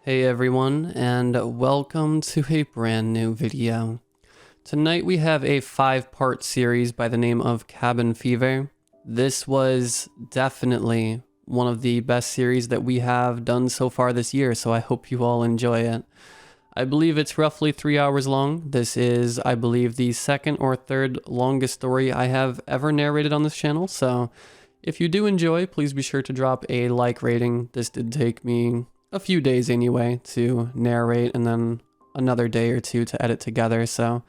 Hey everyone, and welcome to a brand new video. Tonight we have a 5-part series by the name of Cabin Fever. This was definitely one of the best series that we have done so far this year, so I hope you all enjoy it. I believe it's roughly 3 hours long. This is, I believe, the second or third longest story I have ever narrated on this channel, so if you do enjoy, please be sure to drop a like rating. This did take me a few days anyway to narrate and then another day or two to edit together. So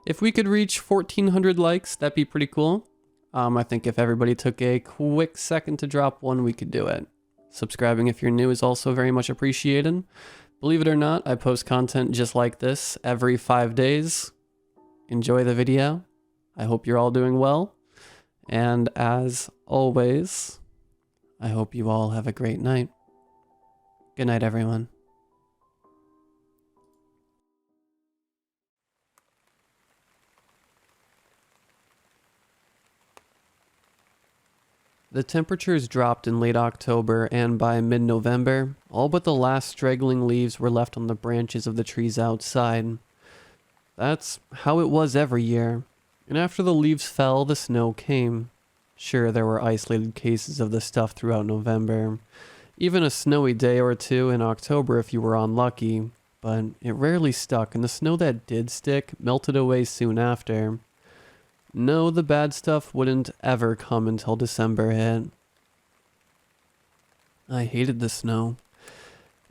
if we could reach 1,400 likes, that'd be pretty cool. I think if everybody took a quick second to drop one, we could do it. Subscribing if you're new is also very much appreciated. Believe it or not, I post content just like this every 5 days. Enjoy the video. I hope you're all doing well. And as always, I hope you all have a great night. Good night, everyone. The temperatures dropped in late October, and by mid-November, all but the last straggling leaves were left on the branches of the trees outside. That's how it was every year, and after the leaves fell, the snow came. Sure, there were isolated cases of the stuff throughout November, even a snowy day or two in October if you were unlucky, but it rarely stuck, and the snow that did stick melted away soon after. No, the bad stuff wouldn't ever come until December hit. I hated the snow.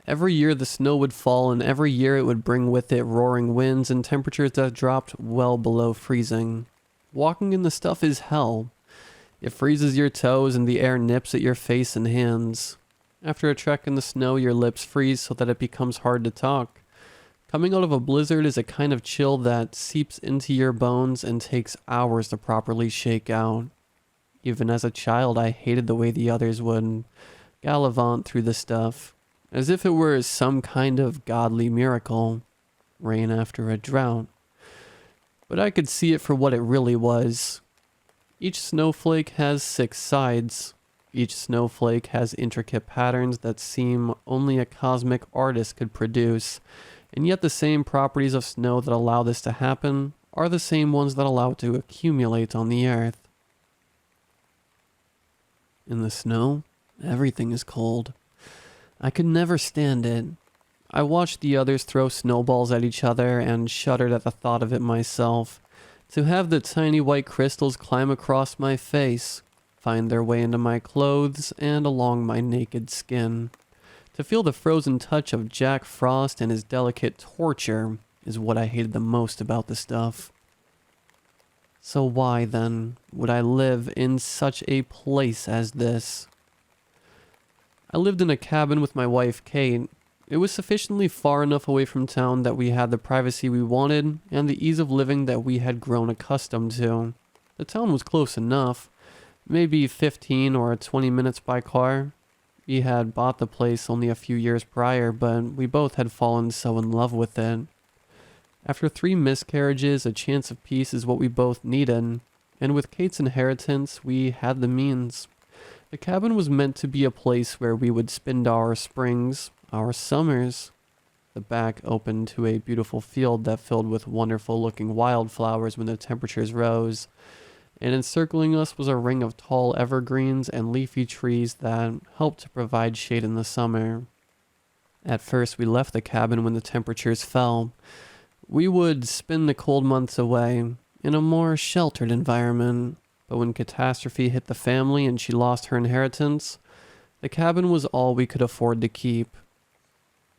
Every year the snow would fall, and every year it would bring with it roaring winds and temperatures that dropped well below freezing. Walking in the stuff is hell. It freezes your toes and the air nips at your face and hands. After a trek in the snow, your lips freeze so that it becomes hard to talk. Coming out of a blizzard is a kind of chill that seeps into your bones and takes hours to properly shake out. Even as a child, I hated the way the others would gallivant through the stuff, as if it were some kind of godly miracle, rain after a drought. But I could see it for what it really was. Each snowflake has 6 sides. Each snowflake has intricate patterns that seem only a cosmic artist could produce, and yet the same properties of snow that allow this to happen are the same ones that allow it to accumulate on the earth. In the snow, everything is cold. I could never stand it. I watched the others throw snowballs at each other and shuddered at the thought of it myself. To have the tiny white crystals climb across my face, find their way into my clothes and along my naked skin. To feel the frozen touch of Jack Frost and his delicate torture is what I hated the most about the stuff. So why, then, would I live in such a place as this? I lived in a cabin with my wife, Kate. It was sufficiently far enough away from town that we had the privacy we wanted and the ease of living that we had grown accustomed to. The town was close enough. Maybe 15 or 20 minutes by car. We had bought the place only a few years prior, but we both had fallen so in love with it. After 3 miscarriages, a chance of peace is what we both needed, and with Kate's inheritance, we had the means. The cabin was meant to be a place where we would spend our springs, our summers. The back opened to a beautiful field that filled with wonderful-looking wildflowers when the temperatures rose, and encircling us was a ring of tall evergreens and leafy trees that helped to provide shade in the summer. At first, we left the cabin when the temperatures fell. We would spend the cold months away in a more sheltered environment, but when catastrophe hit the family and she lost her inheritance, the cabin was all we could afford to keep.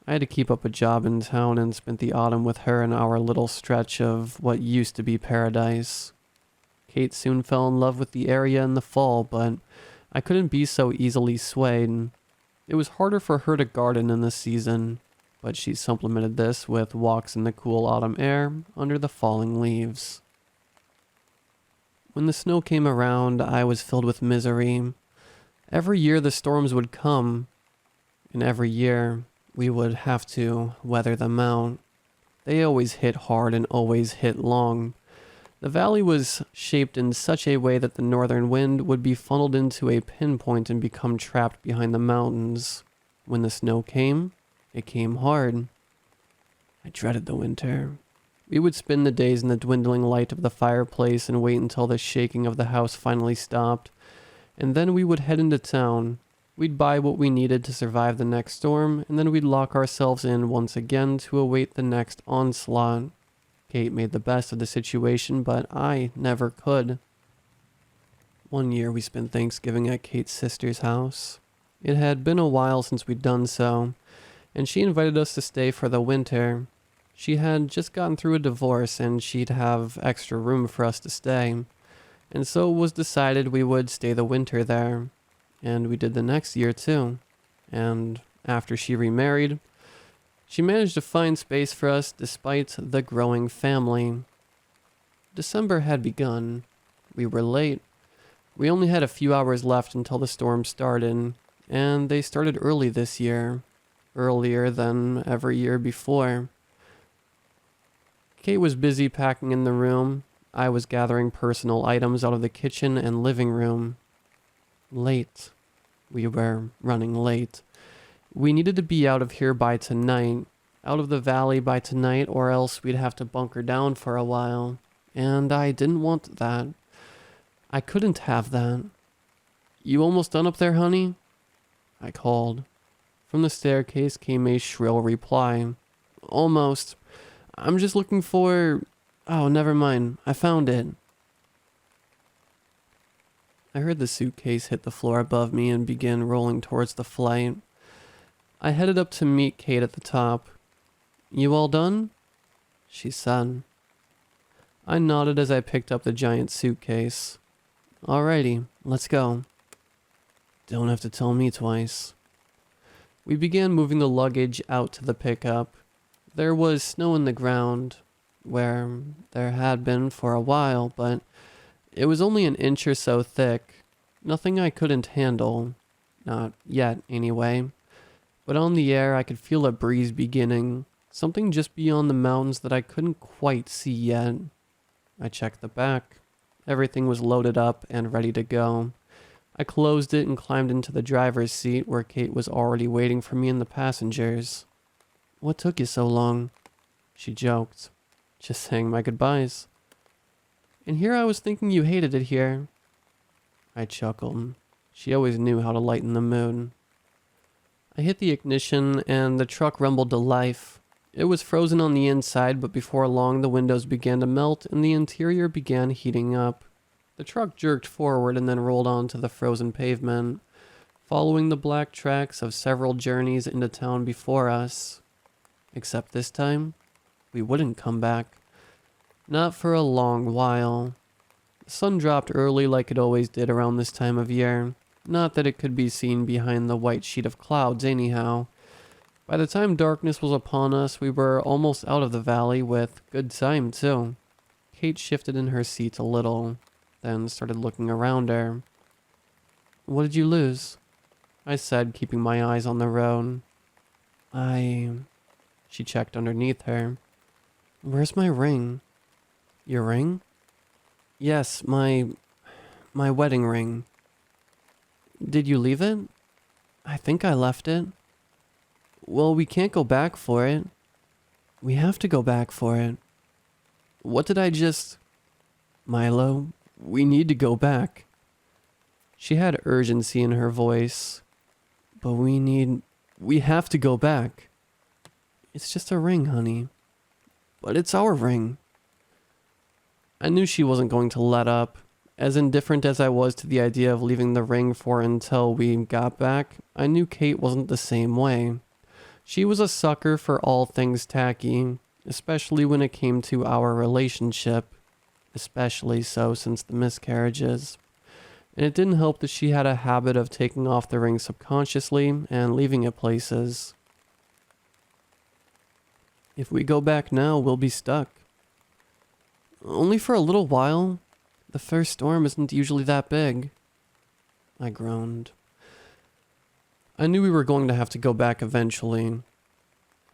I had to keep up a job in town and spent the autumn with her in our little stretch of what used to be paradise. Kate soon fell in love with the area in the fall, but I couldn't be so easily swayed. It was harder for her to garden in the season, but she supplemented this with walks in the cool autumn air under the falling leaves. When the snow came around, I was filled with misery. Every year the storms would come, and every year we would have to weather them out. They always hit hard and always hit long. The valley was shaped in such a way that the northern wind would be funneled into a pinpoint and become trapped behind the mountains. When the snow came, It came hard. I dreaded the winter. We would spend the days in the dwindling light of the fireplace and wait until the shaking of the house finally stopped, and then we would head into town. We'd buy what we needed to survive the next storm, and then we'd lock ourselves in once again to await the next onslaught. Kate made the best of the situation, but I never could. One year we spent Thanksgiving at Kate's sister's house. It had been a while since we'd done so, and she invited us to stay for the winter. She had just gotten through a divorce and she'd have extra room for us to stay, and so it was decided we would stay the winter there. And we did the next year too. And after she remarried, she managed to find space for us despite the growing family. December had begun. We were late. We only had a few hours left until the storm started, and they started early this year, earlier than every year before. Kate was busy packing in the room. I was gathering personal items out of the kitchen and living room. Late. We were running late. We needed to be out of here by tonight, out of the valley by tonight, or else we'd have to bunker down for a while. And I didn't want that. I couldn't have that. You almost done up there, honey? I called. From the staircase came a shrill reply. Almost. I'm just looking for... Oh, never mind. I found it. I heard the suitcase hit the floor above me and begin rolling towards the flight. I headed up to meet Kate at the top. You all done? She said. I nodded as I picked up the giant suitcase. Alrighty, let's go. Don't have to tell me twice. We began moving the luggage out to the pickup. There was snow in the ground, where there had been for a while, but it was only an inch or so thick. Nothing I couldn't handle. Not yet, anyway. But on the air, I could feel a breeze beginning. Something just beyond the mountains that I couldn't quite see yet. I checked the back. Everything was loaded up and ready to go. I closed it and climbed into the driver's seat where Kate was already waiting for me and the passengers. What took you so long? She joked. Just saying my goodbyes. And here I was thinking you hated it here. I chuckled. She always knew how to lighten the mood. I hit the ignition and the truck rumbled to life. It was frozen on the inside, but before long the windows began to melt and the interior began heating up. The truck jerked forward and then rolled onto the frozen pavement, following the black tracks of several journeys into town before us. Except this time, we wouldn't come back. Not for a long while. The sun dropped early like it always did around this time of year. Not that it could be seen behind the white sheet of clouds anyhow. By the time darkness was upon us, we were almost out of the valley with good time too. Kate shifted in her seat a little, then started looking around her. What did you lose? I said, keeping my eyes on the road. She checked underneath her. Where's my ring? Your ring? Yes, my wedding ring. Did you leave it? I think I left it. Well, we can't go back for it. We have to go back for it. What did I just... Milo, we need to go back. She had urgency in her voice. But we have to go back. It's just a ring, honey. But it's our ring. I knew she wasn't going to let up. As indifferent as I was to the idea of leaving the ring for until we got back, I knew Kate wasn't the same way. She was a sucker for all things tacky, especially when it came to our relationship, especially so since the miscarriages. And it didn't help that she had a habit of taking off the ring subconsciously and leaving it places. If we go back now, we'll be stuck. Only for a little while. The first storm isn't usually that big. I groaned. I knew we were going to have to go back eventually.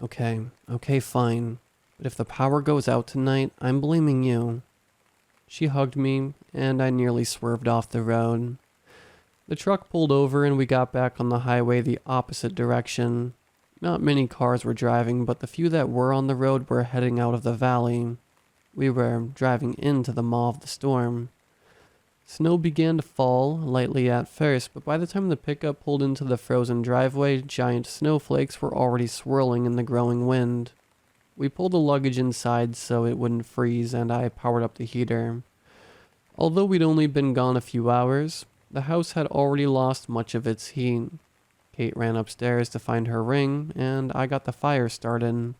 Okay, fine. But if the power goes out tonight, I'm blaming you. She hugged me, and I nearly swerved off the road. The truck pulled over and we got back on the highway the opposite direction. Not many cars were driving, but the few that were on the road were heading out of the valley. We were driving into the maw of the storm. Snow began to fall, lightly at first, but by the time the pickup pulled into the frozen driveway, giant snowflakes were already swirling in the growing wind. We pulled the luggage inside so it wouldn't freeze, and I powered up the heater. Although we'd only been gone a few hours, the house had already lost much of its heat. Kate ran upstairs to find her ring, and I got the fire started,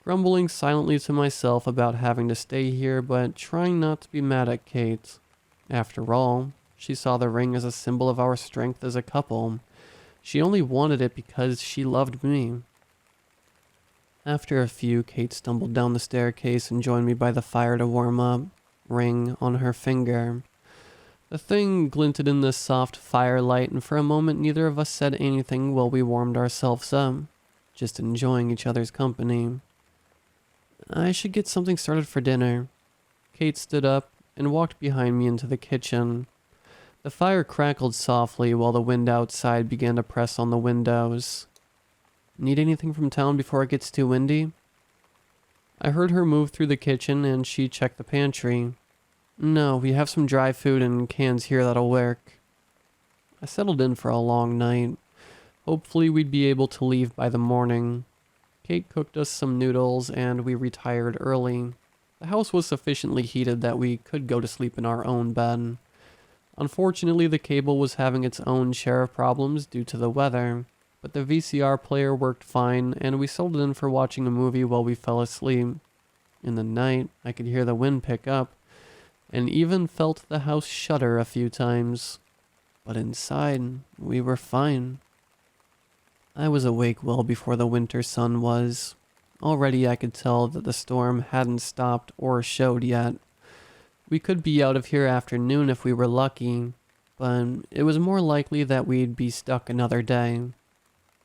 grumbling silently to myself about having to stay here, but trying not to be mad at Kate. After all, she saw the ring as a symbol of our strength as a couple. She only wanted it because she loved me. After a few, Kate stumbled down the staircase and joined me by the fire to warm up, ring on her finger. The thing glinted in the soft firelight, and for a moment neither of us said anything while we warmed ourselves up, just enjoying each other's company. I should get something started for dinner. Kate stood up and walked behind me into the kitchen. The fire crackled softly while the wind outside began to press on the windows. Need anything from town before it gets too windy? I heard her move through the kitchen and she checked the pantry. No, we have some dry food and cans here that'll work. I settled in for a long night. Hopefully we'd be able to leave by the morning. Kate cooked us some noodles and we retired early. The house was sufficiently heated that we could go to sleep in our own bed. Unfortunately, the cable was having its own share of problems due to the weather, but the VCR player worked fine and we settled in for watching a movie while we fell asleep. In the night, I could hear the wind pick up and even felt the house shudder a few times. But inside, we were fine. I was awake well before the winter sun was. Already I could tell that the storm hadn't stopped or showed yet. We could be out of here after noon if we were lucky, but it was more likely that we'd be stuck another day.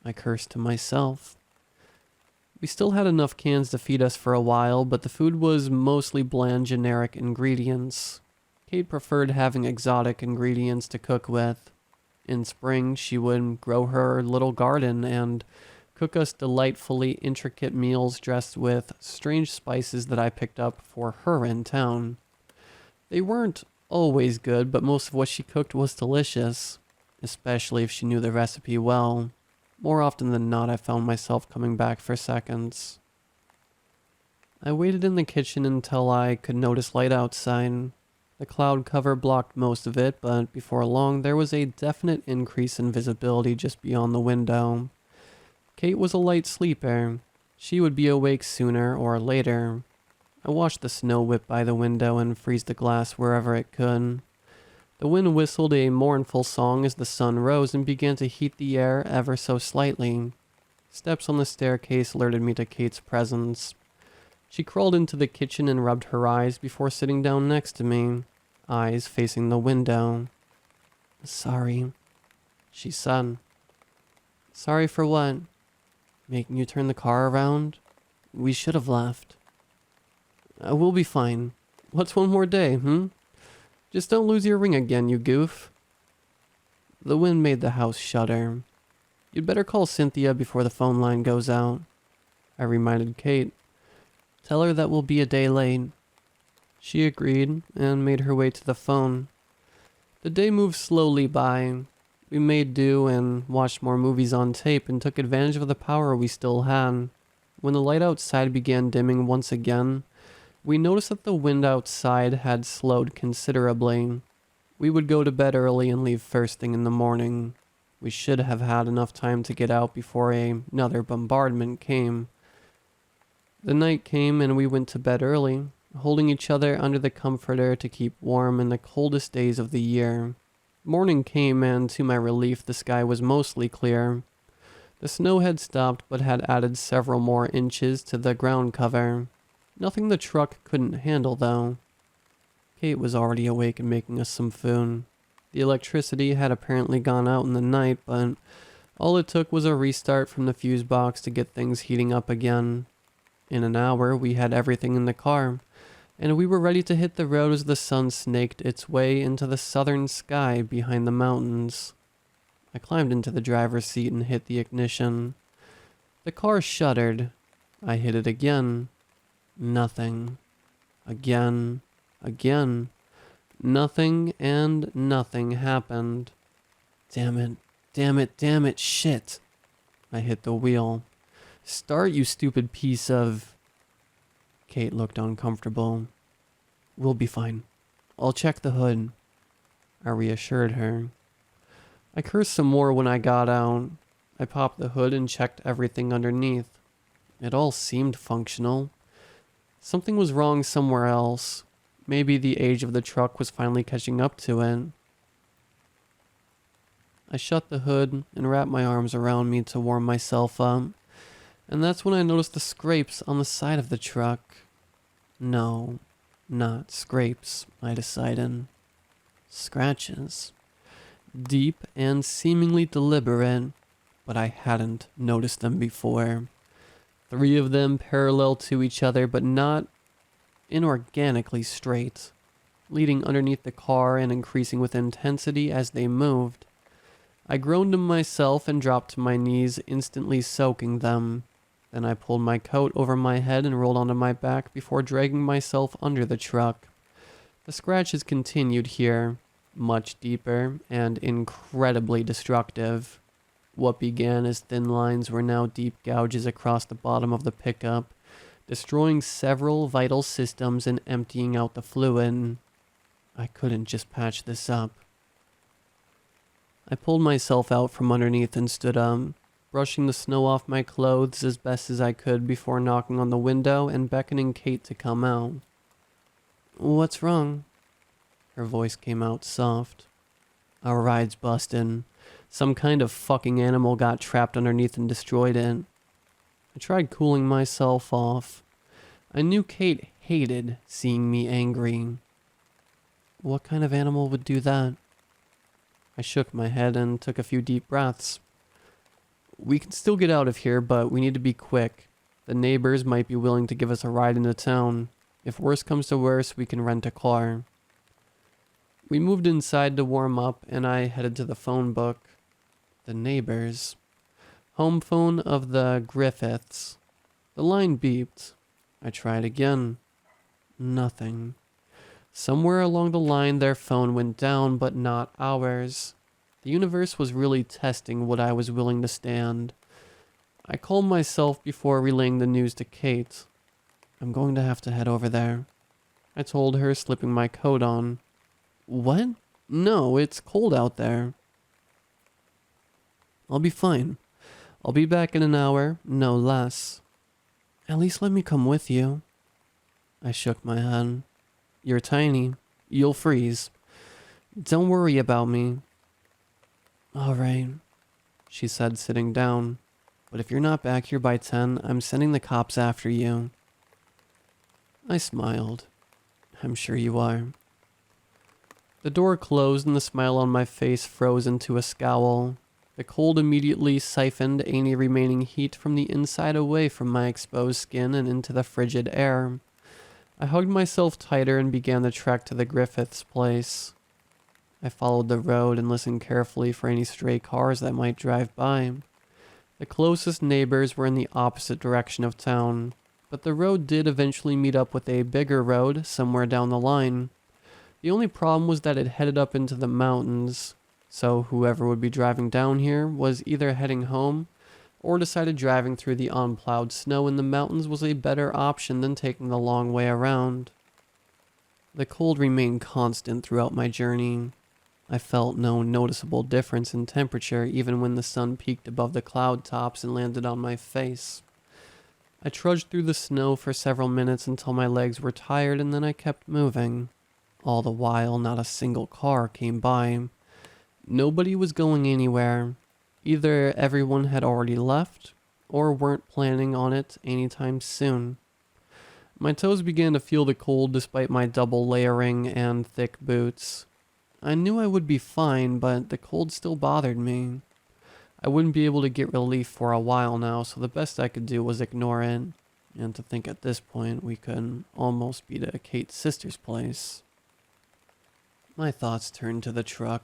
I cursed to myself. We still had enough cans to feed us for a while, but the food was mostly bland, generic ingredients. Kate preferred having exotic ingredients to cook with. In spring, she would grow her little garden and cook us delightfully intricate meals dressed with strange spices that I picked up for her in town. They weren't always good, but most of what she cooked was delicious, especially if she knew the recipe well. More often than not, I found myself coming back for seconds. I waited in the kitchen until I could notice light outside. The cloud cover blocked most of it, but before long there was a definite increase in visibility just beyond the window. Kate was a light sleeper. She would be awake sooner or later. I watched the snow whip by the window and freeze the glass wherever it could. The wind whistled a mournful song as the sun rose and began to heat the air ever so slightly. Steps on the staircase alerted me to Kate's presence. She crawled into the kitchen and rubbed her eyes before sitting down next to me, eyes facing the window. "Sorry," she said. "Sorry for what? Making you turn the car around? We should have left." We'll be fine. What's one more day, Just don't lose your ring again, you goof." The wind made the house shudder. "You'd better call Cynthia before the phone line goes out," I reminded Kate. "Tell her that we'll be a day late." She agreed and made her way to the phone. The day moved slowly by. We made do and watched more movies on tape and took advantage of the power we still had. When the light outside began dimming once again, we noticed that the wind outside had slowed considerably. We would go to bed early and leave first thing in the morning. We should have had enough time to get out before another bombardment came. The night came and we went to bed early, holding each other under the comforter to keep warm in the coldest days of the year. Morning came and to my relief the sky was mostly clear. The snow had stopped but had added several more inches to the ground cover. Nothing the truck couldn't handle though. Kate was already awake and making us some food. The electricity had apparently gone out in the night, but all it took was a restart from the fuse box to get things heating up again. In an hour we had everything in the car, and we were ready to hit the road as the sun snaked its way into the southern sky behind the mountains. I climbed into the driver's seat and hit the ignition. The car shuddered. I hit it again. Nothing. Again. Again. Nothing and nothing happened. Damn it. Damn it. Damn it. Shit. I hit the wheel. Start, you stupid piece of... Kate looked uncomfortable. We'll be fine. I'll check the hood. I reassured her. I cursed some more when I got out. I popped the hood and checked everything underneath. It all seemed functional. Something was wrong somewhere else. Maybe the age of the truck was finally catching up to it. I shut the hood and wrapped my arms around me to warm myself up. And that's when I noticed the scrapes on the side of the truck. No, not scrapes, I decided. Scratches. Deep and seemingly deliberate, but I hadn't noticed them before. 3 of them parallel to each other, but not inorganically straight, leading underneath the car and increasing with intensity as they moved. I groaned to myself and dropped to my knees, instantly soaking them. Then I pulled my coat over my head and rolled onto my back before dragging myself under the truck. The scratches continued here, much deeper and incredibly destructive. What began as thin lines were now deep gouges across the bottom of the pickup, destroying several vital systems and emptying out the fluid. I couldn't just patch this up. I pulled myself out from underneath and stood up, brushing the snow off my clothes as best as I could before knocking on the window and beckoning Kate to come out. What's wrong? Her voice came out soft. Our ride's busted. Some kind of fucking animal got trapped underneath and destroyed it. I tried cooling myself off. I knew Kate hated seeing me angry. What kind of animal would do that? I shook my head and took a few deep breaths. We can still get out of here, but we need to be quick. The neighbors might be willing to give us a ride into town. If worse comes to worse, we can rent a car. We moved inside to warm up, and I headed to the phone book. The neighbors. Home phone of the Griffiths. The line beeped. I tried again. Nothing. Somewhere along the line their phone went down, but not ours. The universe was really testing what I was willing to stand. I calmed myself before relaying the news to Kate. I'm going to have to head over there, I told her, slipping my coat on. What? No, it's cold out there. I'll be fine. I'll be back in an hour, no less. At least let me come with you. I shook my head. You're tiny. You'll freeze. Don't worry about me. All right, she said, sitting down. But if you're not back here by 10, I'm sending the cops after you. I smiled. I'm sure you are. The door closed and the smile on my face froze into a scowl. The cold immediately siphoned any remaining heat from the inside away from my exposed skin and into the frigid air. I hugged myself tighter and began the trek to the Griffiths' place. I followed the road and listened carefully for any stray cars that might drive by. The closest neighbors were in the opposite direction of town, but the road did eventually meet up with a bigger road somewhere down the line. The only problem was that it headed up into the mountains, so whoever would be driving down here was either heading home or decided driving through the unplowed snow in the mountains was a better option than taking the long way around. The cold remained constant throughout my journey. I felt no noticeable difference in temperature even when the sun peaked above the cloud tops and landed on my face. I trudged through the snow for several minutes until my legs were tired, and then I kept moving. All the while, not a single car came by. Nobody was going anywhere. Either everyone had already left, or weren't planning on it anytime soon. My toes began to feel the cold despite my double layering and thick boots. I knew I would be fine, but the cold still bothered me. I wouldn't be able to get relief for a while now, so the best I could do was ignore it. And to think at this point we could almost be to Kate's sister's place. My thoughts turned to the truck.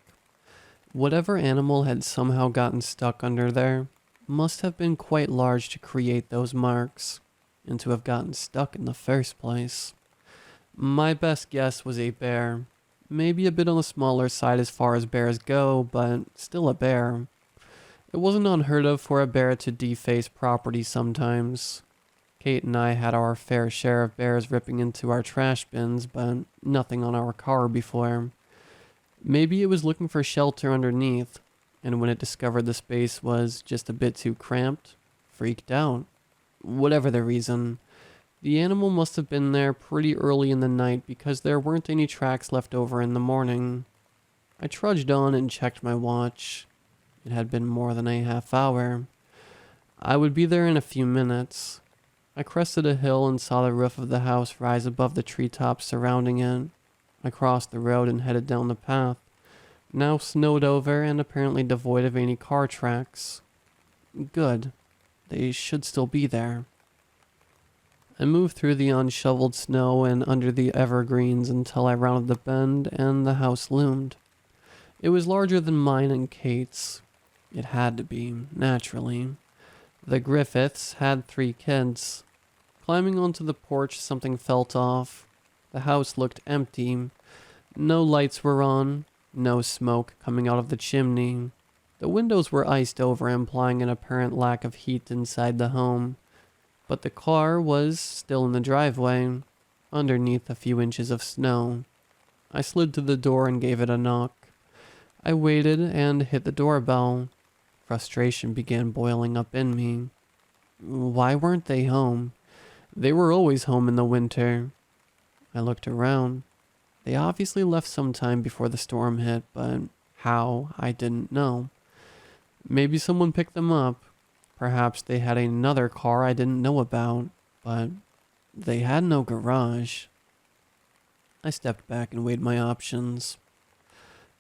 Whatever animal had somehow gotten stuck under there must have been quite large to create those marks, and to have gotten stuck in the first place. My best guess was a bear. Maybe a bit on the smaller side as far as bears go, but still a bear. It wasn't unheard of for a bear to deface property sometimes. Kate and I had our fair share of bears ripping into our trash bins, but nothing on our car before. Maybe it was looking for shelter underneath, and when it discovered the space was just a bit too cramped, freaked out. Whatever the reason, the animal must have been there pretty early in the night because there weren't any tracks left over in the morning. I trudged on and checked my watch. It had been more than a half hour. I would be there in a few minutes. I crested a hill and saw the roof of the house rise above the treetops surrounding it. I crossed the road and headed down the path, now snowed over and apparently devoid of any car tracks. Good. They should still be there. I moved through the unshoveled snow and under the evergreens until I rounded the bend and the house loomed. It was larger than mine and Kate's. It had to be, naturally. The Griffiths had 3 kids. Climbing onto the porch, something felt off. The house looked empty. No lights were on, no smoke coming out of the chimney. The windows were iced over, implying an apparent lack of heat inside the home. But the car was still in the driveway, underneath a few inches of snow. I slid to the door and gave it a knock. I waited and hit the doorbell. Frustration began boiling up in me. Why weren't they home? They were always home in the winter. I looked around. They obviously left some time before the storm hit, but how, I didn't know. Maybe someone picked them up. Perhaps they had another car I didn't know about, but they had no garage. I stepped back and weighed my options.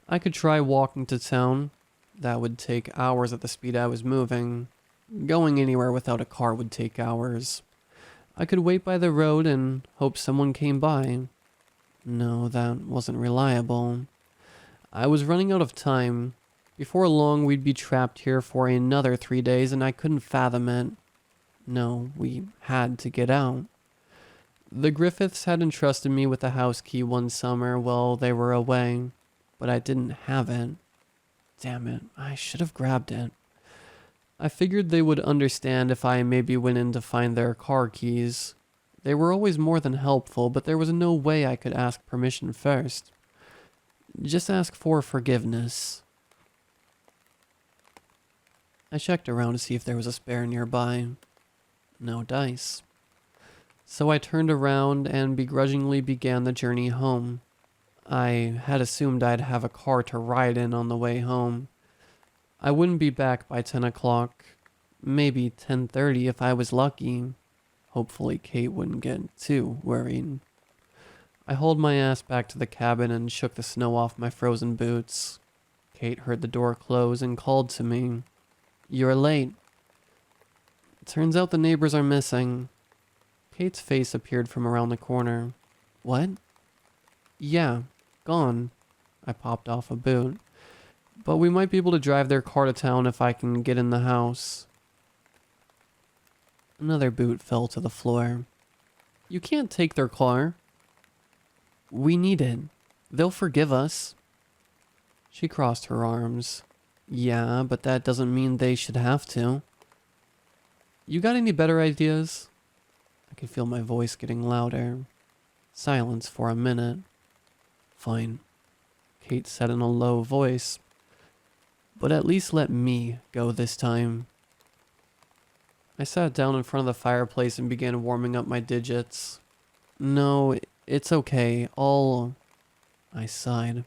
I could try walking to town. That would take hours at the speed I was moving. Going anywhere without a car would take hours. I could wait by the road and hope someone came by. No, that wasn't reliable. I was running out of time. Before long, we'd be trapped here for another 3 days, and I couldn't fathom it. No, we had to get out. The Griffiths had entrusted me with the house key one summer while they were away, but I didn't have it. Damn it, I should have grabbed it. I figured they would understand if I maybe went in to find their car keys. They were always more than helpful, but there was no way I could ask permission first. Just ask for forgiveness. I checked around to see if there was a spare nearby. No dice. So I turned around and begrudgingly began the journey home. I had assumed I'd have a car to ride in on the way home. I wouldn't be back by 10 o'clock, maybe 10:30 if I was lucky. Hopefully Kate wouldn't get too worried. I hauled my ass back to the cabin and shook the snow off my frozen boots. Kate heard the door close and called to me. You're late. Turns out the neighbors are missing. Kate's face appeared from around the corner. What? Yeah, gone. I popped off a boot. But we might be able to drive their car to town if I can get in the house. Another boot fell to the floor. You can't take their car. We need it. They'll forgive us. She crossed her arms. Yeah, but that doesn't mean they should have to. You got any better ideas? I could feel my voice getting louder. Silence for a minute. Fine, Kate said in a low voice. But at least let me go this time. I sat down in front of the fireplace and began warming up my digits. No, it's okay. I sighed.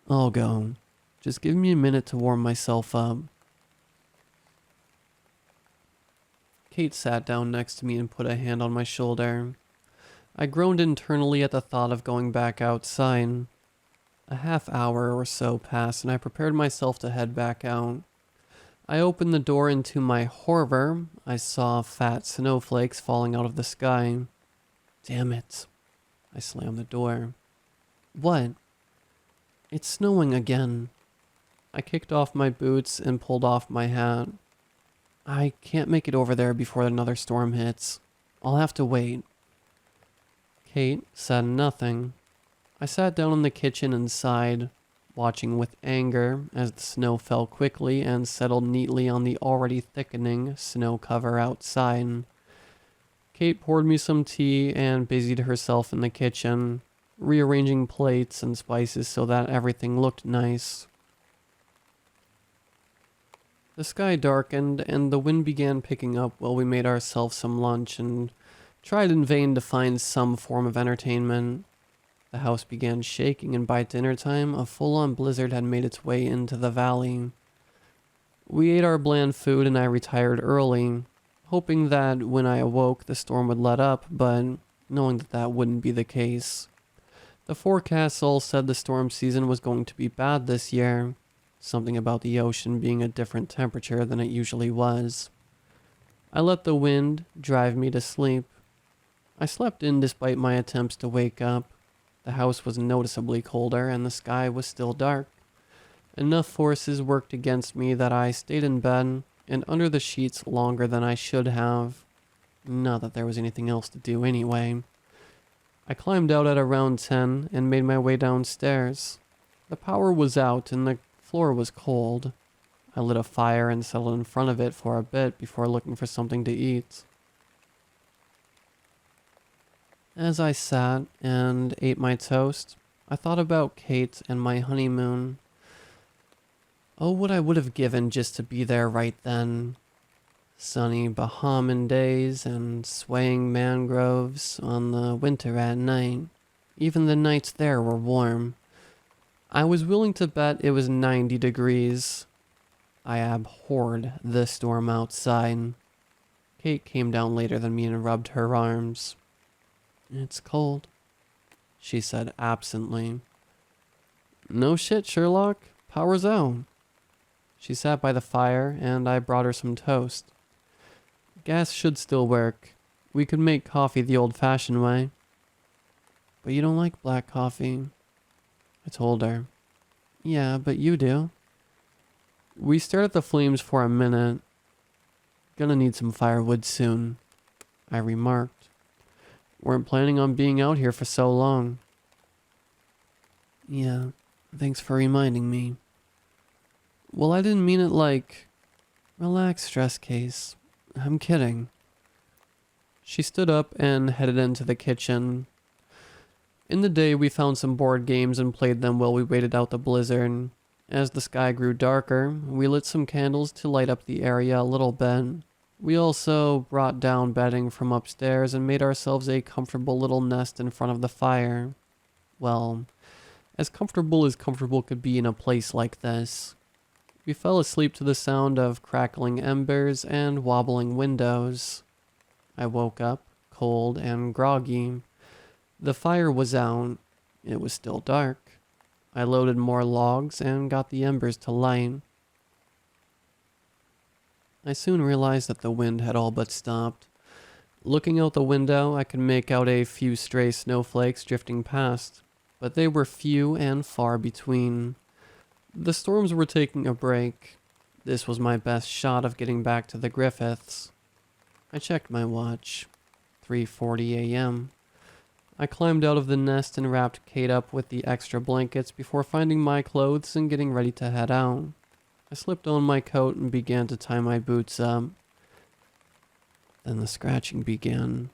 I'll go. Just give me a minute to warm myself up. Kate sat down next to me and put a hand on my shoulder. I groaned internally at the thought of going back outside. A half hour or so passed and I prepared myself to head back out. I opened the door and to my horror, I saw fat snowflakes falling out of the sky. Damn it. I slammed the door. What? It's snowing again. I kicked off my boots and pulled off my hat. I can't make it over there before another storm hits. I'll have to wait. Kate said nothing. I sat down in the kitchen and sighed, watching with anger as the snow fell quickly and settled neatly on the already thickening snow cover outside. Kate poured me some tea and busied herself in the kitchen, rearranging plates and spices so that everything looked nice. The sky darkened and the wind began picking up while we made ourselves some lunch and tried in vain to find some form of entertainment. The house began shaking, and by dinner time, a full-on blizzard had made its way into the valley. We ate our bland food and I retired early, hoping that when I awoke the storm would let up, but knowing that that wouldn't be the case. The forecasts all said the storm season was going to be bad this year, something about the ocean being a different temperature than it usually was. I let the wind drive me to sleep. I slept in despite my attempts to wake up. The house was noticeably colder and the sky was still dark. Enough forces worked against me that I stayed in bed and under the sheets longer than I should have. Not that there was anything else to do anyway. I climbed out at around 10 and made my way downstairs. The power was out and the floor was cold. I lit a fire and settled in front of it for a bit before looking for something to eat. As I sat and ate my toast, I thought about Kate and my honeymoon. Oh, what I would have given just to be there right then. Sunny Bahamian days and swaying mangroves on the winter at night. Even the nights there were warm. I was willing to bet it was 90 degrees. I abhorred the storm outside. Kate came down later than me and rubbed her arms. "It's cold," she said absently. "No shit, Sherlock. Power's out." She sat by the fire and I brought her some toast. "Gas should still work. We could make coffee the old-fashioned way." "But you don't like black coffee," I told her. "Yeah, but you do." We stared at the flames for a minute. "Gonna need some firewood soon," I remarked. "Weren't planning on being out here for so long." "Yeah, thanks for reminding me." "Well, I didn't mean it like..." "Relax, stress case. I'm kidding." She stood up and headed into the kitchen. In the day, we found some board games and played them while we waited out the blizzard. As the sky grew darker, we lit some candles to light up the area a little bit. We also brought down bedding from upstairs and made ourselves a comfortable little nest in front of the fire. Well, as comfortable could be in a place like this. We fell asleep to the sound of crackling embers and wobbling windows. I woke up, cold and groggy. The fire was out. It was still dark. I loaded more logs and got the embers to light. I soon realized that the wind had all but stopped. Looking out the window, I could make out a few stray snowflakes drifting past, but they were few and far between. The storms were taking a break. This was my best shot of getting back to the Griffiths. I checked my watch. 3:40 a.m. I climbed out of the nest and wrapped Kate up with the extra blankets before finding my clothes and getting ready to head out. I slipped on my coat and began to tie my boots up. Then the scratching began.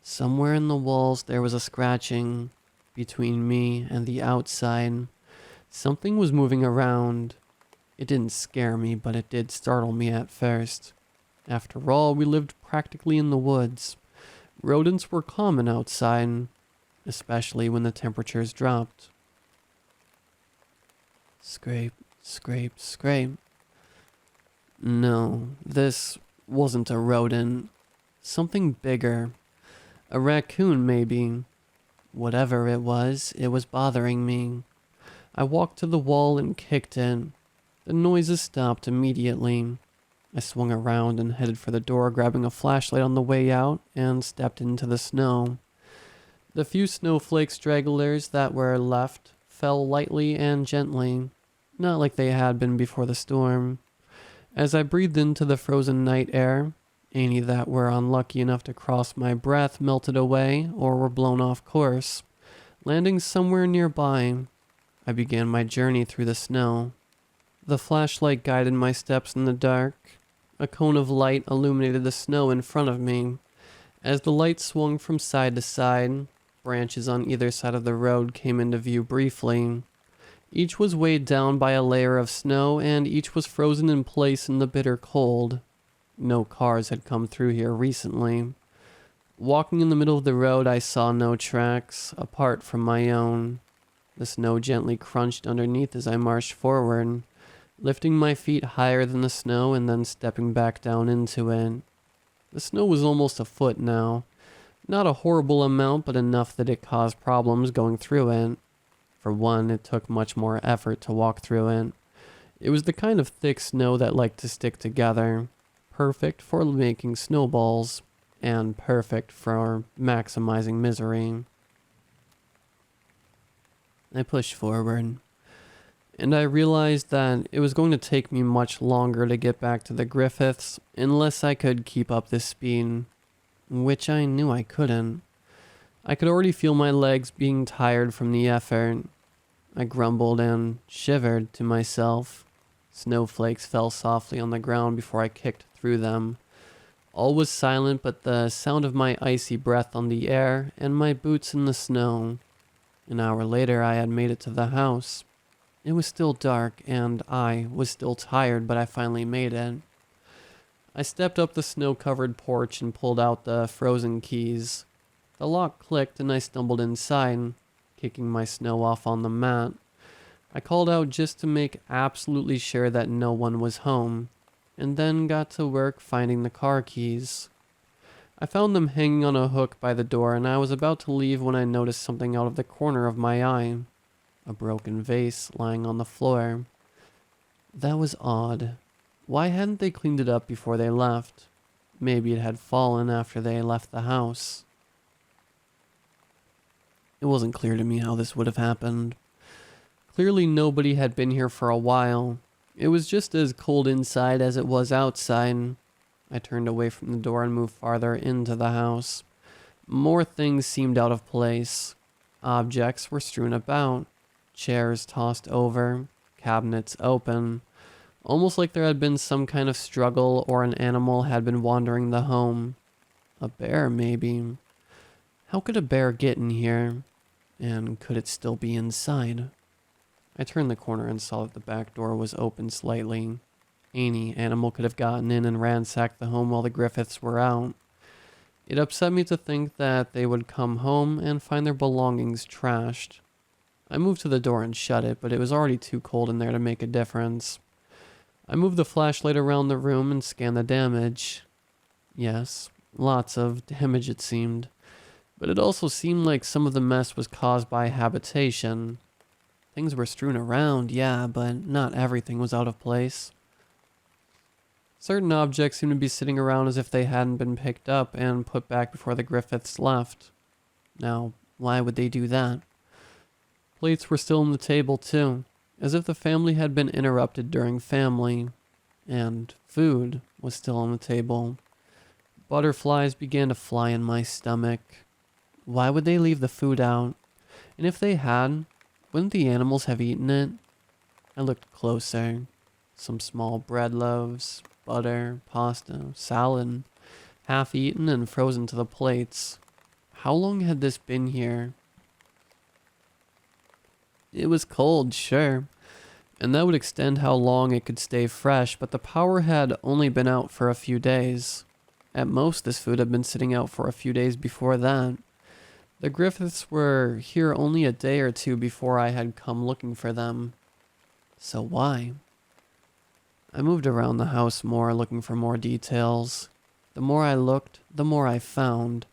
Somewhere in the walls there was a scratching between me and the outside. Something was moving around. It didn't scare me, but it did startle me at first. After all, we lived practically in the woods. Rodents were common outside, especially when the temperatures dropped. Scrape, scrape, scrape. No, this wasn't a rodent. Something bigger. A raccoon, maybe. Whatever it was bothering me. I walked to the wall and kicked it. The noises stopped immediately. I swung around and headed for the door, grabbing a flashlight on the way out, and stepped into the snow. The few snowflake stragglers that were left fell lightly and gently, not like they had been before the storm. As I breathed into the frozen night air, any that were unlucky enough to cross my breath melted away or were blown off course. Landing somewhere nearby, I began my journey through the snow. The flashlight guided my steps in the dark. A cone of light illuminated the snow in front of me. As the light swung from side to side, branches on either side of the road came into view briefly. Each was weighed down by a layer of snow, and each was frozen in place in the bitter cold. No cars had come through here recently. Walking in the middle of the road, I saw no tracks, apart from my own. The snow gently crunched underneath as I marched forward, lifting my feet higher than the snow and then stepping back down into it. The snow was almost a foot now. Not a horrible amount, but enough that it caused problems going through it. For one, it took much more effort to walk through it. It was the kind of thick snow that liked to stick together, perfect for making snowballs, and perfect for maximizing misery. I pushed forward, and I realized that it was going to take me much longer to get back to the Griffiths unless I could keep up this speed, which I knew I couldn't. I could already feel my legs being tired from the effort. I grumbled and shivered to myself. Snowflakes fell softly on the ground before I kicked through them. All was silent but the sound of my icy breath on the air and my boots in the snow. An hour later, I had made it to the house. It was still dark, and I was still tired, but I finally made it. I stepped up the snow-covered porch and pulled out the frozen keys. The lock clicked, and I stumbled inside, kicking my snow off on the mat. I called out just to make absolutely sure that no one was home, and then got to work finding the car keys. I found them hanging on a hook by the door, and I was about to leave when I noticed something out of the corner of my eye. A broken vase lying on the floor. That was odd. Why hadn't they cleaned it up before they left? Maybe it had fallen after they left the house. It wasn't clear to me how this would have happened. Clearly nobody had been here for a while. It was just as cold inside as it was outside. I turned away from the door and moved farther into the house. More things seemed out of place. Objects were strewn about, chairs tossed over, cabinets open, almost like there had been some kind of struggle or an animal had been wandering the home. A bear, maybe. How could a bear get in here? And could it still be inside? I turned the corner and saw that the back door was open slightly. Any animal could have gotten in and ransacked the home while the Griffiths were out. It upset me to think that they would come home and find their belongings trashed. I moved to the door and shut it, but it was already too cold in there to make a difference. I moved the flashlight around the room and scanned the damage. Yes, lots of damage it seemed. But it also seemed like some of the mess was caused by habitation. Things were strewn around, yeah, but not everything was out of place. Certain objects seemed to be sitting around as if they hadn't been picked up and put back before the Griffiths left. Now, why would they do that? Plates were still on the table too, as if the family had been interrupted during family. And food was still on the table. Butterflies began to fly in my stomach. Why would they leave the food out? And if they had, wouldn't the animals have eaten it? I looked closer. Some small bread loaves, butter, pasta, salad, half eaten and frozen to the plates. How long had this been here? It was cold, sure, and that would extend how long it could stay fresh, but the power had only been out for a few days. At most, this food had been sitting out for a few days before that. The Griffiths were here only a day or two before I had come looking for them. So why? I moved around the house more, looking for more details. The more I looked, the more I found.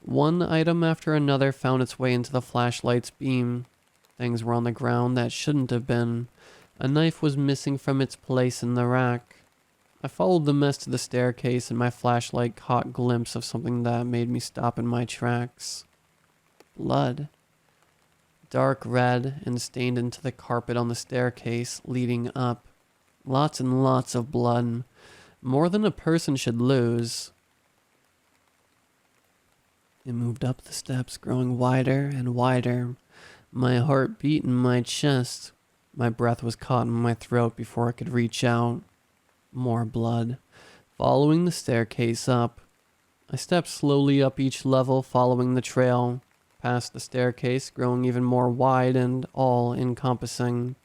One item after another found its way into the flashlight's beam. Things were on the ground that shouldn't have been. A knife was missing from its place in the rack. I followed the mess to the staircase and my flashlight caught a glimpse of something that made me stop in my tracks. Blood. Dark red and stained into the carpet on the staircase leading up. Lots and lots of blood. More than a person should lose. It moved up the steps, growing wider and wider. My heart beat in my chest. My breath was caught in my throat before I could reach out. More blood. Following the staircase up. I stepped slowly up each level, following the trail. Past the staircase, growing even more wide and all-encompassing.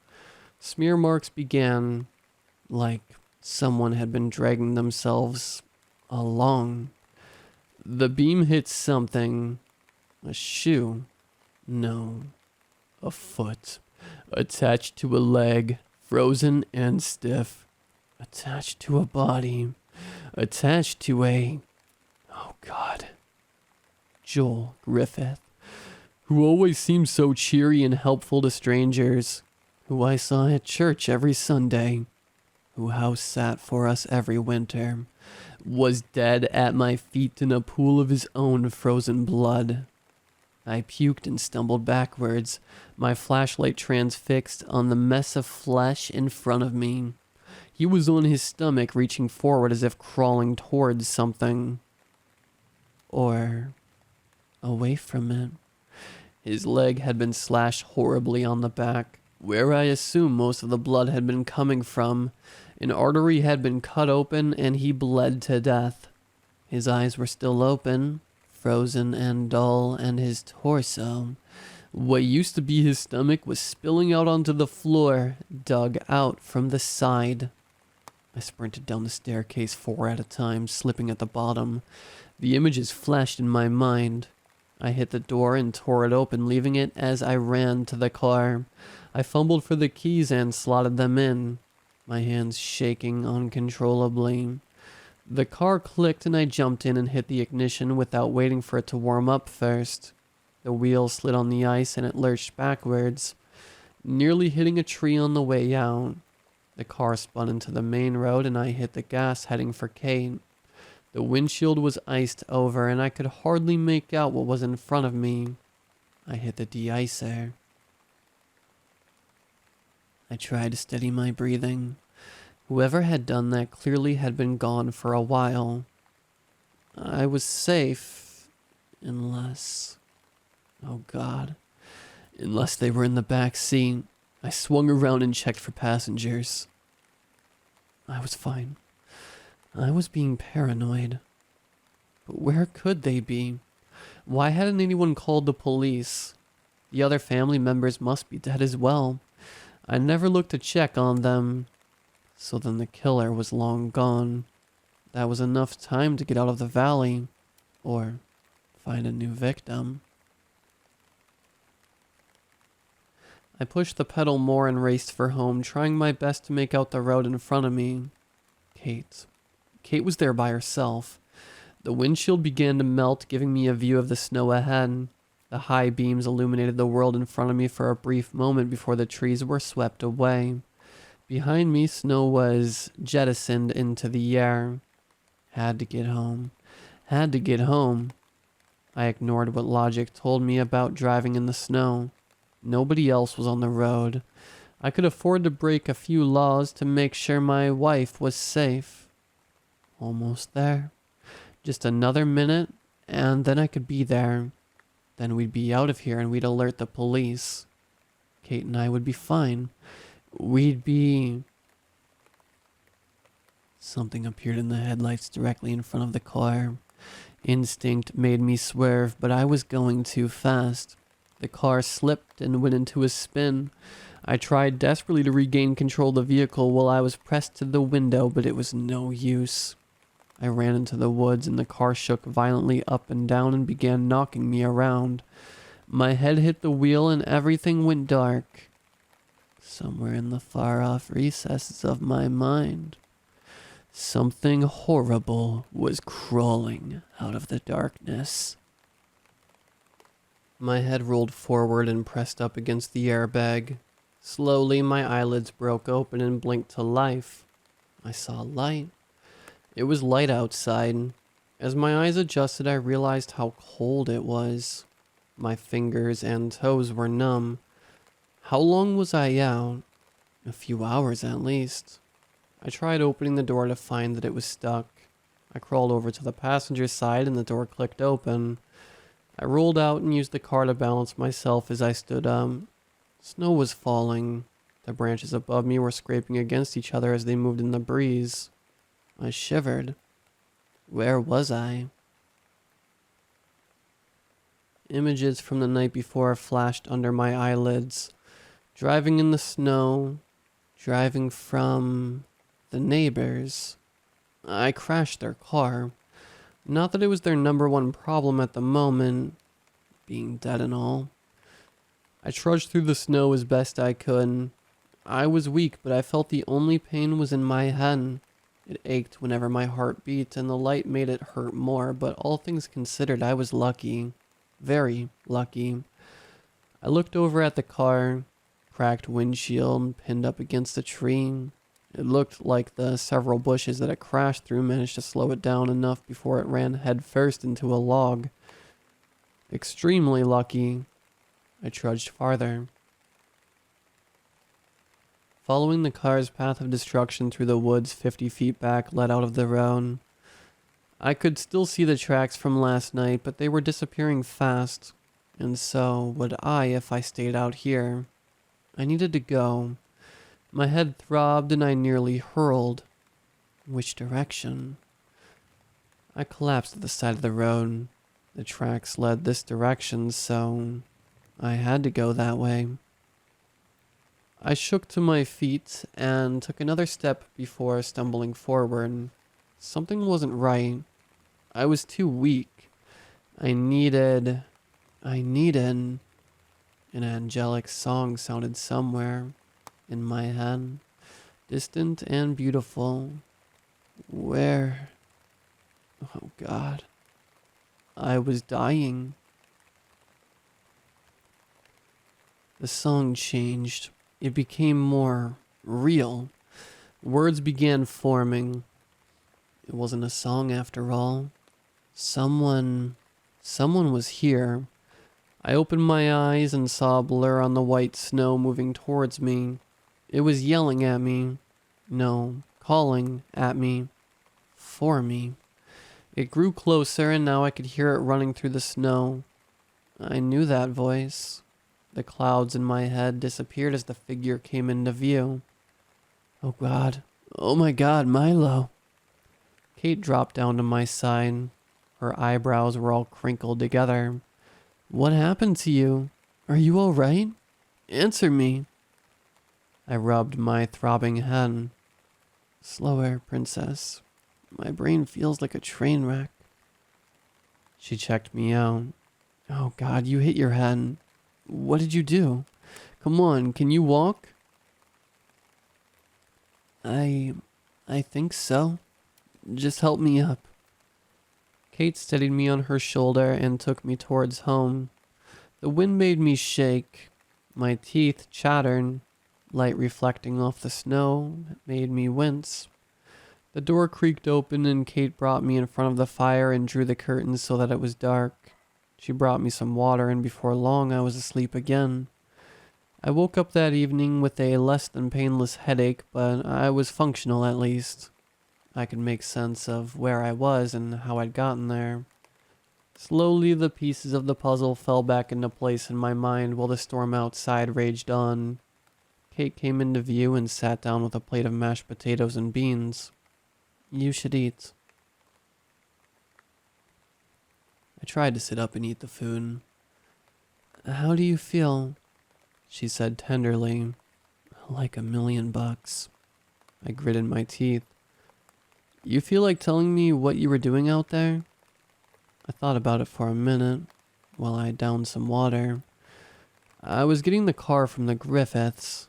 Smear marks began, like someone had been dragging themselves along. The beam hit something. A shoe. No. A foot. Attached to a leg. Frozen and stiff. Attached to a body. Attached to a... Oh God. Joel Griffith. Who always seemed so cheery and helpful to strangers. Who I saw at church every Sunday. Who house sat for us every winter. Was dead at my feet in a pool of his own frozen blood. I puked and stumbled backwards, my flashlight transfixed on the mess of flesh in front of me. He was on his stomach, reaching forward as if crawling towards something. Or away from it. His leg had been slashed horribly on the back, where I assume most of the blood had been coming from. An artery had been cut open and he bled to death. His eyes were still open, frozen and dull, and his torso, what used to be his stomach, was spilling out onto the floor, dug out from the side. I sprinted down the staircase 4 at a time, slipping at the bottom. The images flashed in my mind. I hit the door and tore it open, leaving it as I ran to the car. I fumbled for the keys and slotted them in, my hands shaking uncontrollably. The car clicked and I jumped in and hit the ignition without waiting for it to warm up first. The wheel slid on the ice and it lurched backwards, nearly hitting a tree on the way out. The car spun into the main road and I hit the gas, heading for Kate. The windshield was iced over and I could hardly make out what was in front of me. I hit the de-icer. I tried to steady my breathing. Whoever had done that clearly had been gone for a while. I was safe, unless... Oh God. Unless they were in the back seat. I swung around and checked for passengers. I was fine. I was being paranoid. But where could they be? Why hadn't anyone called the police? The other family members must be dead as well. I never looked to check on them. So then the killer was long gone. That was enough time to get out of the valley. Or find a new victim. I pushed the pedal more and raced for home, trying my best to make out the road in front of me. Kate. Kate was there by herself. The windshield began to melt, giving me a view of the snow ahead. The high beams illuminated the world in front of me for a brief moment before the trees were swept away. Behind me, snow was jettisoned into the air. Had to get home. Had to get home. I ignored what logic told me about driving in the snow. Nobody else was on the road. I could afford to break a few laws to make sure my wife was safe. Almost there. Just another minute, and then I could be there. Then we'd be out of here and we'd alert the police. Kate and I would be fine. We'd be... Something appeared in the headlights directly in front of the car. Instinct made me swerve, but I was going too fast. The car slipped and went into a spin. I tried desperately to regain control of the vehicle while I was pressed to the window, but it was no use. I ran into the woods and the car shook violently up and down and began knocking me around. My head hit the wheel and everything went dark. Somewhere in the far-off recesses of my mind, something horrible was crawling out of the darkness. My head rolled forward and pressed up against the airbag. Slowly, my eyelids broke open and blinked to life. I saw light. It was light outside. As my eyes adjusted, I realized how cold it was. My fingers and toes were numb. How long was I out? A few hours at least. I tried opening the door to find that it was stuck. I crawled over to the passenger side and the door clicked open. I rolled out and used the car to balance myself as I stood up. Snow was falling. The branches above me were scraping against each other as they moved in the breeze. I shivered. Where was I? Images from the night before flashed under my eyelids. Driving in the snow. Driving from the neighbors. I crashed their car. Not that it was their number one problem at the moment, being dead and all. I trudged through the snow as best I could. I was weak, but I felt the only pain was in my head. It ached whenever my heart beat, and the light made it hurt more, but all things considered, I was lucky. Very lucky. I looked over at the car, cracked windshield, pinned up against a tree. It looked like the several bushes that it crashed through managed to slow it down enough before it ran headfirst into a log. Extremely lucky. I trudged farther. Following the car's path of destruction through the woods 50 feet back led out of the road. I could still see the tracks from last night, but they were disappearing fast. And so would I if I stayed out here. I needed to go. My head throbbed and I nearly hurled. Which direction? I collapsed at the side of the road. The tracks led this direction, so I had to go that way. I shook to my feet and took another step before stumbling forward. Something wasn't right. I was too weak. I needed... An angelic song sounded somewhere in my head, distant and beautiful. Where? Oh God. I was dying. The song changed. It became more real. Words began forming. It wasn't a song after all. Someone was here. I opened my eyes and saw a blur on the white snow moving towards me. It was yelling at me. No, calling at me. For me. It grew closer and now I could hear it running through the snow. I knew that voice. The clouds in my head disappeared as the figure came into view. Oh God. Oh my God, Milo. Kate dropped down to my side. Her eyebrows were all crinkled together. What happened to you? Are you all right? Answer me. I rubbed my throbbing head. Slower, princess. My brain feels like a train wreck. She checked me out. Oh God, you hit your head. What did you do? Come on, can you walk? I think so. Just help me up. Kate steadied me on her shoulder and took me towards home. The wind made me shake. My teeth chattered. Light reflecting off the snow made me wince. The door creaked open and Kate brought me in front of the fire and drew the curtains so that it was dark. She brought me some water and before long I was asleep again. I woke up that evening with a less than painless headache, but I was functional at least. I could make sense of where I was and how I'd gotten there. Slowly the pieces of the puzzle fell back into place in my mind while the storm outside raged on. Kate came into view and sat down with a plate of mashed potatoes and beans. You should eat. I tried to sit up and eat the food. How do you feel? She said tenderly. Like $1,000,000. I gritted my teeth. You feel like telling me what you were doing out there? I thought about it for a minute while I downed some water. I was getting the car from the Griffiths.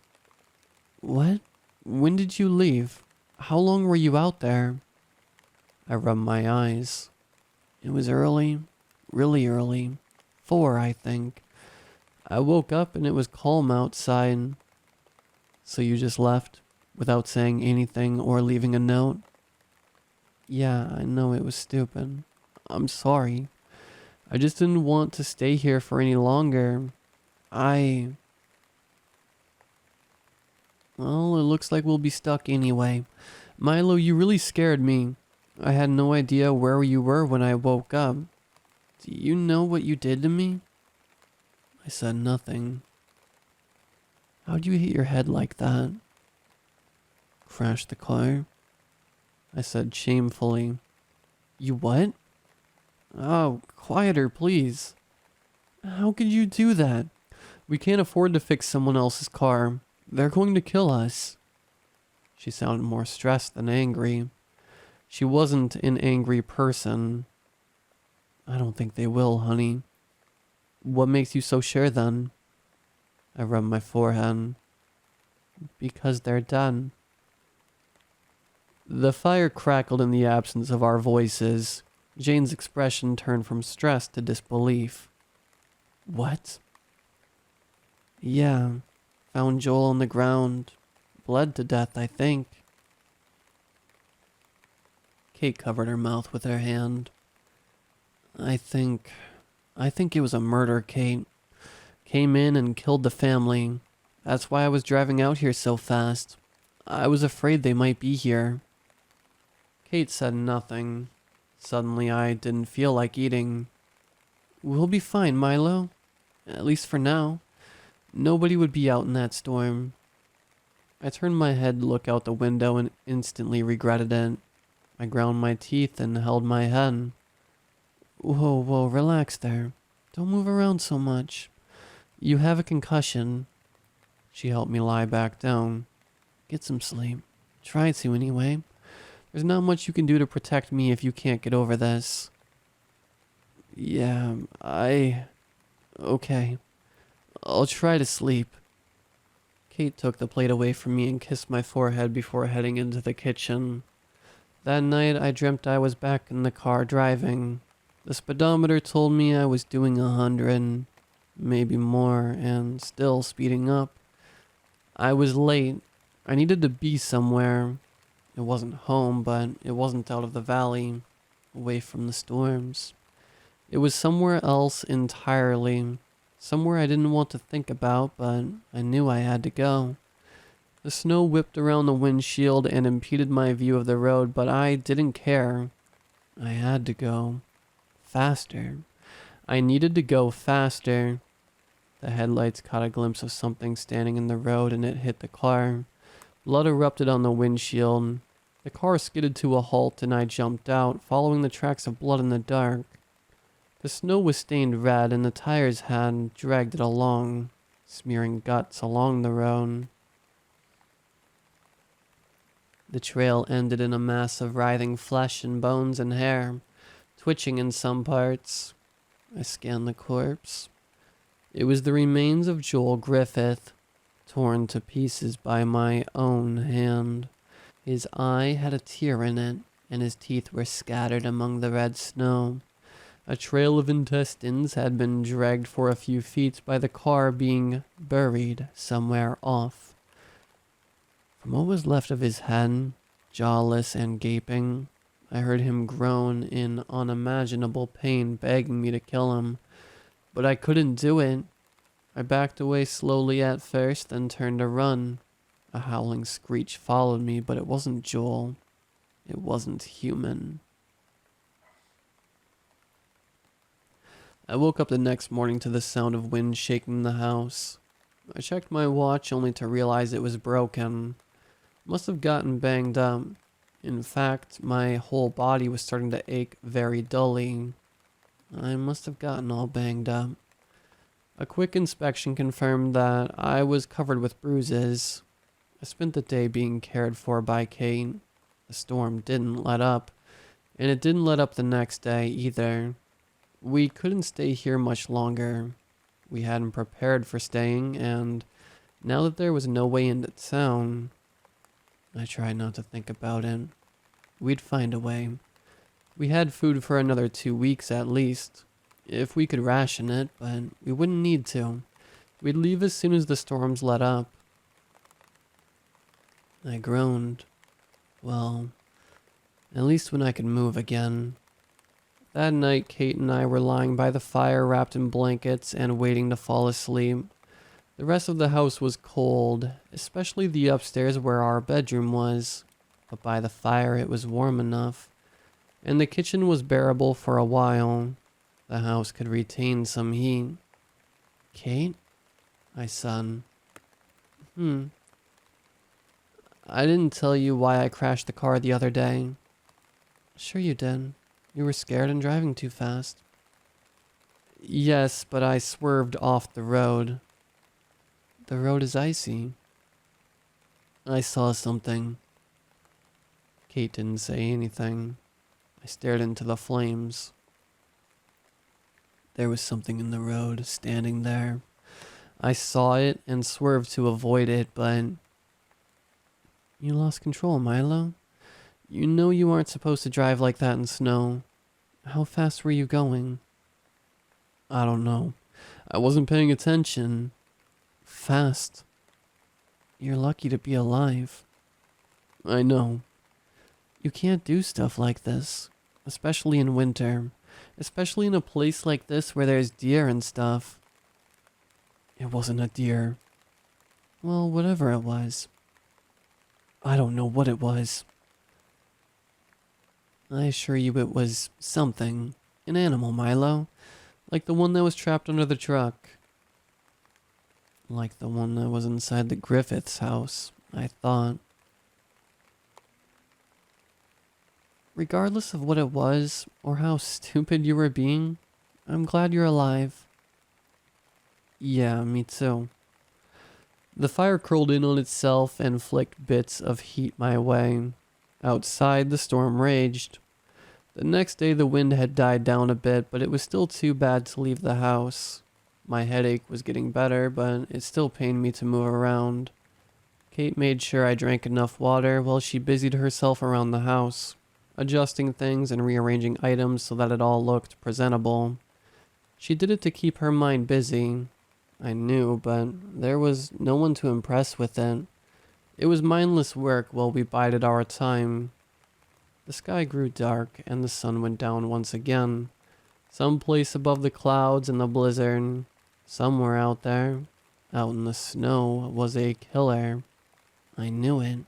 What? When did you leave? How long were you out there? I rubbed my eyes. It was early, really early. 4, I think. I woke up and it was calm outside. So you just left without saying anything or leaving a note? Yeah, I know it was stupid. I'm sorry. I just didn't want to stay here for any longer. Well, it looks like we'll be stuck anyway. Milo, you really scared me. I had no idea where you were when I woke up. Do you know what you did to me? I said nothing. How'd you hit your head like that? Crashed the car? I said shamefully. You what? Oh, quieter, please. How could you do that? We can't afford to fix someone else's car. They're going to kill us. She sounded more stressed than angry. She wasn't an angry person. I don't think they will, honey. What makes you so sure then? I rubbed my forehead. Because they're done. The fire crackled in the absence of our voices. Jane's expression turned from stress to disbelief. What? Yeah, found Joel on the ground. Bled to death, I think. Kate covered her mouth with her hand. I think it was a murder, Kate. Came in and killed the family. That's why I was driving out here so fast. I was afraid they might be here. Kate said nothing. Suddenly I didn't feel like eating. We'll be fine, Milo. At least for now. Nobody would be out in that storm. I turned my head to look out the window and instantly regretted it. I ground my teeth and held my head. Whoa, relax there. Don't move around so much. You have a concussion. She helped me lie back down. Get some sleep. Try to, anyway. There's not much you can do to protect me if you can't get over this. Yeah, Okay. I'll try to sleep. Kate took the plate away from me and kissed my forehead before heading into the kitchen. That night, I dreamt I was back in the car driving. The speedometer told me I was doing 100, maybe more, and still speeding up. I was late. I needed to be somewhere. It wasn't home, but it wasn't out of the valley, away from the storms. It was somewhere else entirely. Somewhere I didn't want to think about, but I knew I had to go. The snow whipped around the windshield and impeded my view of the road, but I didn't care. I had to go. Faster. I needed to go faster. The headlights caught a glimpse of something standing in the road and it hit the car. Blood erupted on the windshield. The car skidded to a halt and I jumped out, following the tracks of blood in the dark. The snow was stained red and the tires had dragged it along, smearing guts along the road. The trail ended in a mass of writhing flesh and bones and hair, twitching in some parts. I scanned the corpse. It was the remains of Joel Griffith, torn to pieces by my own hand. His eye had a tear in it, and his teeth were scattered among the red snow. A trail of intestines had been dragged for a few feet by the car being buried somewhere off. From what was left of his head, jawless and gaping, I heard him groan in unimaginable pain, begging me to kill him. But I couldn't do it. I backed away slowly at first, then turned to run. A howling screech followed me, but it wasn't Joel. It wasn't human. I woke up the next morning to the sound of wind shaking the house. I checked my watch only to realize it was broken. Must have gotten banged up. In fact, my whole body was starting to ache very dully. I must have gotten all banged up. A quick inspection confirmed that I was covered with bruises. I spent the day being cared for by Kate. The storm didn't let up, and it didn't let up the next day either. We couldn't stay here much longer. We hadn't prepared for staying, and now that there was no way into town, I tried not to think about it. We'd find a way. We had food for another 2 weeks at least, if we could ration it, but we wouldn't need to. We'd leave as soon as the storms let up. I groaned. Well, at least when I could move again. That night, Kate and I were lying by the fire wrapped in blankets and waiting to fall asleep. The rest of the house was cold, especially the upstairs where our bedroom was. but by the fire it was warm enough, and the kitchen was bearable for a while. The house could retain some heat. Kate? I said. I didn't tell you why I crashed the car the other day. Sure you did. You were scared and driving too fast. Yes, but I swerved off the road. The road is icy. I saw something. Kate didn't say anything. I stared into the flames. There was something in the road, standing there. I saw it and swerved to avoid it, but... You lost control, Milo. You know you aren't supposed to drive like that in snow. How fast were you going? I don't know. I wasn't paying attention. Fast. You're lucky to be alive. I know. You can't do stuff like this, especially in winter. Especially in a place like this where there's deer and stuff. It wasn't a deer. Well, whatever it was. I don't know what it was. I assure you it was something. An animal, Milo. Like the one that was trapped under the truck. Like the one that was inside the Griffiths' house, I thought. Regardless of what it was, or how stupid you were being, I'm glad you're alive. Yeah, me too. The fire curled in on itself and flicked bits of heat my way. Outside, the storm raged. The next day, the wind had died down a bit, but it was still too bad to leave the house. My headache was getting better, but it still pained me to move around. Kate made sure I drank enough water while she busied herself around the house, adjusting things and rearranging items so that it all looked presentable. She did it to keep her mind busy. I knew, but there was no one to impress with it. It was mindless work while we bided our time. The sky grew dark and the sun went down once again. Someplace above the clouds and the blizzard, somewhere out there, out in the snow, was a killer. I knew it.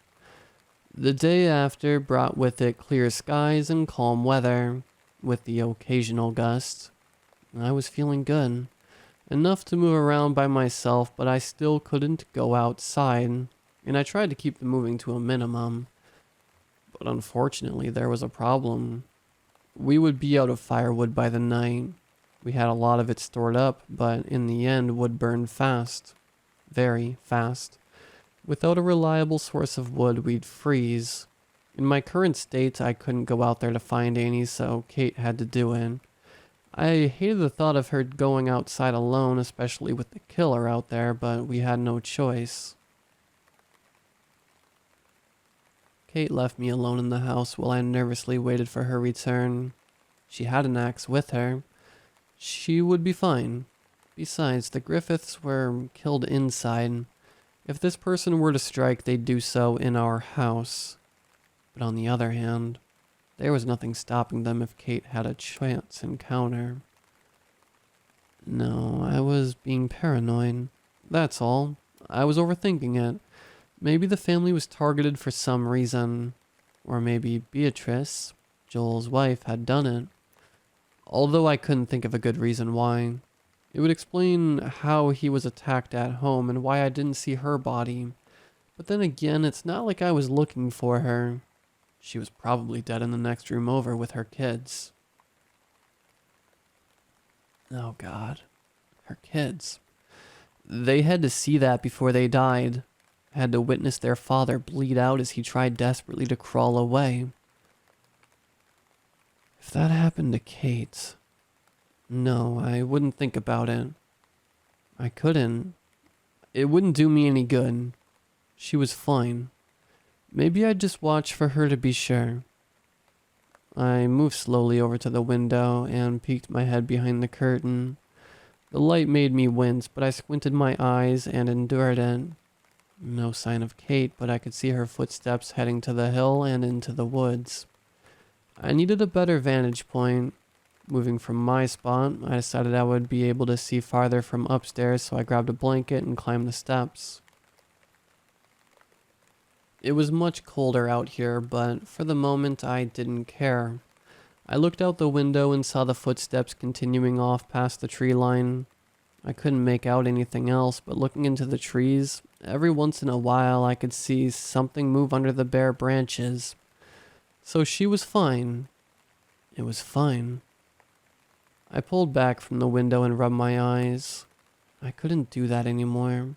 The day after brought with it clear skies and calm weather, with the occasional gust. I was feeling good. Enough to move around by myself, but I still couldn't go outside, and I tried to keep the moving to a minimum. But unfortunately, there was a problem. We would be out of firewood by the night. We had a lot of it stored up, but in the end would burn fast. Very fast. Without a reliable source of wood, we'd freeze. In my current state, I couldn't go out there to find any, so Kate had to do it. I hated the thought of her going outside alone, especially with the killer out there, but we had no choice. Kate left me alone in the house while I nervously waited for her return. She had an axe with her. She would be fine. Besides, the Griffiths were killed inside. If this person were to strike, they'd do so in our house. But on the other hand, there was nothing stopping them if Kate had a chance encounter. No, I was being paranoid. That's all. I was overthinking it. Maybe the family was targeted for some reason. Or maybe Beatrice, Joel's wife, had done it. Although I couldn't think of a good reason why. It would explain how he was attacked at home and why I didn't see her body. But then again, it's not like I was looking for her. She was probably dead in the next room over with her kids. Oh God, her kids. They had to see that before they died. Had to witness their father bleed out as he tried desperately to crawl away. If that happened to Kate... No, I wouldn't think about it. I couldn't. It wouldn't do me any good. She was fine. Maybe I'd just watch for her to be sure. I moved slowly over to the window and peeked my head behind the curtain. The light made me wince, but I squinted my eyes and endured it. No sign of Kate, but I could see her footsteps heading to the hill and into the woods. I needed a better vantage point. Moving from my spot, I decided I would be able to see farther from upstairs, so I grabbed a blanket and climbed the steps. It was much colder out here, but for the moment I didn't care. I looked out the window and saw the footsteps continuing off past the tree line. I couldn't make out anything else, but looking into the trees, every once in a while I could see something move under the bare branches. So she was fine. It was fine. I pulled back from the window and rubbed my eyes. I couldn't do that anymore.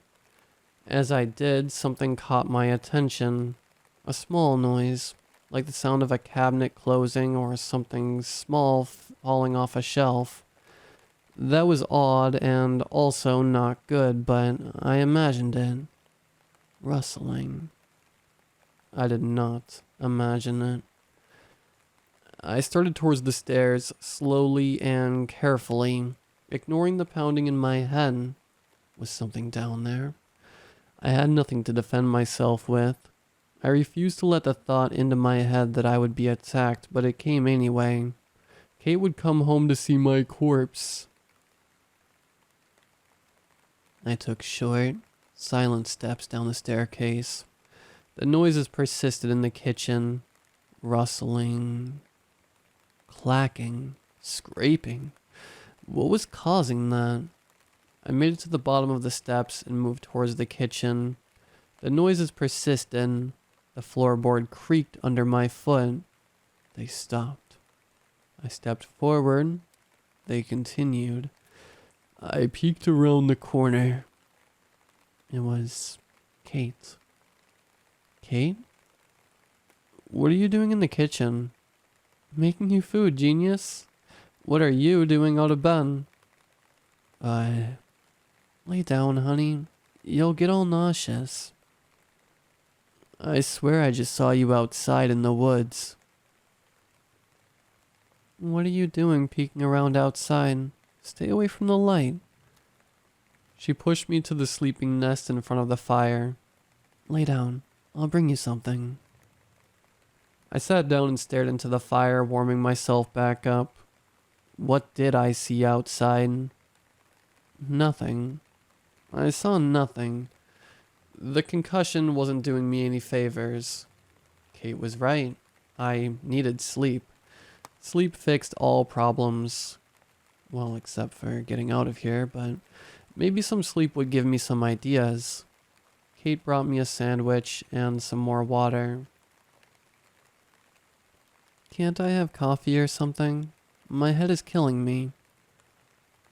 As I did, something caught my attention. A small noise, like the sound of a cabinet closing or something small falling off a shelf. That was odd and also not good, but I imagined it. Rustling. I did not imagine it. I started towards the stairs, slowly and carefully, ignoring the pounding in my head. Was something down there? I had nothing to defend myself with. I refused to let the thought into my head that I would be attacked, but it came anyway. Kate would come home to see my corpse. I took short, silent steps down the staircase. The noises persisted in the kitchen. Rustling, clacking, scraping. What was causing that? I made it to the bottom of the steps and moved towards the kitchen. The noises persisted. The floorboard creaked under my foot. They stopped. I stepped forward. They continued. I peeked around the corner. It was Kate. Kate? What are you doing in the kitchen? Making you food, genius. What are you doing out of bed? Lay down, honey. You'll get all nauseous. I swear I just saw you outside in the woods. What are you doing peeking around outside? Stay away from the light. She pushed me to the sleeping nest in front of the fire. Lay down. I'll bring you something. I sat down and stared into the fire, warming myself back up. What did I see outside? Nothing. I saw nothing. The concussion wasn't doing me any favors. Kate was right. I needed sleep. Sleep fixed all problems. Well, except for getting out of here, but maybe some sleep would give me some ideas. Kate brought me a sandwich and some more water. Can't I have coffee or something? My head is killing me.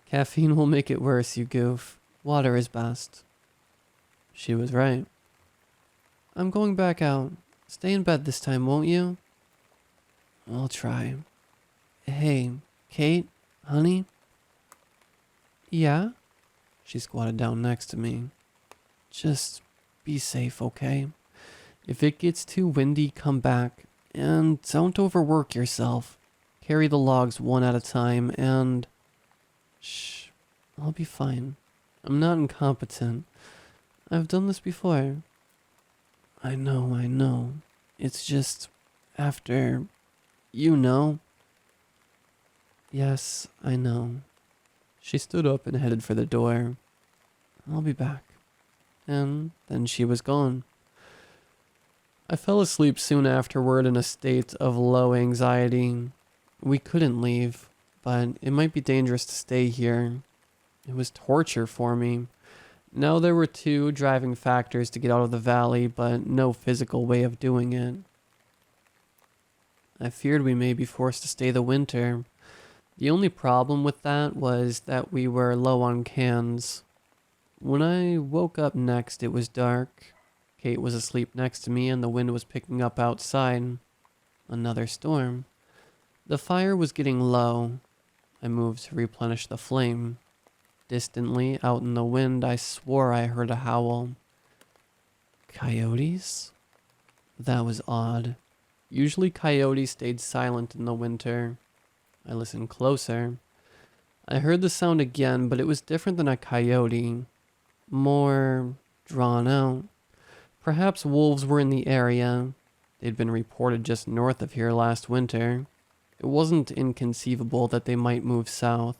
Caffeine will make it worse, you goof. Water is best. She was right. I'm going back out. Stay in bed this time, won't you? I'll try. Hey, Kate, honey? Yeah? She squatted down next to me. Just be safe, okay? If it gets too windy, come back. And don't overwork yourself. Carry the logs one at a time and... Shh. I'll be fine. I'm not incompetent. I've done this before. I know. It's just... after... you know. Yes, I know. She stood up and headed for the door. I'll be back. And then she was gone. I fell asleep soon afterward in a state of low anxiety. We couldn't leave, but it might be dangerous to stay here. It was torture for me. Now there were two driving factors to get out of the valley, but no physical way of doing it. I feared we may be forced to stay the winter. The only problem with that was that we were low on cans. When I woke up next, it was dark. Kate was asleep next to me and the wind was picking up outside. Another storm. The fire was getting low. I moved to replenish the flame. Distantly, out in the wind, I swore I heard a howl. Coyotes? That was odd. Usually coyotes stayed silent in the winter. I listened closer. I heard the sound again, but it was different than a coyote. More drawn out. Perhaps wolves were in the area. They'd been reported just north of here last winter. It wasn't inconceivable that they might move south.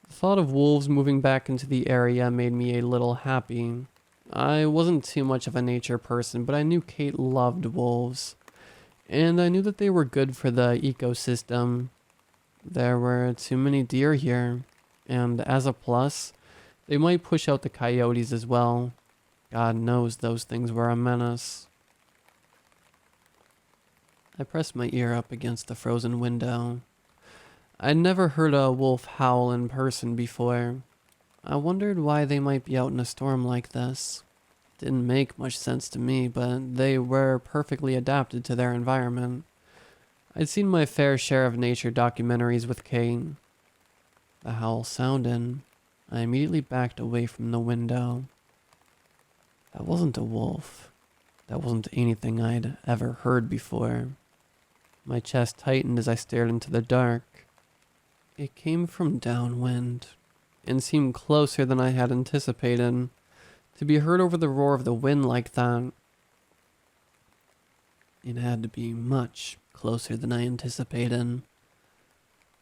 The thought of wolves moving back into the area made me a little happy. I wasn't too much of a nature person, but I knew Kate loved wolves. And I knew that they were good for the ecosystem. There were too many deer here. And as a plus, they might push out the coyotes as well. God knows those things were a menace. I pressed my ear up against the frozen window. I'd never heard a wolf howl in person before. I wondered why they might be out in a storm like this. Didn't make much sense to me, but they were perfectly adapted to their environment. I'd seen my fair share of nature documentaries with Kate. The howl sounded. I immediately backed away from the window. That wasn't a wolf. That wasn't anything I'd ever heard before. My chest tightened as I stared into the dark. It came from downwind, and seemed closer than I had anticipated. To be heard over the roar of the wind like that, it had to be much closer than I anticipated.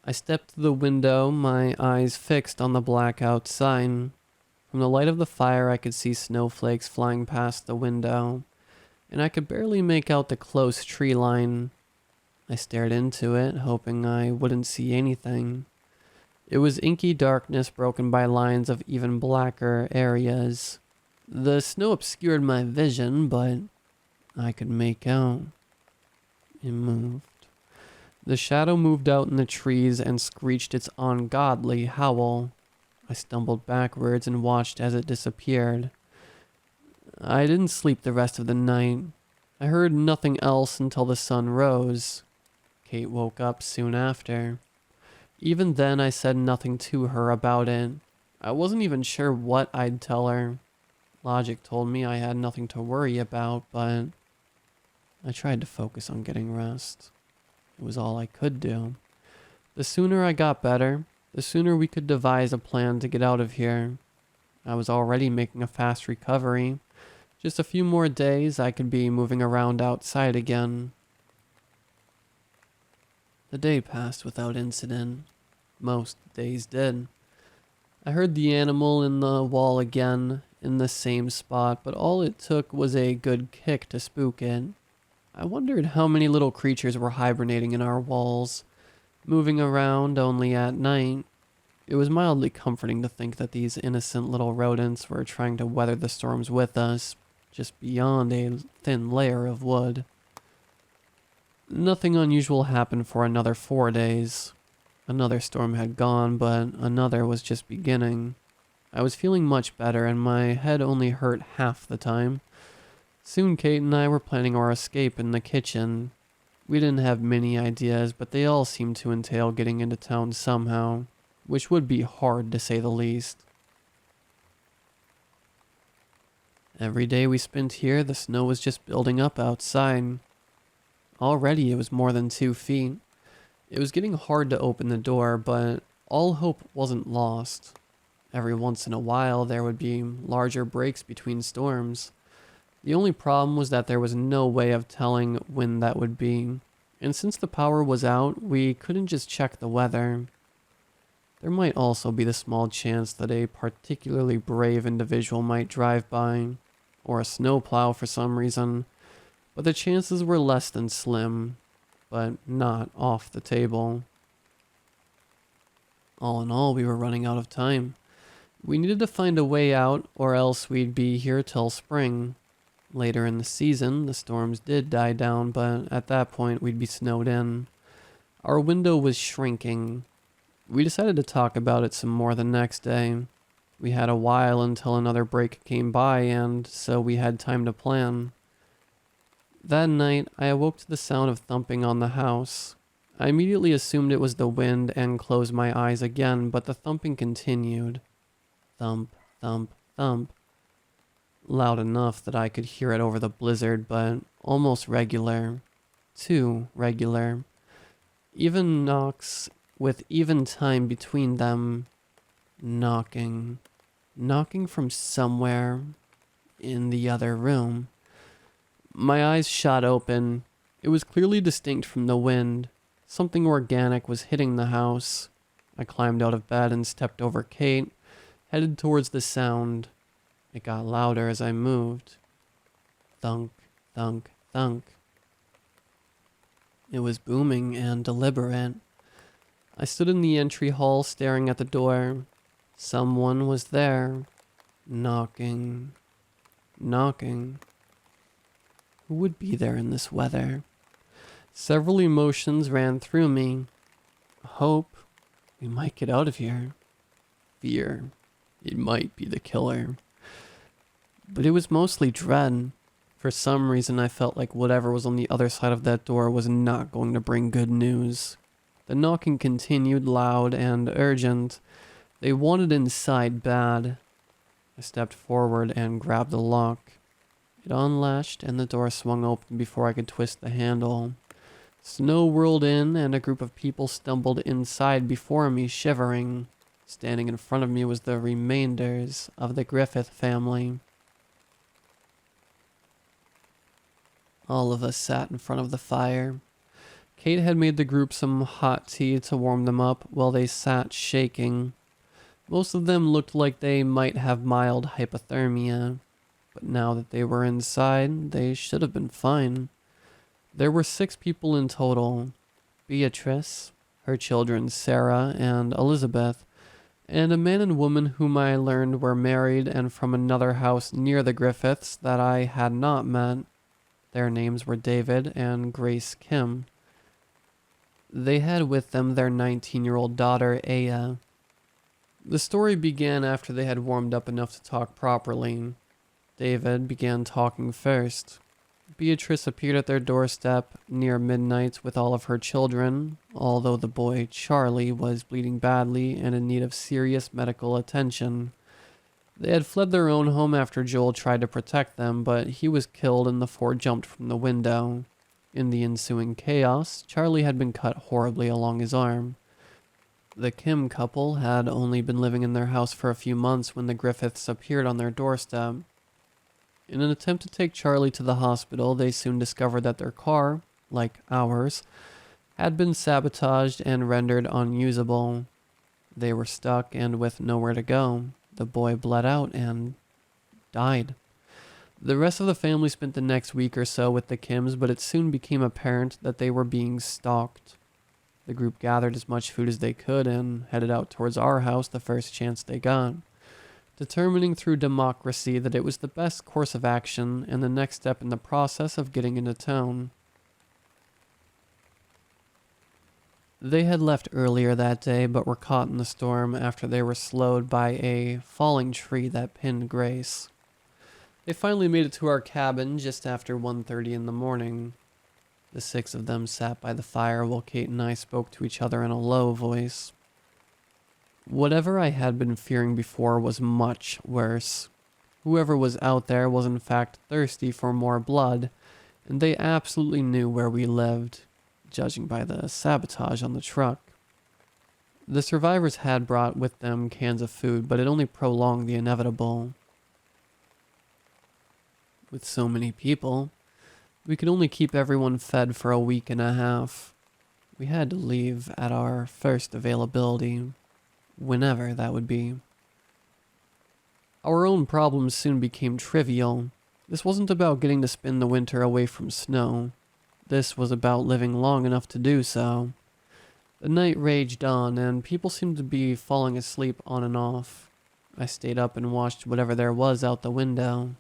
I stepped to the window, my eyes fixed on the black outside. From the light of the fire, I could see snowflakes flying past the window, and I could barely make out the close tree line. I stared into it, hoping I wouldn't see anything. It was inky darkness broken by lines of even blacker areas. The snow obscured my vision, but I could make out. It moved. The shadow moved out in the trees and screeched its ungodly howl. I stumbled backwards and watched as it disappeared. I didn't sleep the rest of the night. I heard nothing else until the sun rose. Kate woke up soon after. Even then, I said nothing to her about it. I wasn't even sure what I'd tell her. Logic told me I had nothing to worry about, but I tried to focus on getting rest. It was all I could do. The sooner I got better, the sooner we could devise a plan to get out of here. I was already making a fast recovery. Just a few more days, I could be moving around outside again. The day passed without incident. Most days did. I heard the animal in the wall again, in the same spot, but all it took was a good kick to spook it. I wondered how many little creatures were hibernating in our walls, moving around only at night. It was mildly comforting to think that these innocent little rodents were trying to weather the storms with us, just beyond a thin layer of wood. Nothing unusual happened for another 4 days. Another storm had gone, but another was just beginning. I was feeling much better, and my head only hurt half the time. Soon Kate and I were planning our escape in the kitchen. We didn't have many ideas, but they all seemed to entail getting into town somehow, which would be hard to say the least. Every day we spent here, the snow was just building up outside. Already it was more than 2 feet. It was getting hard to open the door, but all hope wasn't lost. Every once in a while, there would be larger breaks between storms. The only problem was that there was no way of telling when that would be, and since the power was out, we couldn't just check the weather. There might also be the small chance that a particularly brave individual might drive by, or a snowplow for some reason, but the chances were less than slim, but not off the table. All in all, we were running out of time. We needed to find a way out, or else we'd be here till spring. Later in the season, the storms did die down, but at that point, we'd be snowed in. Our window was shrinking. We decided to talk about it some more the next day. We had a while until another break came by, and so we had time to plan. That night, I awoke to the sound of thumping on the house. I immediately assumed it was the wind and closed my eyes again, but the thumping continued. Thump, thump, thump. Loud enough that I could hear it over the blizzard, but almost regular. Too regular. Even knocks with even time between them. Knocking. Knocking from somewhere in the other room. My eyes shot open. It was clearly distinct from the wind. Something organic was hitting the house. I climbed out of bed and stepped over Kate, headed towards the sound. It got louder as I moved. Thunk, thunk, thunk. It was booming and deliberate. I stood in the entry hall staring at the door. Someone was there. Knocking. Knocking. Who would be there in this weather? Several emotions ran through me. Hope. We might get out of here. Fear. It might be the killer. But it was mostly dread. For some reason, I felt like whatever was on the other side of that door was not going to bring good news. The knocking continued, loud and urgent. They wanted inside bad. I stepped forward and grabbed the lock. It unlatched and the door swung open before I could twist the handle. Snow whirled in and a group of people stumbled inside before me, shivering. Standing in front of me was the remainders of the Griffith family. All of us sat in front of the fire. Kate had made the group some hot tea to warm them up while they sat shaking. Most of them looked like they might have mild hypothermia, but now that they were inside, they should have been fine. There were 6 people in total: Beatrice, her children Sarah and Elizabeth, and a man and woman whom I learned were married and from another house near the Griffiths that I had not met. Their names were David and Grace Kim. They had with them their 19-year-old daughter, Aya. The story began after they had warmed up enough to talk properly. David began talking first. Beatrice appeared at their doorstep near midnight with all of her children, although the boy, Charlie, was bleeding badly and in need of serious medical attention. They had fled their own home after Joel tried to protect them, but he was killed and the 4 jumped from the window. In the ensuing chaos, Charlie had been cut horribly along his arm. The Kim couple had only been living in their house for a few months when the Griffiths appeared on their doorstep. In an attempt to take Charlie to the hospital, they soon discovered that their car, like ours, had been sabotaged and rendered unusable. They were stuck and with nowhere to go. The boy bled out and died. The rest of the family spent the next week or so with the Kims, but it soon became apparent that they were being stalked. The group gathered as much food as they could and headed out towards our house the first chance they got, determining through democracy that it was the best course of action and the next step in the process of getting into town. They had left earlier that day, but were caught in the storm after they were slowed by a falling tree that pinned Grace. They finally made it to our cabin just after 1:30 in the morning. The 6 of them sat by the fire while Kate and I spoke to each other in a low voice. Whatever I had been fearing before was much worse. Whoever was out there was in fact thirsty for more blood, and they absolutely knew where we lived, judging by the sabotage on the truck. The survivors had brought with them cans of food, but it only prolonged the inevitable. With so many people, we could only keep everyone fed for a week and a half. We had to leave at our first availability, whenever that would be. Our own problems soon became trivial. This wasn't about getting to spend the winter away from snow. This was about living long enough to do so. The night raged on, and people seemed to be falling asleep on and off. I stayed up and watched whatever there was out the window.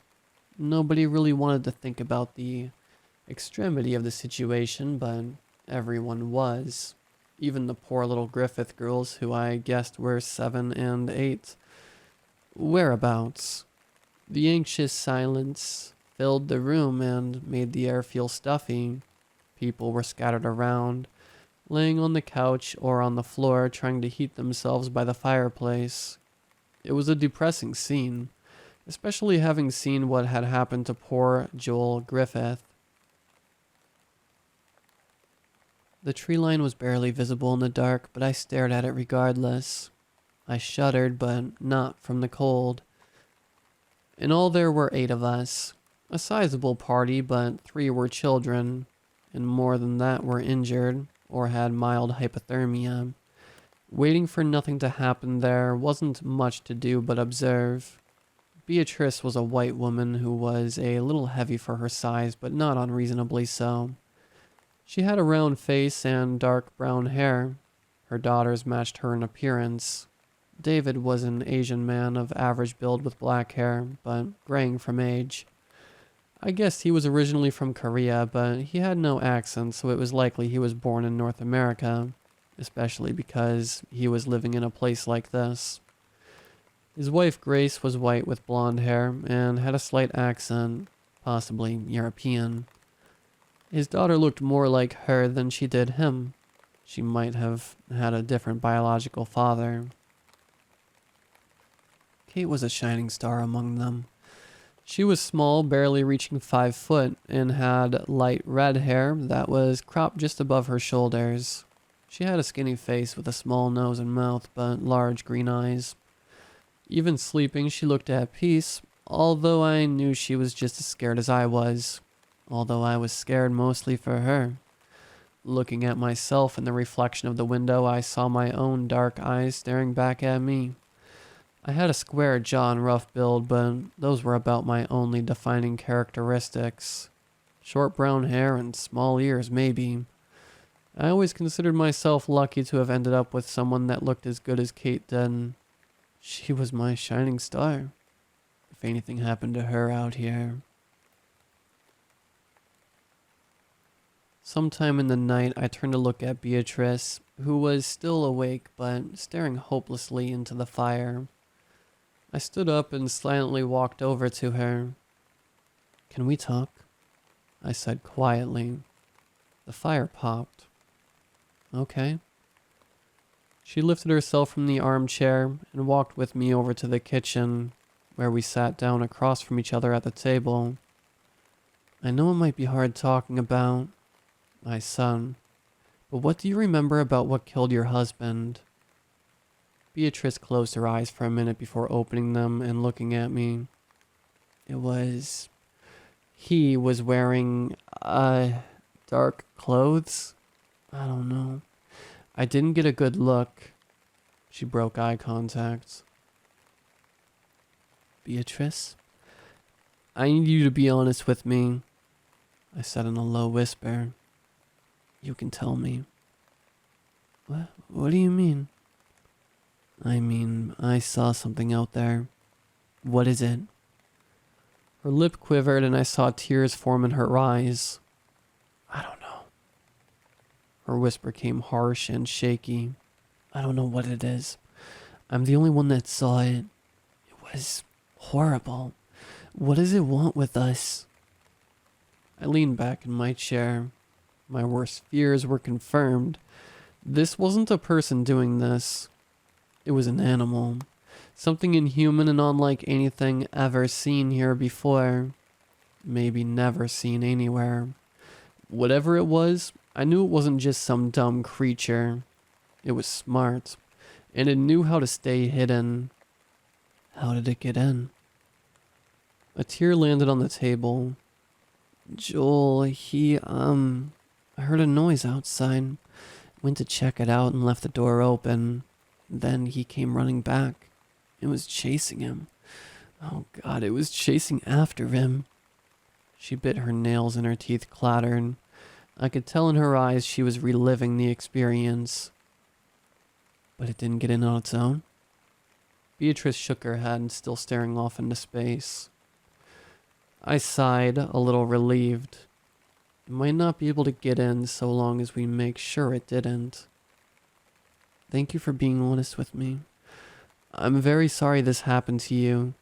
Nobody really wanted to think about the extremity of the situation, but everyone was. Even the poor little Griffith girls, who I guessed were 7 and 8. Whereabouts? The anxious silence filled the room and made the air feel stuffy. People were scattered around, laying on the couch or on the floor trying to heat themselves by the fireplace. It was a depressing scene, especially having seen what had happened to poor Joel Griffith. The tree line was barely visible in the dark, but I stared at it regardless. I shuddered, but not from the cold. In all there were 8 of us. A sizable party, but 3 were children, and more than that were injured or had mild hypothermia. Waiting for nothing to happen there wasn't much to do but observe. Beatrice was a white woman who was a little heavy for her size, but not unreasonably so. She had a round face and dark brown hair. Her daughters matched her in appearance. David was an Asian man of average build with black hair, but graying from age. I guess he was originally from Korea, but he had no accent, so it was likely he was born in North America, especially because he was living in a place like this. His wife Grace was white with blonde hair and had a slight accent, possibly European. His daughter looked more like her than she did him. She might have had a different biological father. Kate was a shining star among them. She was small, barely reaching 5 foot, and had light red hair that was cropped just above her shoulders. She had a skinny face with a small nose and mouth, but large green eyes. Even sleeping, she looked at peace, although I knew she was just as scared as I was. Although I was scared mostly for her. Looking at myself in the reflection of the window, I saw my own dark eyes staring back at me. I had a square jaw and rough build, but those were about my only defining characteristics. Short brown hair and small ears, maybe. I always considered myself lucky to have ended up with someone that looked as good as Kate did. She was my shining star. If anything happened to her out here. Sometime in the night, I turned to look at Beatrice, who was still awake but staring hopelessly into the fire. I stood up and silently walked over to her. "Can we talk?" I said quietly. The fire popped. "Okay." She lifted herself from the armchair and walked with me over to the kitchen, where we sat down across from each other at the table. "I know it might be hard talking about," I said, "but what do you remember about what killed your husband?" Beatrice closed her eyes for a minute before opening them and looking at me. He was wearing, dark clothes? I don't know. I didn't get a good look." She broke eye contact. "Beatrice, I need you to be honest with me," I said in a low whisper. "You can tell me." What do you mean?" "I mean, I saw something out there." "What is it?" Her lip quivered and I saw tears form in her eyes. "I don't know." Her whisper came harsh and shaky. "I don't know what it is. I'm the only one that saw it. It was horrible. What does it want with us?" I leaned back in my chair. My worst fears were confirmed. This wasn't a person doing this. It was an animal. Something inhuman and unlike anything ever seen here before. Maybe never seen anywhere. Whatever it was, I knew it wasn't just some dumb creature. It was smart, and it knew how to stay hidden. How did it get in? A tear landed on the table. "Joel, I heard a noise outside. Went to check it out and left the door open. Then he came running back. It was chasing him. Oh God, it was chasing after him." She bit her nails and her teeth clattered. I could tell in her eyes she was reliving the experience. "But it didn't get in on its own?" Beatrice shook her head, still staring off into space. I sighed, a little relieved. It might not be able to get in so long as we make sure it didn't. "Thank you for being honest with me. I'm very sorry this happened to you.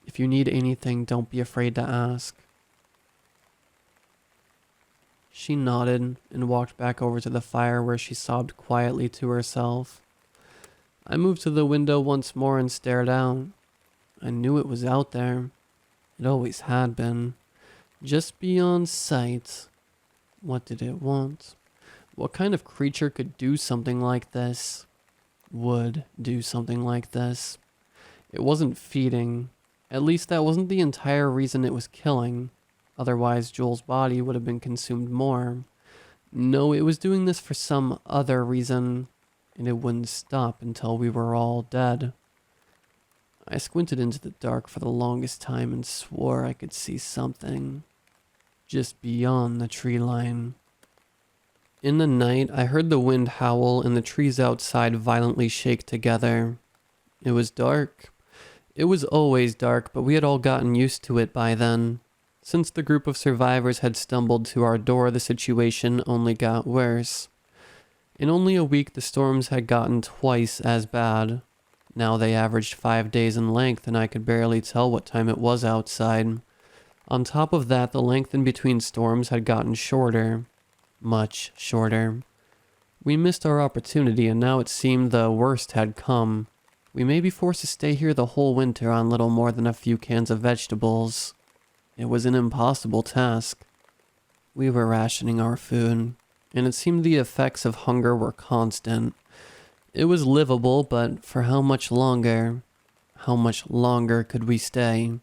If you need anything, don't be afraid to ask." She nodded and walked back over to the fire where she sobbed quietly to herself. I moved to the window once more and stared out. I knew it was out there. It always had been. Just beyond sight. What did it want? What kind of creature could do something like this? Would do something like this? It wasn't feeding. At least that wasn't the entire reason it was killing. Otherwise, Joel's body would have been consumed more. No, it was doing this for some other reason, and it wouldn't stop until we were all dead. I squinted into the dark for the longest time and swore I could see something just beyond the tree line. In the night, I heard the wind howl and the trees outside violently shake together. It was dark. It was always dark, but we had all gotten used to it by then. Since the group of survivors had stumbled to our door, the situation only got worse. In only a week, the storms had gotten twice as bad. Now they averaged 5 days in length, and I could barely tell what time it was outside. On top of that, the length in between storms had gotten shorter. Much shorter. We missed our opportunity, and now it seemed the worst had come. We may be forced to stay here the whole winter on little more than a few cans of vegetables. It was an impossible task. We were rationing our food, and it seemed the effects of hunger were constant. It was livable, but for how much longer? How much longer could we stay?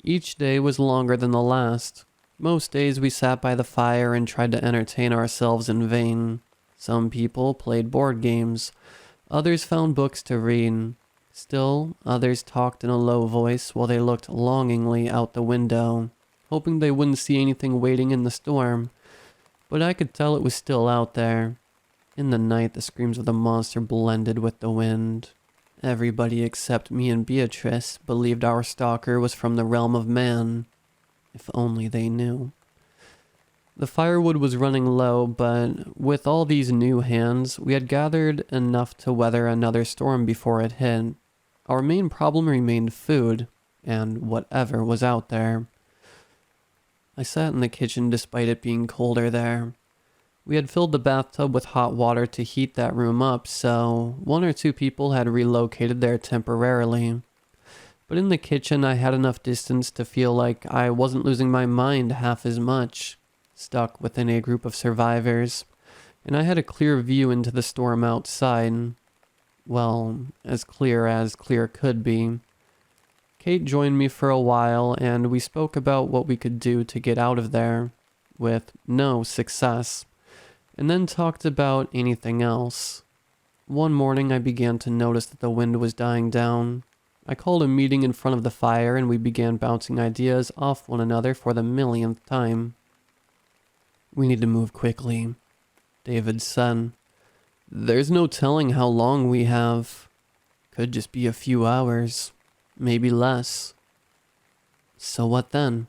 Each day was longer than the last. Most days we sat by the fire and tried to entertain ourselves in vain. Some people played board games. Others found books to read. Still, others talked in a low voice while they looked longingly out the window, hoping they wouldn't see anything waiting in the storm. But I could tell it was still out there. In the night, the screams of the monster blended with the wind. Everybody except me and Beatrice believed our stalker was from the realm of man. If only they knew. The firewood was running low, but with all these new hands, we had gathered enough to weather another storm before it hit. Our main problem remained food, and whatever was out there. I sat in the kitchen despite it being colder there. We had filled the bathtub with hot water to heat that room up, so 1 or 2 people had relocated there temporarily. But in the kitchen, I had enough distance to feel like I wasn't losing my mind half as much, stuck within a group of survivors, and I had a clear view into the storm outside. Well, as clear could be. Kate joined me for a while, and we spoke about what we could do to get out of there, with no success, and then talked about anything else. One morning, I began to notice that the wind was dying down. I called a meeting in front of the fire, and we began bouncing ideas off one another for the millionth time. "We need to move quickly," David said. "There's no telling how long we have. Could just be a few hours, maybe less." "So what then?"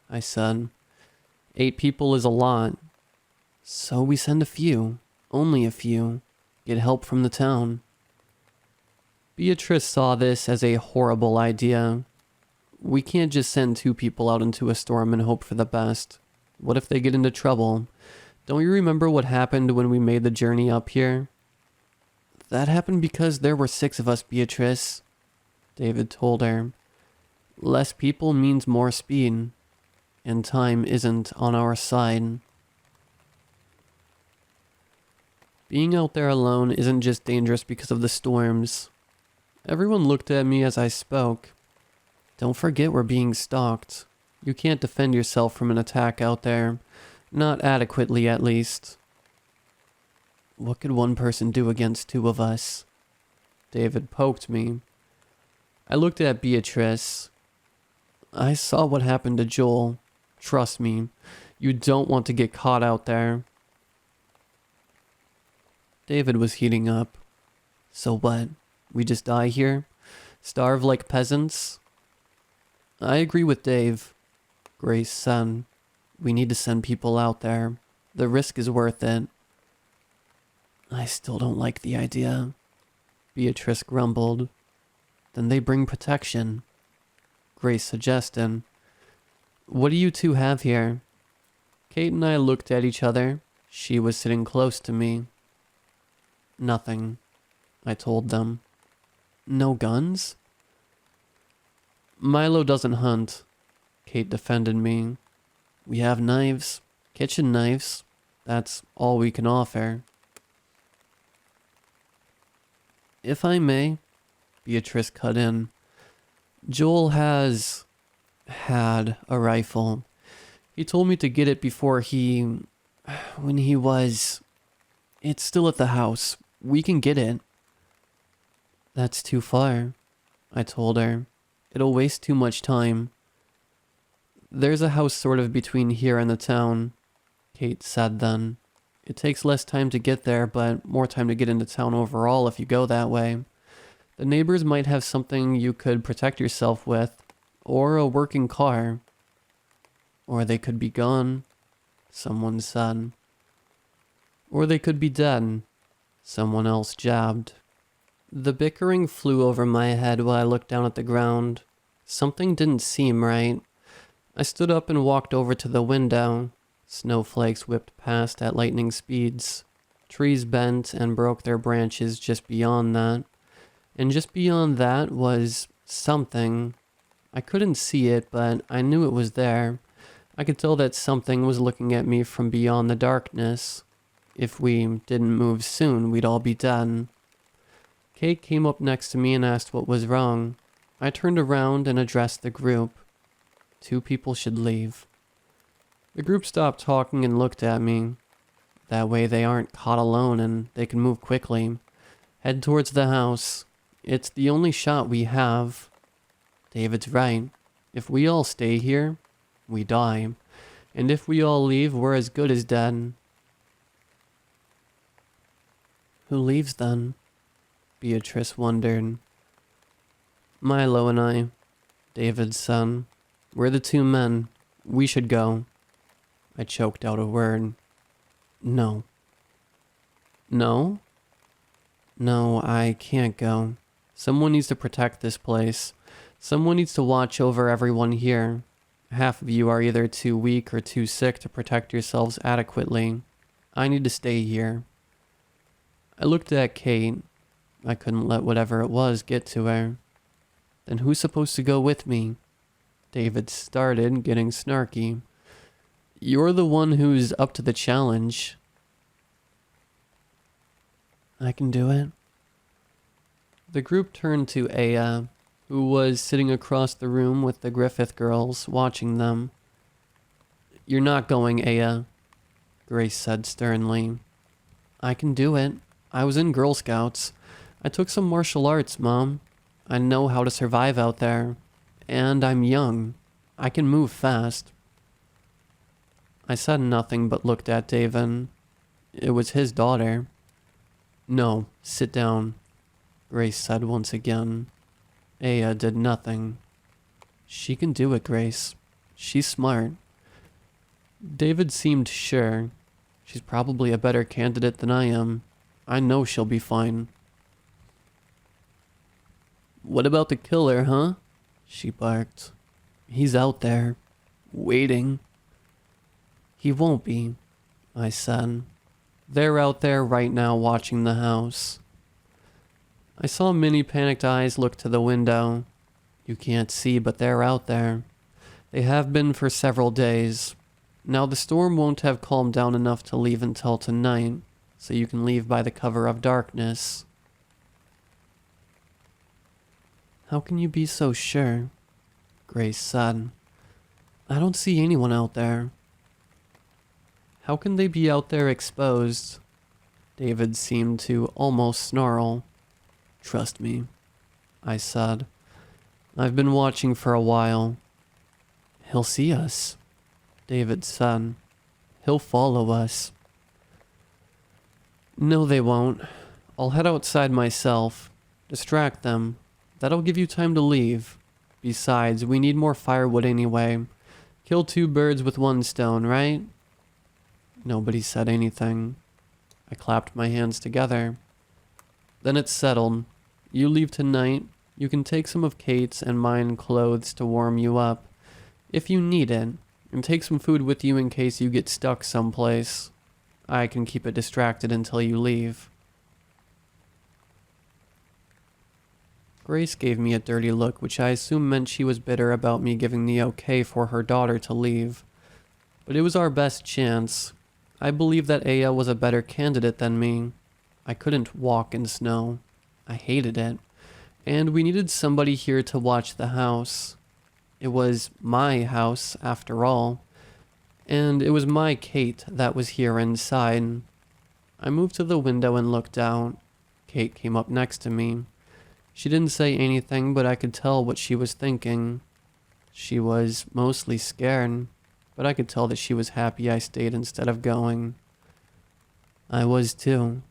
I said. 8 people is a lot. "So we send a few, only a few, get help from the town." Beatrice saw this as a horrible idea. "We can't just send 2 people out into a storm and hope for the best. What if they get into trouble? Don't you remember what happened when we made the journey up here?" "That happened because there were 6 of us, Beatrice," David told her. "Less people means more speed, and time isn't on our side." Being out there alone isn't just dangerous because of the storms. Everyone looked at me as I spoke. "Don't forget we're being stalked. You can't defend yourself from an attack out there. Not adequately, at least." "What could one person do against 2 of us?" David poked me. I looked at Beatrice. "I saw what happened to Joel. Trust me, you don't want to get caught out there." David was heating up. "So what? We just die here? Starve like peasants?" "I agree with Dave," Grace said. "We need to send people out there. The risk is worth it." "I still don't like the idea," Beatrice grumbled. "Then they bring protection," Grace suggested. "What do you 2 have here?" Kate and I looked at each other. She was sitting close to me. "Nothing," I told them. "No guns?" "Milo doesn't hunt," Kate defended me. "We have knives, kitchen knives. That's all we can offer." "If I may," Beatrice cut in. "Joel had a rifle. He told me to get it before when he was... It's still at the house. We can get it." "That's too far," I told her. It'll waste too much time. There's a house sort of between here and the town, Kate said then. It takes less time to get there, but more time to get into town overall if you go that way. The neighbors might have something you could protect yourself with, or a working car. Or they could be gone, someone said. Or they could be dead, someone else jabbed. The bickering flew over my head while I looked down at the ground. Something didn't seem right. I stood up and walked over to the window. Snowflakes whipped past at lightning speeds. Trees bent and broke their branches just beyond that. And just beyond that was something. I couldn't see it, but I knew it was there. I could tell that something was looking at me from beyond the darkness. If we didn't move soon, we'd all be dead. Kate came up next to me and asked what was wrong. I turned around and addressed the group. 2 people should leave. The group stopped talking and looked at me. That way they aren't caught alone and they can move quickly. Head towards the house. It's the only shot we have. David's right. If we all stay here, we die. And if we all leave, we're as good as dead. Who leaves then? Beatrice wondered. Milo and I, David's son. We're the 2 men. We should go. I choked out a word. No. No? No, I can't go. Someone needs to protect this place. Someone needs to watch over everyone here. Half of you are either too weak or too sick to protect yourselves adequately. I need to stay here. I looked at Kate. I couldn't let whatever it was get to her. Then who's supposed to go with me? David started getting snarky. You're the one who's up to the challenge. I can do it. The group turned to Aya, who was sitting across the room with the Griffith girls, watching them. You're not going, Aya, Grace said sternly. I can do it. I was in Girl Scouts. I took some martial arts, Mom. I know how to survive out there. And I'm young. I can move fast. I said nothing but looked at David. It was his daughter. No, sit down, Grace said once again. Aya did nothing. She can do it, Grace. She's smart. David seemed sure. She's probably a better candidate than I am. I know she'll be fine. What about the killer, huh? She barked. He's out there, waiting. He won't be, I said. They're out there right now watching the house. I saw Minnie panicked eyes look to the window. You can't see, but they're out there. They have been for several days. Now the storm won't have calmed down enough to leave until tonight, so you can leave by the cover of darkness. How can you be so sure? Grace said. I don't see anyone out there. How can they be out there exposed? David seemed to almost snarl. Trust me, I said. I've been watching for a while. He'll see us, David said. He'll follow us. No, they won't. I'll head outside myself. Distract them. That'll give you time to leave. Besides, we need more firewood anyway. Kill 2 birds with 1 stone, right? Nobody said anything. I clapped my hands together. Then it's settled. You leave tonight. You can take some of Kate's and mine clothes to warm you up, if you need it, and take some food with you in case you get stuck someplace. I can keep it distracted until you leave. Grace gave me a dirty look, which I assume meant she was bitter about me giving the okay for her daughter to leave. But it was our best chance. I believe that Aya was a better candidate than me. I couldn't walk in snow. I hated it. And we needed somebody here to watch the house. It was my house, after all. And it was my Kate that was here inside. I moved to the window and looked out. Kate came up next to me. She didn't say anything, but I could tell what she was thinking. She was mostly scared, but I could tell that she was happy I stayed instead of going. I was too.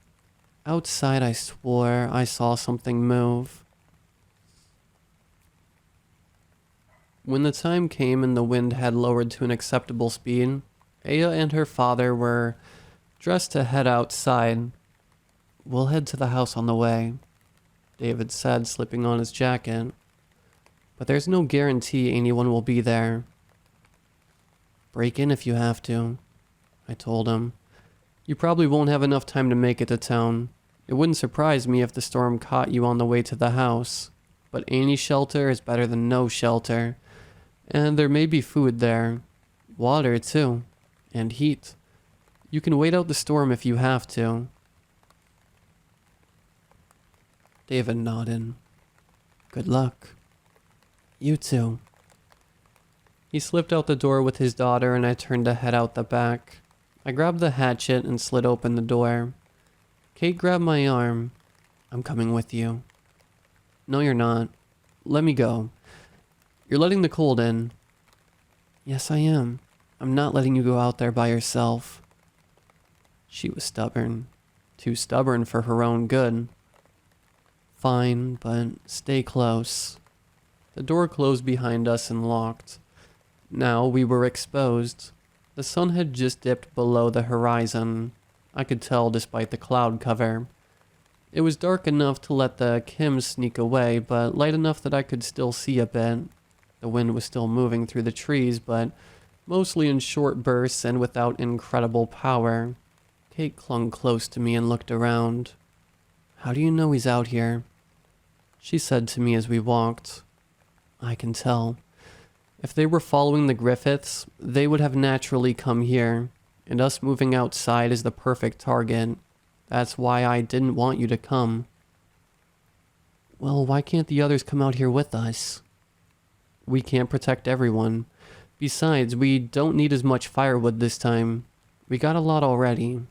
Outside, I swore I saw something move. When the time came and the wind had lowered to an acceptable speed, Aya and her father were dressed to head outside. "We'll head to the house on the way," David said, slipping on his jacket. "But there's no guarantee anyone will be there." "Break in if you have to," I told him. "You probably won't have enough time to make it to town. It wouldn't surprise me if the storm caught you on the way to the house. But any shelter is better than no shelter. And there may be food there. Water, too. And heat. You can wait out the storm if you have to." David nodded. "Good luck." "You too." He slipped out the door with his daughter and I turned to head out the back. I grabbed the hatchet and slid open the door. Kate grabbed my arm. "I'm coming with you." "No, you're not. Let me go. You're letting the cold in." "Yes, I am. I'm not letting you go out there by yourself." She was stubborn. Too stubborn for her own good. "Fine, but stay close." The door closed behind us and locked. Now we were exposed. The sun had just dipped below the horizon. I could tell despite the cloud cover. It was dark enough to let the Kims sneak away, but light enough that I could still see a bit. The wind was still moving through the trees, but mostly in short bursts and without incredible power. Kate clung close to me and looked around. "How do you know he's out here?" She said to me as we walked. "I can tell. If they were following the Griffiths, they would have naturally come here, and us moving outside is the perfect target. That's why I didn't want you to come." "Well, why can't the others come out here with us?" "We can't protect everyone. Besides, we don't need as much firewood this time. We got a lot already."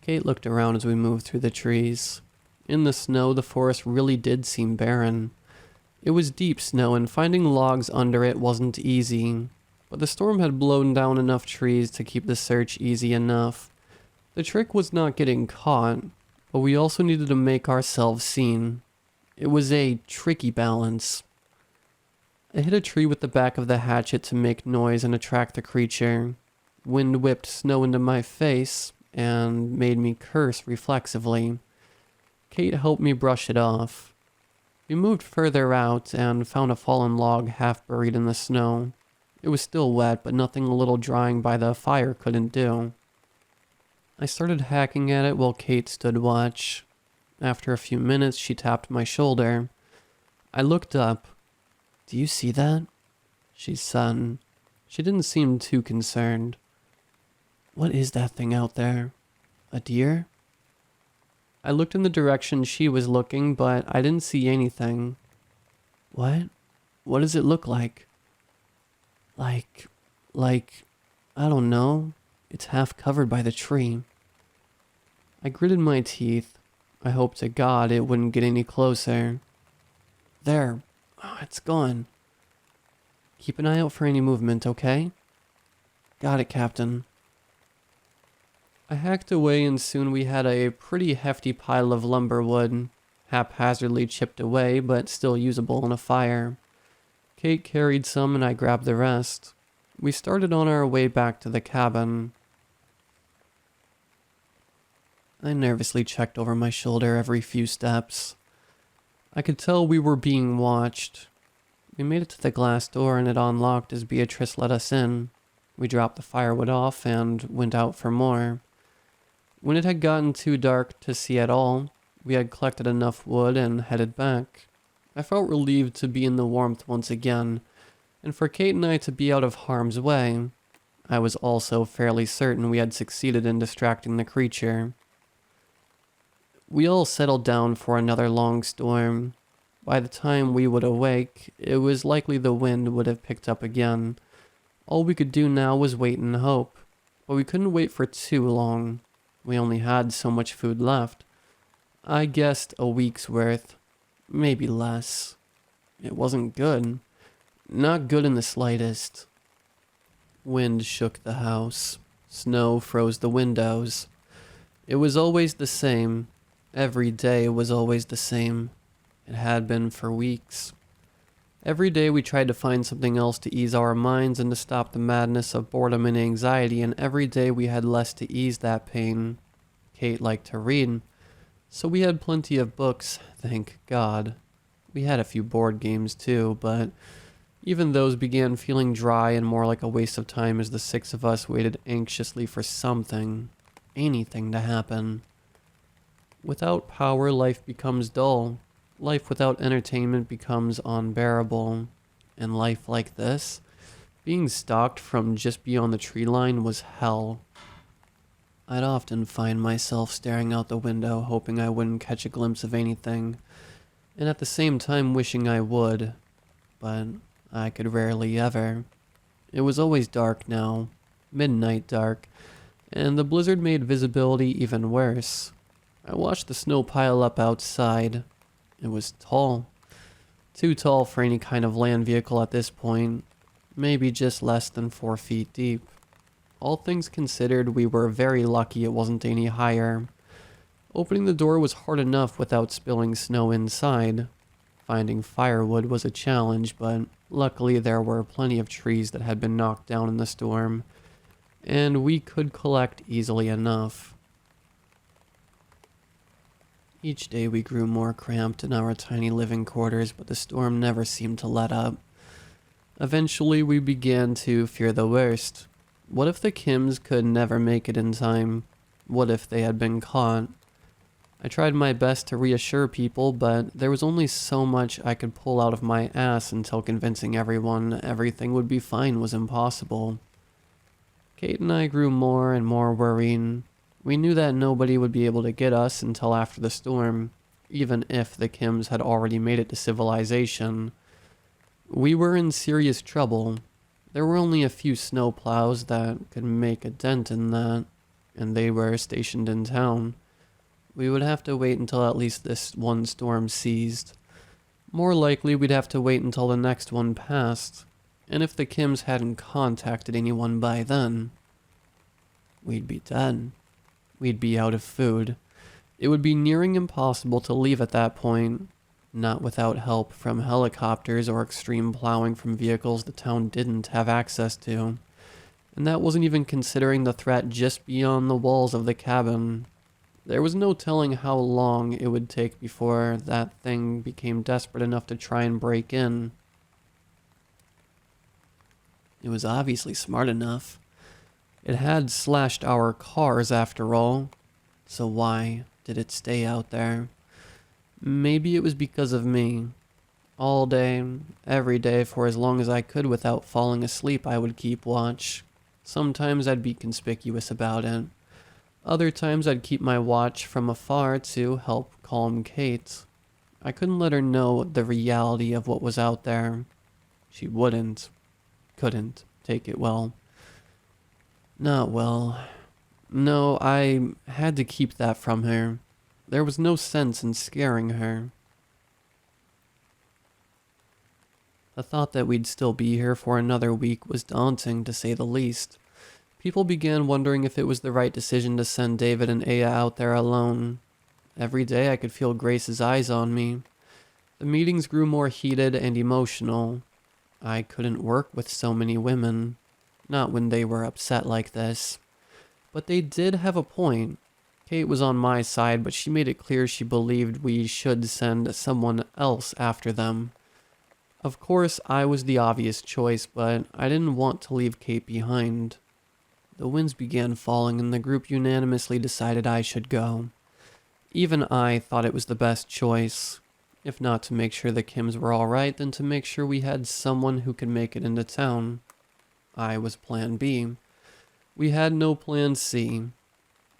Kate looked around as we moved through the trees. In the snow, the forest really did seem barren. It was deep snow, and finding logs under it wasn't easy. But the storm had blown down enough trees to keep the search easy enough. The trick was not getting caught, but we also needed to make ourselves seen. It was a tricky balance. I hit a tree with the back of the hatchet to make noise and attract the creature. Wind whipped snow into my face and made me curse reflexively. Kate helped me brush it off. We moved further out and found a fallen log half buried in the snow. It was still wet, but nothing a little drying by the fire couldn't do. I started hacking at it while Kate stood watch. After a few minutes, she tapped my shoulder. I looked up. "Do you see that?" she said. She didn't seem too concerned. "What is that thing out there? A deer?" I looked in the direction she was looking, but I didn't see anything. "What? What does it look like?" Like, I don't know. It's half covered by the tree." I gritted my teeth. I hoped to God it wouldn't get any closer. "There. Oh, it's gone." "Keep an eye out for any movement, okay?" "Got it, Captain." I hacked away and soon we had a pretty hefty pile of lumber wood, haphazardly chipped away but still usable in a fire. Kate carried some and I grabbed the rest. We started on our way back to the cabin. I nervously checked over my shoulder every few steps. I could tell we were being watched. We made it to the glass door and it unlocked as Beatrice let us in. We dropped the firewood off and went out for more. When it had gotten too dark to see at all, we had collected enough wood and headed back. I felt relieved to be in the warmth once again, and for Kate and I to be out of harm's way. I was also fairly certain we had succeeded in distracting the creature. We all settled down for another long storm. By the time we would awake, it was likely the wind would have picked up again. All we could do now was wait and hope, but we couldn't wait for too long. We only had so much food left. I guessed a week's worth, maybe less. It wasn't good. Not good in the slightest. Wind shook the house. Snow froze the windows. It was always the same. Every day was always the same. It had been for weeks. Every day we tried to find something else to ease our minds and to stop the madness of boredom and anxiety, and every day we had less to ease that pain. Kate liked to read, so we had plenty of books, thank God. We had a few board games too, but even those began feeling dry and more like a waste of time as the six of us waited anxiously for something, anything to happen. Without power, life becomes dull. Life without entertainment becomes unbearable. And life like this, being stalked from just beyond the tree line, was hell. I'd often find myself staring out the window, hoping I wouldn't catch a glimpse of anything, and at the same time wishing I would, but I could rarely ever. It was always dark now, midnight dark, and the blizzard made visibility even worse. I watched the snow pile up outside. It was tall. Too tall for any kind of land vehicle at this point. Maybe just less than 4 feet deep. All things considered, we were very lucky it wasn't any higher. Opening the door was hard enough without spilling snow inside. Finding firewood was a challenge, but luckily there were plenty of trees that had been knocked down in the storm, and we could collect easily enough. Each day we grew more cramped in our tiny living quarters, but the storm never seemed to let up. Eventually we began to fear the worst. What if the Kims could never make it in time? What if they had been caught? I tried my best to reassure people, but there was only so much I could pull out of my ass until convincing everyone everything would be fine was impossible. Kate and I grew more and more worried. We knew that nobody would be able to get us until after the storm, even if the Kims had already made it to civilization. We were in serious trouble. There were only a few snow plows that could make a dent in that, and they were stationed in town. We would have to wait until at least this one storm ceased. More likely, we'd have to wait until the next one passed, and if the Kims hadn't contacted anyone by then, we'd be dead. We'd be out of food. It would be nearing impossible to leave at that point, not without help from helicopters or extreme plowing from vehicles the town didn't have access to. And that wasn't even considering the threat just beyond the walls of the cabin. There was no telling how long it would take before that thing became desperate enough to try and break in. It was obviously smart enough. It had slashed our cars after all, so why did it stay out there? Maybe it was because of me. All day, every day, for as long as I could without falling asleep, I would keep watch. Sometimes I'd be conspicuous about it. Other times I'd keep my watch from afar to help calm Kate. I couldn't let her know the reality of what was out there. She couldn't take it well. Not well. No, I had to keep that from her. There was no sense in scaring her. The thought that we'd still be here for another week was daunting, to say the least. People began wondering if it was the right decision to send David and Aya out there alone. Every day I could feel Grace's eyes on me. The meetings grew more heated and emotional. I couldn't work with so many women. Not when they were upset like this. But they did have a point. Kate was on my side, but she made it clear she believed we should send someone else after them. Of course, I was the obvious choice, but I didn't want to leave Kate behind. The winds began falling, and the group unanimously decided I should go. Even I thought it was the best choice. If not to make sure the Kims were alright, then to make sure we had someone who could make it into town. I was plan B. We had no plan C.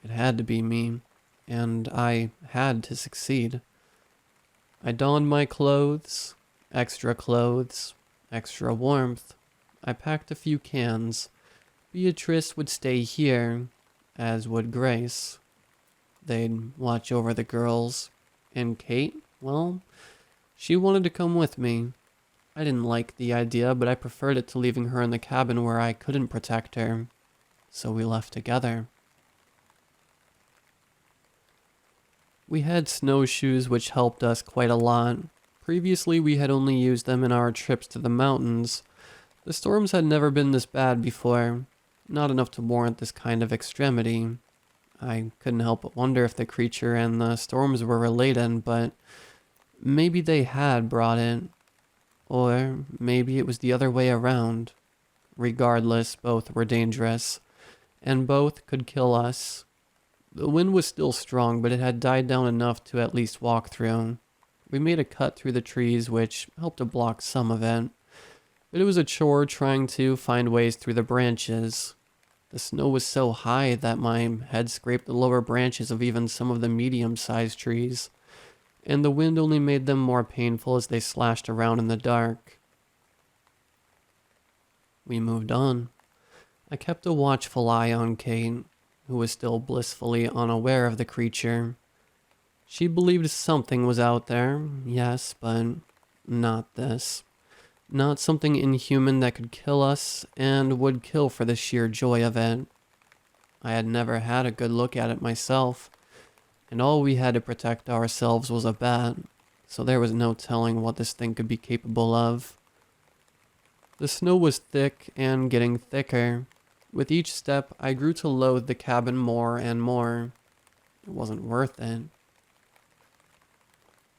It had to be me, and I had to succeed. I donned my clothes, extra warmth. I packed a few cans. Beatrice would stay here, as would Grace. They'd watch over the girls, And Kate, well, she wanted to come with me. I didn't like the idea, but I preferred it to leaving her in the cabin where I couldn't protect her. So we left together. We had snowshoes which helped us quite a lot. Previously, we had only used them in our trips to the mountains. The storms had never been this bad before, not enough to warrant this kind of extremity. I couldn't help but wonder if the creature and the storms were related, but maybe they had brought it, or maybe it was the other way around. Regardless, both were dangerous, and both could kill us. The wind was still strong, but it had died down enough to at least walk through. We made a cut through the trees, which helped to block some of it, but it was a chore trying to find ways through the branches. The snow was so high that my head scraped the lower branches of even some of the medium-sized trees, and the wind only made them more painful as they slashed around in the dark. We moved on. I kept a watchful eye on Kate, who was still blissfully unaware of the creature. She believed something was out there, yes, but not this. Not something inhuman that could kill us and would kill for the sheer joy of it. I had never had a good look at it myself, and all we had to protect ourselves was a bat, so there was no telling what this thing could be capable of. The snow was thick and getting thicker. With each step, I grew to loathe the cabin more and more. It wasn't worth it.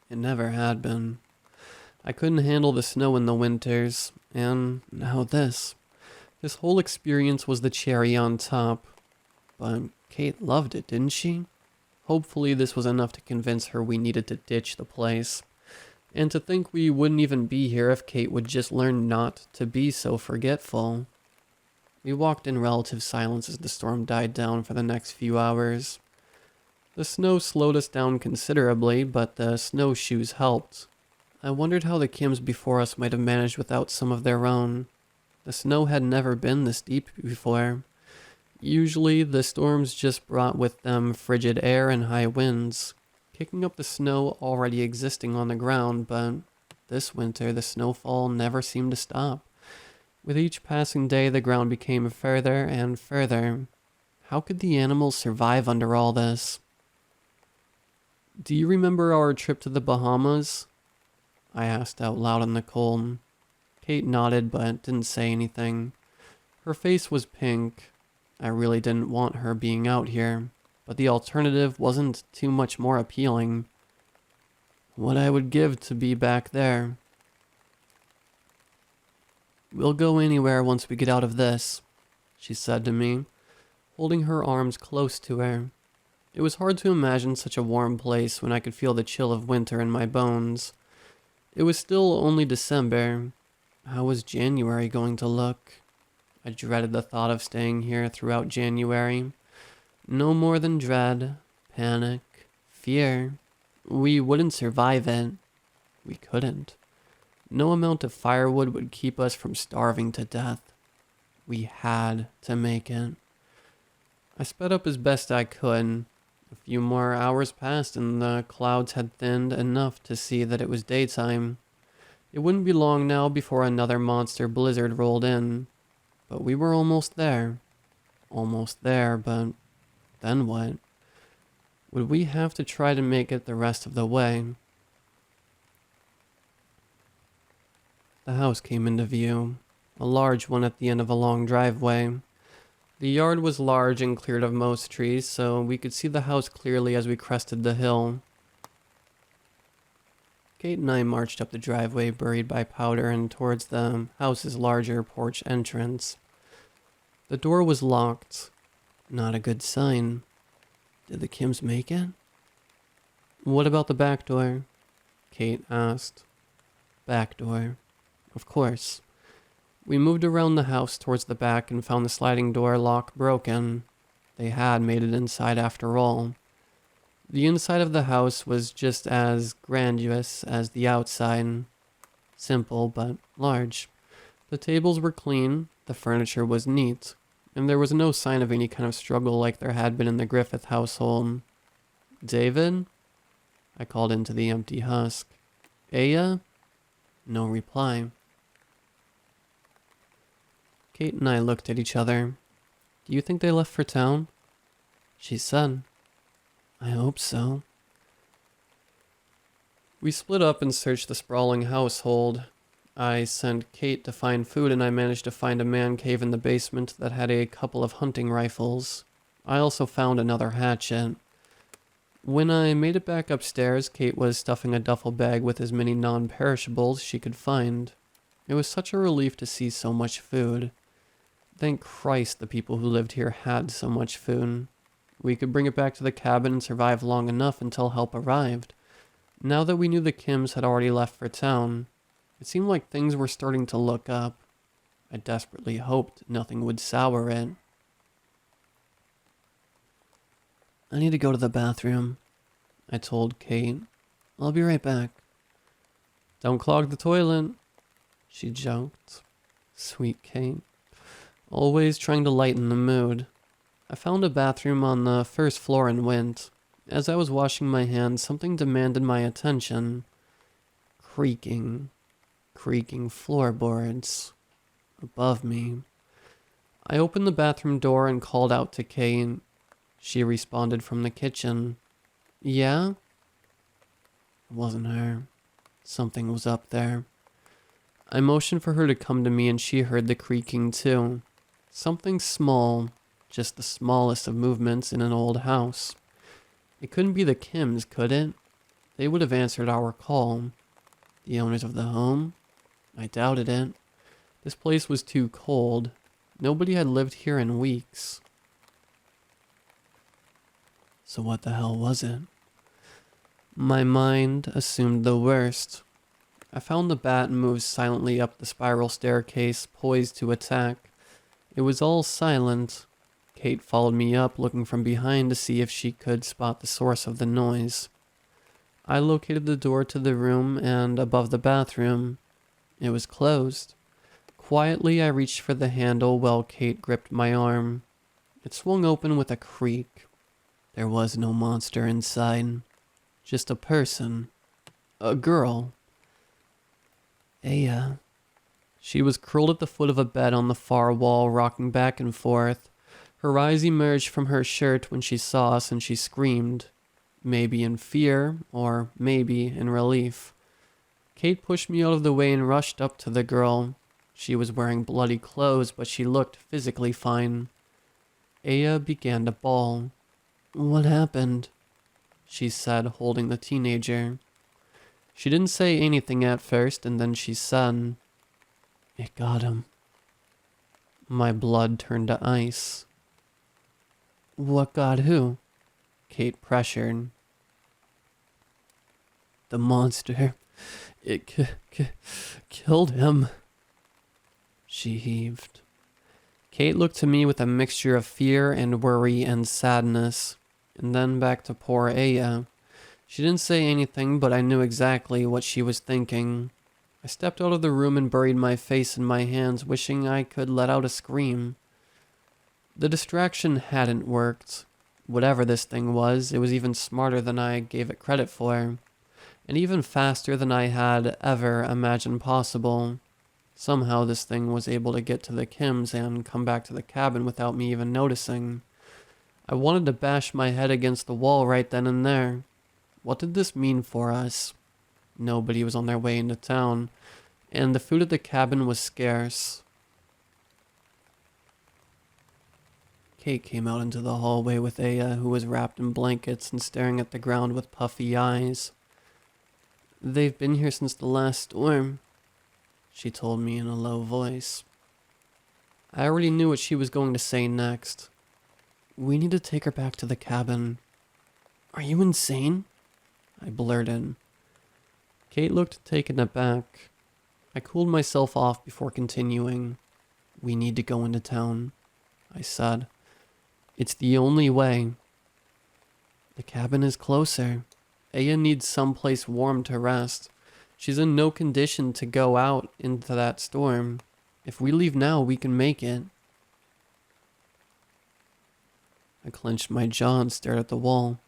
It never had been. I couldn't handle the snow in the winters, and now this. This whole experience was the cherry on top. But Kate loved it, didn't she? Hopefully this was enough to convince her we needed to ditch the place. And to think we wouldn't even be here if Kate would just learn not to be so forgetful. We walked in relative silence as the storm died down for the next few hours. The snow slowed us down considerably, but the snowshoes helped. I wondered how the Kims before us might have managed without some of their own. The snow had never been this deep before. Usually, the storms just brought with them frigid air and high winds, kicking up the snow already existing on the ground, but this winter the snowfall never seemed to stop. With each passing day, the ground became further and further. How could the animals survive under all this? Do you remember our trip to the Bahamas? I asked out loud in the cold. Kate nodded but didn't say anything. Her face was pink. I really didn't want her being out here, but the alternative wasn't too much more appealing. What I would give to be back there. We'll go anywhere once we get out of this, she said to me, holding her arms close to her. It was hard to imagine such a warm place when I could feel the chill of winter in my bones. It was still only December. How was January going to look? I dreaded the thought of staying here throughout January. No more than dread, panic, fear. We wouldn't survive it. We couldn't. No amount of firewood would keep us from starving to death. We had to make it. I sped up as best I could. A few more hours passed and the clouds had thinned enough to see that it was daytime. It wouldn't be long now before another monster blizzard rolled in. But we were almost there. Almost there, but then what? Would we have to try to make it the rest of the way? The house came into view, a large one at the end of a long driveway. The yard was large and cleared of most trees, so we could see the house clearly as we crested the hill. Kate and I marched up the driveway buried by powder and towards the house's larger porch entrance. The door was locked. Not a good sign. Did the Kims make it? What about the back door? Kate asked. Back door. Of course. We moved around the house towards the back and found the sliding door lock broken. They had made it inside after all. The inside of the house was just as grandiose as the outside. Simple, but large. The tables were clean, the furniture was neat, and there was no sign of any kind of struggle like there had been in the Griffith household. David? I called into the empty husk. Aya? No reply. Kate and I looked at each other. Do you think they left for town? She said, I hope so. We split up and searched the sprawling household. I sent Kate to find food, and I managed to find a man cave in the basement that had a couple of hunting rifles. I also found another hatchet. When I made it back upstairs, Kate was stuffing a duffel bag with as many non-perishables she could find. It was such a relief to see so much food. Thank Christ the people who lived here had so much food. We could bring it back to the cabin and survive long enough until help arrived. Now that we knew the Kims had already left for town, it seemed like things were starting to look up. I desperately hoped nothing would sour it. I need to go to the bathroom, I told Kate. I'll be right back. Don't clog the toilet, she joked. Sweet Kate. Always trying to lighten the mood. I found a bathroom on the first floor and went. As I was washing my hands, something demanded my attention. Creaking floorboards above me. I opened the bathroom door and called out to Kate. She responded from the kitchen. Yeah? It wasn't her. Something was up there. I motioned for her to come to me, and she heard the creaking too. Something small, just the smallest of movements in an old house. It couldn't be the Kims, could it? They would have answered our call. The owners of the home? I doubted it. This place was too cold. Nobody had lived here in weeks. So what the hell was it? My mind assumed the worst. I found the bat and moved silently up the spiral staircase, poised to attack. It was all silent. Kate followed me up, looking from behind to see if she could spot the source of the noise. I located the door to the room and above the bathroom. It was closed. Quietly, I reached for the handle while Kate gripped my arm. It swung open with a creak. There was no monster inside. Just a person. A girl. Aya. She was curled at the foot of a bed on the far wall, rocking back and forth. Her eyes emerged from her shirt when she saw us, and she screamed. Maybe in fear, or maybe in relief. Kate pushed me out of the way and rushed up to the girl. She was wearing bloody clothes, but she looked physically fine. Aya began to bawl. What happened? She said, holding the teenager. She didn't say anything at first, and then she said, It got him. My blood turned to ice. What got who? Kate pressured. The monster. It killed him. She heaved. Kate looked to me with a mixture of fear and worry and sadness, and then back to poor Aya. She didn't say anything, but I knew exactly what she was thinking. I stepped out of the room and buried my face in my hands, wishing I could let out a scream. The distraction hadn't worked. Whatever this thing was, it was even smarter than I gave it credit for, and even faster than I had ever imagined possible. Somehow this thing was able to get to the Kims and come back to the cabin without me even noticing. I wanted to bash my head against the wall right then and there. What did this mean for us? Nobody was on their way into town, and the food at the cabin was scarce. Kate came out into the hallway with Aya, who was wrapped in blankets and staring at the ground with puffy eyes. They've been here since the last storm, she told me in a low voice. I already knew what she was going to say next. We need to take her back to the cabin. Are you insane? I blurted. Kate looked taken aback. I cooled myself off before continuing. We need to go into town, I said. It's the only way. The cabin is closer. Aya needs someplace warm to rest. She's in no condition to go out into that storm. If we leave now, we can make it. I clenched my jaw and stared at the wall.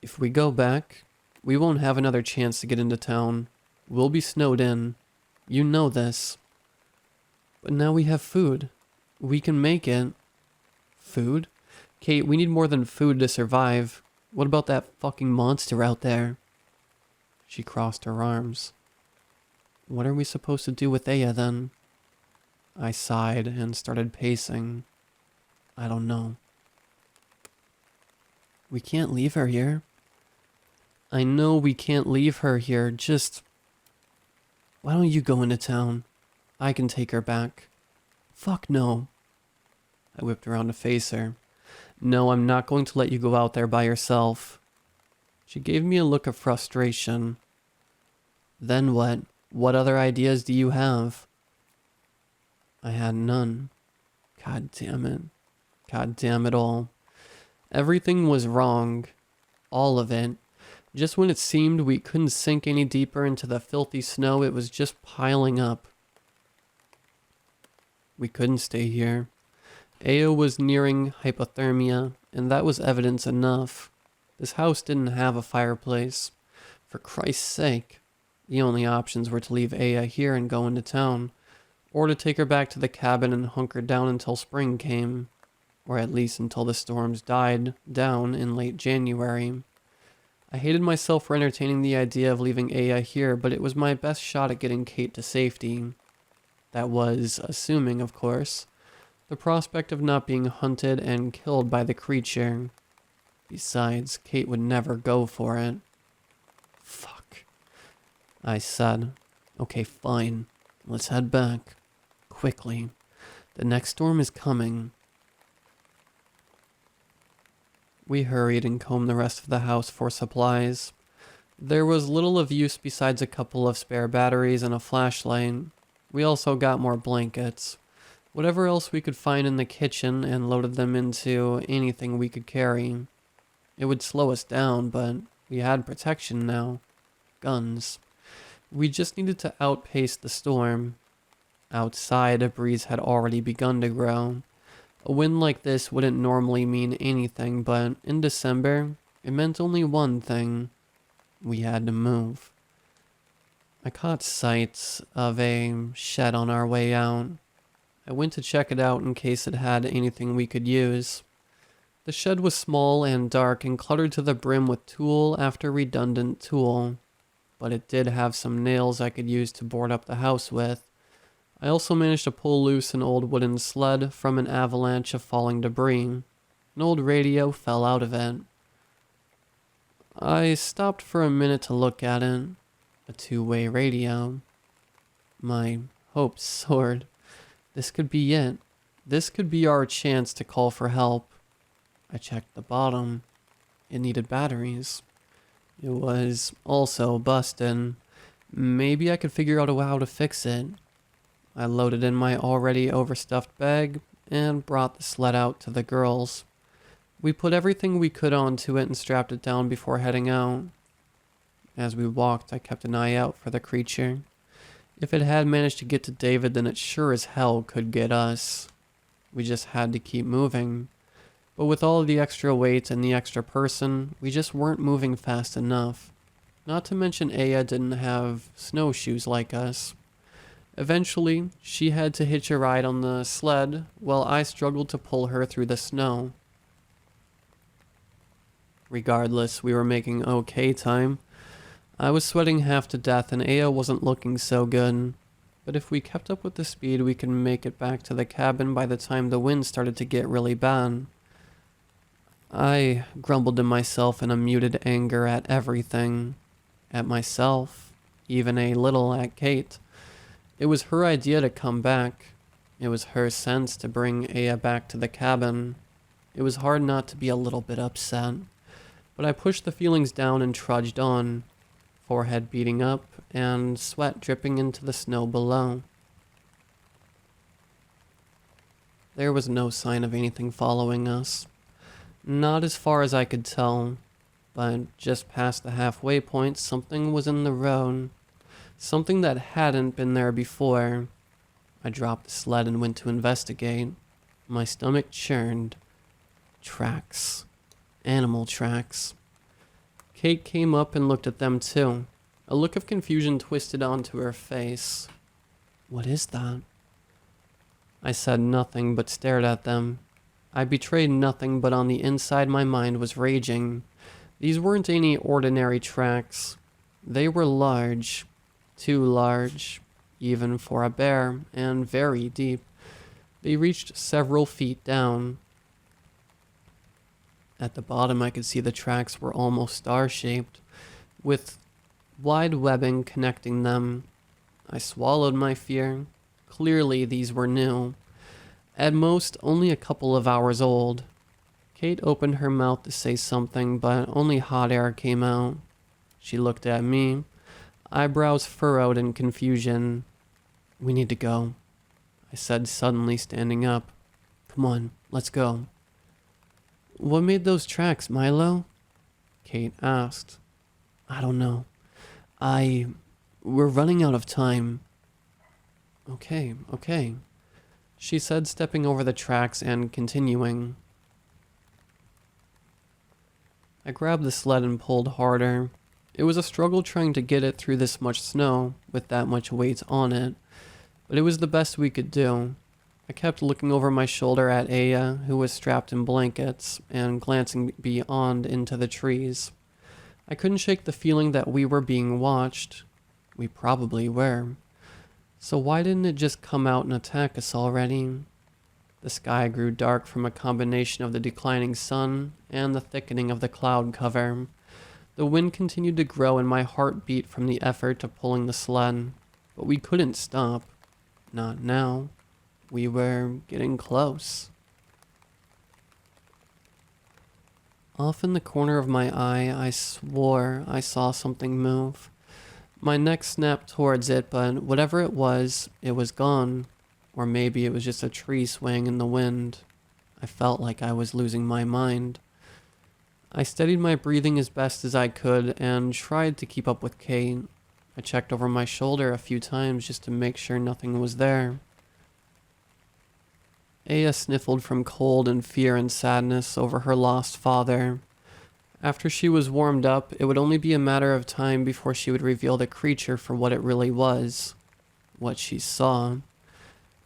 If we go back, We won't have another chance to get into town. We'll be snowed in. You know this. But now we have food. We can make it. Food? Kate, we need more than food to survive. What about that fucking monster out there? She crossed her arms. What are we supposed to do with Aya then? I sighed and started pacing. I don't know. We can't leave her here. I know we can't leave her here, just... Why don't you go into town? I can take her back. Fuck no. I whipped around to face her. No, I'm not going to let you go out there by yourself. She gave me a look of frustration. Then what? What other ideas do you have? I had none. God damn it. God damn it all. Everything was wrong. All of it. Just when it seemed we couldn't sink any deeper into the filthy snow, it was just piling up. We couldn't stay here. Aya was nearing hypothermia, and that was evidence enough. This house didn't have a fireplace. For Christ's sake. The only options were to leave Aya here and go into town, or to take her back to the cabin and hunker down until spring came, or at least until the storms died down in late January. I hated myself for entertaining the idea of leaving Aya here, but it was my best shot at getting Kate to safety. That was, assuming, of course, the prospect of not being hunted and killed by the creature. Besides, Kate would never go for it. Fuck. I said, okay, fine. Let's head back. Quickly. The next storm is coming. We hurried and combed the rest of the house for supplies. There was little of use besides a couple of spare batteries and a flashlight. We also got more blankets. Whatever else we could find in the kitchen, and loaded them into anything we could carry. It would slow us down, but we had protection now. Guns. We just needed to outpace the storm. Outside, a breeze had already begun to grow. A wind like this wouldn't normally mean anything, but in December, it meant only one thing. We had to move. I caught sight of a shed on our way out. I went to check it out in case it had anything we could use. The shed was small and dark and cluttered to the brim with tool after redundant tool, but it did have some nails I could use to board up the house with. I also managed to pull loose an old wooden sled from an avalanche of falling debris. An old radio fell out of it. I stopped for a minute to look at it. A two-way radio. My hopes soared. This could be it. This could be our chance to call for help. I checked the bottom. It needed batteries. It was also busted. Maybe I could figure out how to fix it. I loaded in my already overstuffed bag and brought the sled out to the girls. We put everything we could onto it and strapped it down before heading out. As we walked, I kept an eye out for the creature. If it had managed to get to David, then it sure as hell could get us. We just had to keep moving. But with all of the extra weight and the extra person, we just weren't moving fast enough. Not to mention Aya didn't have snowshoes like us. Eventually, she had to hitch a ride on the sled while I struggled to pull her through the snow. Regardless, we were making okay time. I was sweating half to death and Aya wasn't looking so good. But if we kept up with the speed, we could make it back to the cabin by the time the wind started to get really bad. I grumbled to myself in a muted anger at everything. At myself. Even a little at Kate. It was her idea to come back. It was her sense to bring Aya back to the cabin. It was hard not to be a little bit upset. But I pushed the feelings down and trudged on. Forehead beating up and sweat dripping into the snow below. There was no sign of anything following us. Not as far as I could tell, but just past the halfway point, something was in the road. Something that hadn't been there before. I dropped the sled and went to investigate. My stomach churned. Tracks. Animal tracks. Kate came up and looked at them too. A look of confusion twisted onto her face. What is that? I said nothing but stared at them. I betrayed nothing, but on the inside my mind was raging. These weren't any ordinary tracks. They were large. Too large, even for a bear, and very deep. They reached several feet down. At the bottom I could see the tracks were almost star-shaped, with wide webbing connecting them. I swallowed my fear. Clearly these were new. At most, only a couple of hours old. Kate opened her mouth to say something, but only hot air came out. She looked at me, eyebrows furrowed in confusion. We need to go, I said suddenly, standing up. Come on, let's go. What made those tracks, Milo? Kate asked. I don't know. We're running out of time. Okay. She said, stepping over the tracks and continuing. I grabbed the sled and pulled harder. It was a struggle trying to get it through this much snow with that much weight on it, but it was the best we could do. I kept looking over my shoulder at Aya, who was strapped in blankets, and glancing beyond into the trees. I couldn't shake the feeling that we were being watched. We probably were. So why didn't it just come out and attack us already? The sky grew dark from a combination of the declining sun and the thickening of the cloud cover. The wind continued to grow and my heart beat from the effort of pulling the sled. But we couldn't stop. Not now. We were getting close. Off in the corner of my eye, I swore I saw something move. My neck snapped towards it, but whatever it was gone. Or maybe it was just a tree swaying in the wind. I felt like I was losing my mind. I steadied my breathing as best as I could and tried to keep up with Kate. I checked over my shoulder a few times just to make sure nothing was there. Aya sniffled from cold and fear and sadness over her lost father. After she was warmed up, it would only be a matter of time before she would reveal the creature for what it really was. What she saw.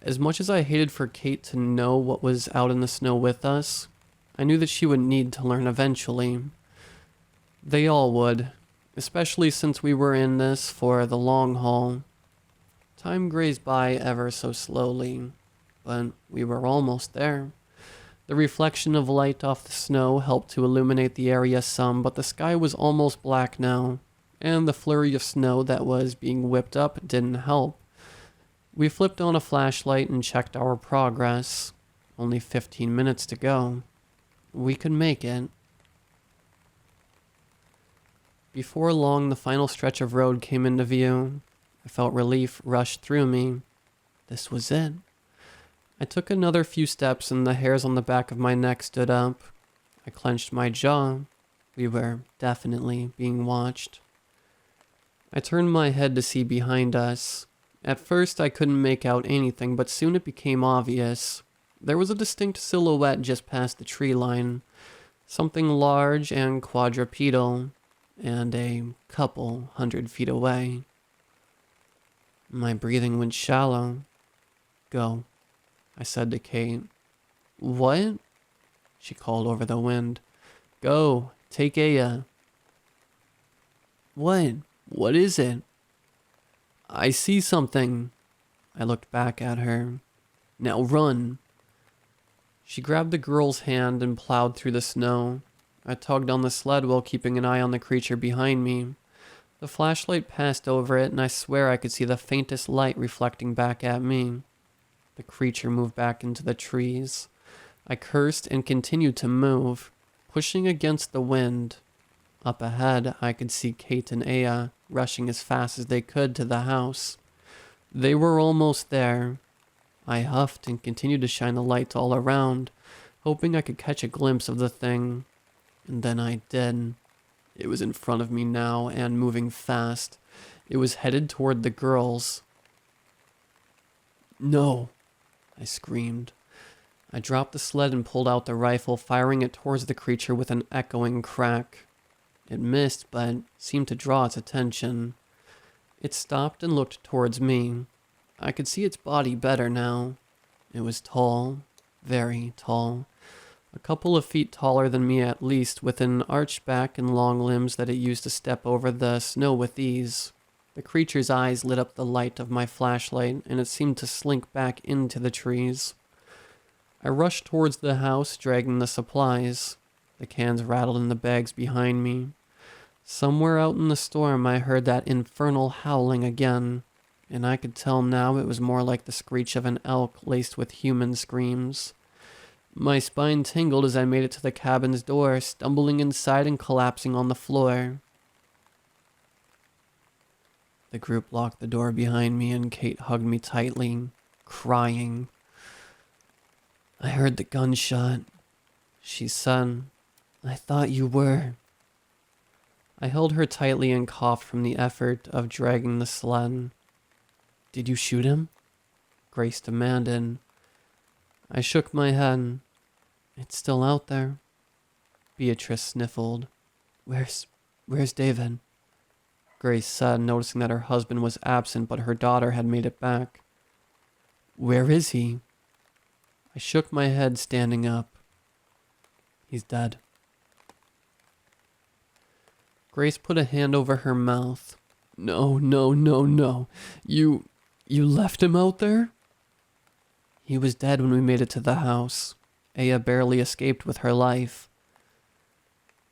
As much as I hated for Kate to know what was out in the snow with us, I knew that she would need to learn eventually. They all would, especially since we were in this for the long haul. Time grazed by ever so slowly, but we were almost there. The reflection of light off the snow helped to illuminate the area some, but the sky was almost black now, and the flurry of snow that was being whipped up didn't help. We flipped on a flashlight and checked our progress. Only 15 minutes to go. We could make it. Before long, the final stretch of road came into view. I felt relief rush through me. This was it. I took another few steps and the hairs on the back of my neck stood up. I clenched my jaw. We were definitely being watched. I turned my head to see behind us. At first I couldn't make out anything, but soon it became obvious. There was a distinct silhouette just past the tree line. Something large and quadrupedal, and a couple 100 feet away. My breathing went shallow. Go, I said to Kate. What? She called over the wind. Go, take Aya. What? What is it? I see something. I looked back at her. Now run. She grabbed the girl's hand and plowed through the snow. I tugged on the sled while keeping an eye on the creature behind me. The flashlight passed over it, and I swear I could see the faintest light reflecting back at me. The creature moved back into the trees. I cursed and continued to move, pushing against the wind. Up ahead, I could see Kate and Aya rushing as fast as they could to the house. They were almost there. I huffed and continued to shine the lights all around, hoping I could catch a glimpse of the thing. And then I did. It was in front of me now and moving fast. It was headed toward the girls. No, I screamed. I dropped the sled and pulled out the rifle, firing it towards the creature with an echoing crack. It missed, but seemed to draw its attention. It stopped and looked towards me. I could see its body better now. It was tall, very tall. A couple of feet taller than me at least, with an arched back and long limbs that it used to step over the snow with ease. The creature's eyes lit up the light of my flashlight, and it seemed to slink back into the trees. I rushed towards the house, dragging the supplies. The cans rattled in the bags behind me. Somewhere out in the storm, I heard that infernal howling again, and I could tell now it was more like the screech of an elk laced with human screams. My spine tingled as I made it to the cabin's door, stumbling inside and collapsing on the floor. The group locked the door behind me, and Kate hugged me tightly, crying. I heard the gunshot, she said. I thought you were. I held her tightly and coughed from the effort of dragging the sled. Did you shoot him? Grace demanded. I shook my head. It's still out there. Beatrice sniffled. Where's David? Grace said, noticing that her husband was absent but her daughter had made it back. Where is he? I shook my head, standing up. He's dead. Grace put a hand over her mouth. No. You left him out there? He was dead when we made it to the house. Aya barely escaped with her life.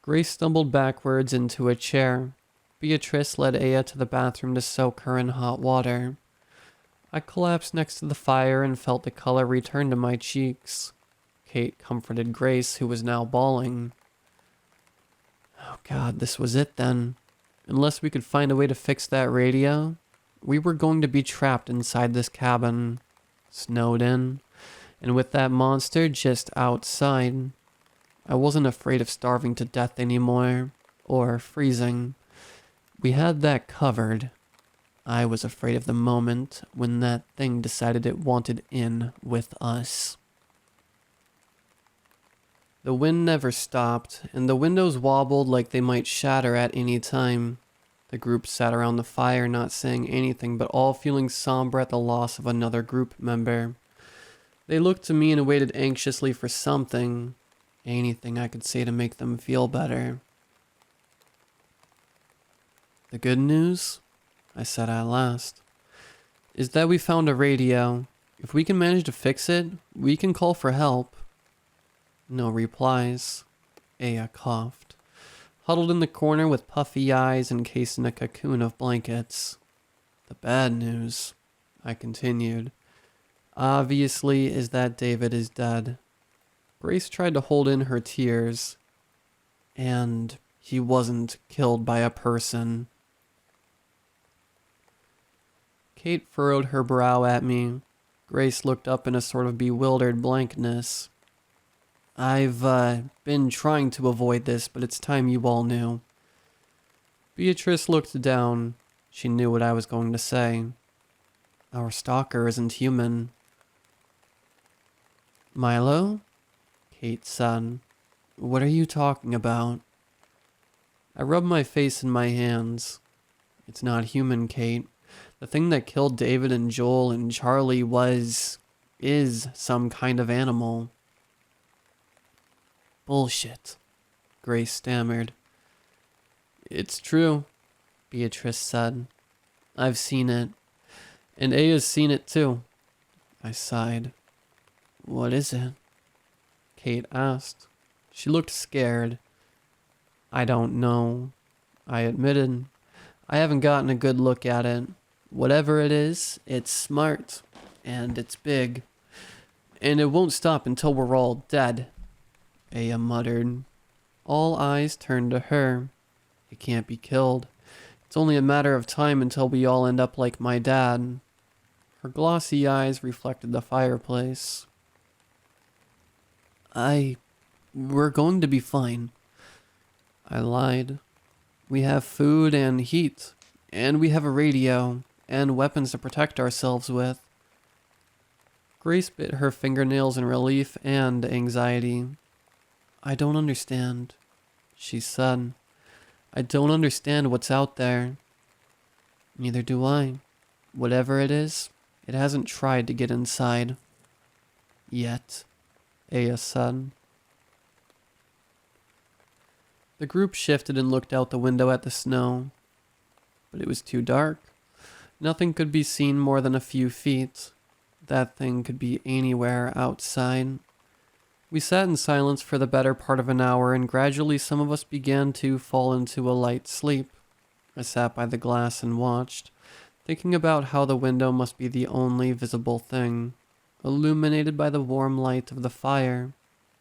Grace stumbled backwards into a chair. Beatrice led Aya to the bathroom to soak her in hot water. I collapsed next to the fire and felt the color return to my cheeks. Kate comforted Grace, who was now bawling. Oh God, this was it then. Unless we could find a way to fix that radio, we were going to be trapped inside this cabin, snowed in, and with that monster just outside. I wasn't afraid of starving to death anymore, or freezing. We had that covered. I was afraid of the moment when that thing decided it wanted in with us. The wind never stopped, and the windows wobbled like they might shatter at any time. The group sat around the fire, not saying anything, but all feeling somber at the loss of another group member. They looked to me and waited anxiously for something, anything I could say to make them feel better. The good news, I said at last, is that we found a radio. If we can manage to fix it, we can call for help. No replies. Aya coughed, huddled in the corner with puffy eyes encased in a cocoon of blankets. The bad news, I continued, obviously, is that David is dead. Grace tried to hold in her tears. And he wasn't killed by a person. Kate furrowed her brow at me. Grace looked up in a sort of bewildered blankness. I've been trying to avoid this, but it's time you all knew. Beatrice looked down. She knew what I was going to say. Our stalker isn't human. Milo? Kate said. What are you talking about? I rubbed my face in my hands. It's not human, Kate. The thing that killed David and Joel and Charlie is some kind of animal. Bullshit, Grace stammered. It's true, Beatrice said. I've seen it. And Aya's seen it too. I sighed. What is it? Kate asked. She looked scared. I don't know, I admitted. I haven't gotten a good look at it. Whatever it is, it's smart. And it's big. And it won't stop until we're all dead. Aya muttered. All eyes turned to her. It can't be killed. It's only a matter of time until we all end up like my dad. Her glossy eyes reflected the fireplace. We're going to be fine. I lied. We have food and heat, and we have a radio, and weapons to protect ourselves with. Grace bit her fingernails in relief and anxiety. I don't understand, she said. I don't understand what's out there. Neither do I. Whatever it is, it hasn't tried to get inside. Yet, Aya said. The group shifted and looked out the window at the snow. But it was too dark. Nothing could be seen more than a few feet. That thing could be anywhere outside. We sat in silence for the better part of an hour, and gradually some of us began to fall into a light sleep. I sat by the glass and watched, thinking about how the window must be the only visible thing, illuminated by the warm light of the fire.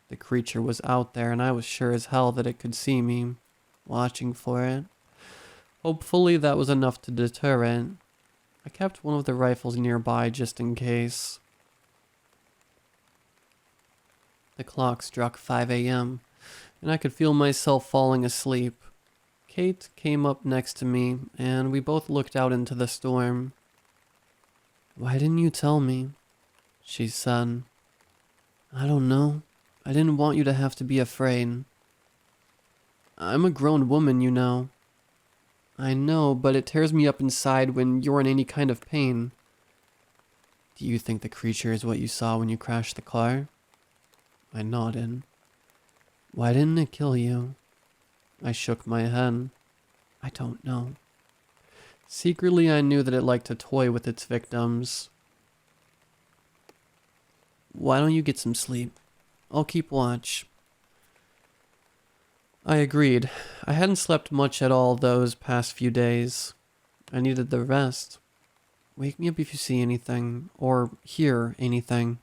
The creature was out there, and I was sure as hell that it could see me, watching for it. Hopefully that was enough to deter it. I kept one of the rifles nearby just in case. The clock struck 5 a.m., and I could feel myself falling asleep. Kate came up next to me, and we both looked out into the storm. "Why didn't you tell me?" she said. "I don't know. I didn't want you to have to be afraid." "I'm a grown woman, you know." "I know, but it tears me up inside when you're in any kind of pain." "Do you think the creature is what you saw when you crashed the car?" I nodded. "Why didn't it kill you?" I shook my head. "I don't know." Secretly, I knew that it liked to toy with its victims. "Why don't you get some sleep? I'll keep watch." I agreed. I hadn't slept much at all those past few days. I needed the rest. "Wake me up if you see anything, or hear anything."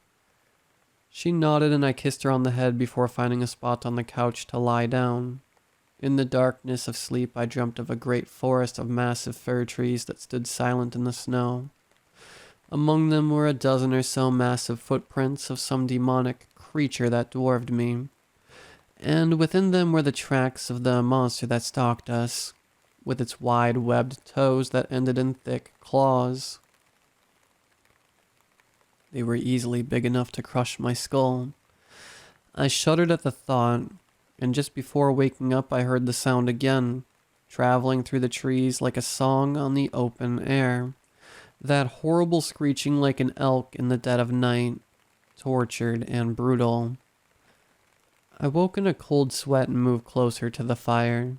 She nodded and I kissed her on the head before finding a spot on the couch to lie down. In the darkness of sleep, I dreamt of a great forest of massive fir trees that stood silent in the snow. Among them were a dozen or so massive footprints of some demonic creature that dwarfed me. And within them were the tracks of the monster that stalked us, with its wide webbed toes that ended in thick claws. They were easily big enough to crush my skull. I shuddered at the thought, and just before waking up I heard the sound again, traveling through the trees like a song on the open air. That horrible screeching like an elk in the dead of night, tortured and brutal. I woke in a cold sweat and moved closer to the fire.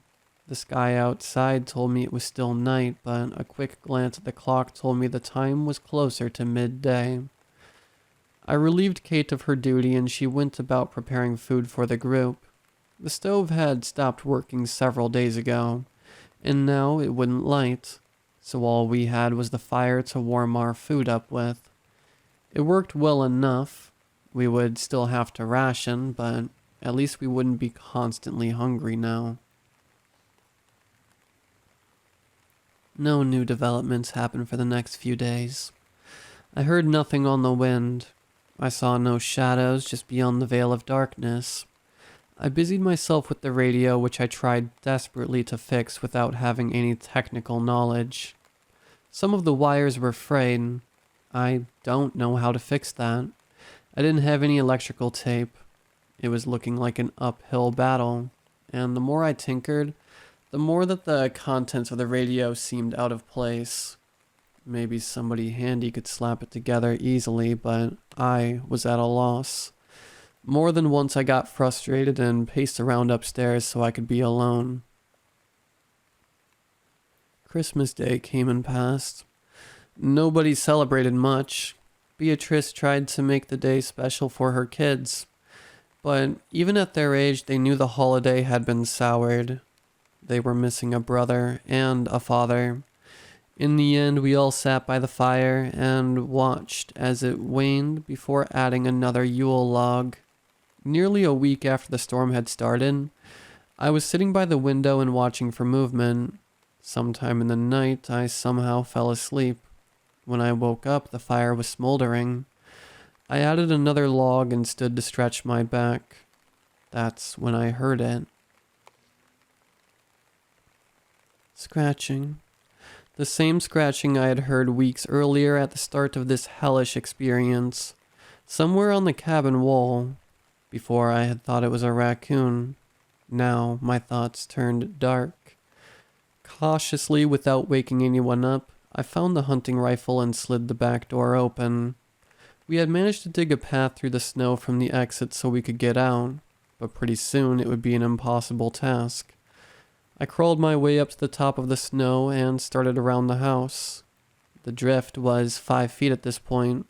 The sky outside told me it was still night, but a quick glance at the clock told me the time was closer to midday. I relieved Kate of her duty and she went about preparing food for the group. The stove had stopped working several days ago, and now it wouldn't light, so all we had was the fire to warm our food up with. It worked well enough. We would still have to ration, but at least we wouldn't be constantly hungry now. No new developments happened for the next few days. I heard nothing on the wind. I saw no shadows just beyond the veil of darkness. I busied myself with the radio, which I tried desperately to fix without having any technical knowledge. Some of the wires were frayed. I don't know how to fix that. I didn't have any electrical tape. It was looking like an uphill battle, and the more I tinkered, the more that the contents of the radio seemed out of place. Maybe somebody handy could slap it together easily, but I was at a loss. More than once I got frustrated and paced around upstairs so I could be alone. Christmas Day came and passed. Nobody celebrated much. Beatrice tried to make the day special for her kids, but even at their age, they knew the holiday had been soured. They were missing a brother and a father. In the end, we all sat by the fire and watched as it waned before adding another Yule log. Nearly a week after the storm had started, I was sitting by the window and watching for movement. Sometime in the night, I somehow fell asleep. When I woke up, the fire was smoldering. I added another log and stood to stretch my back. That's when I heard it. Scratching. The same scratching I had heard weeks earlier at the start of this hellish experience. Somewhere on the cabin wall. Before I had thought it was a raccoon. Now my thoughts turned dark. Cautiously, without waking anyone up, I found the hunting rifle and slid the back door open. We had managed to dig a path through the snow from the exit so we could get out, but pretty soon it would be an impossible task. I crawled my way up to the top of the snow and started around the house. The drift was 5 feet at this point.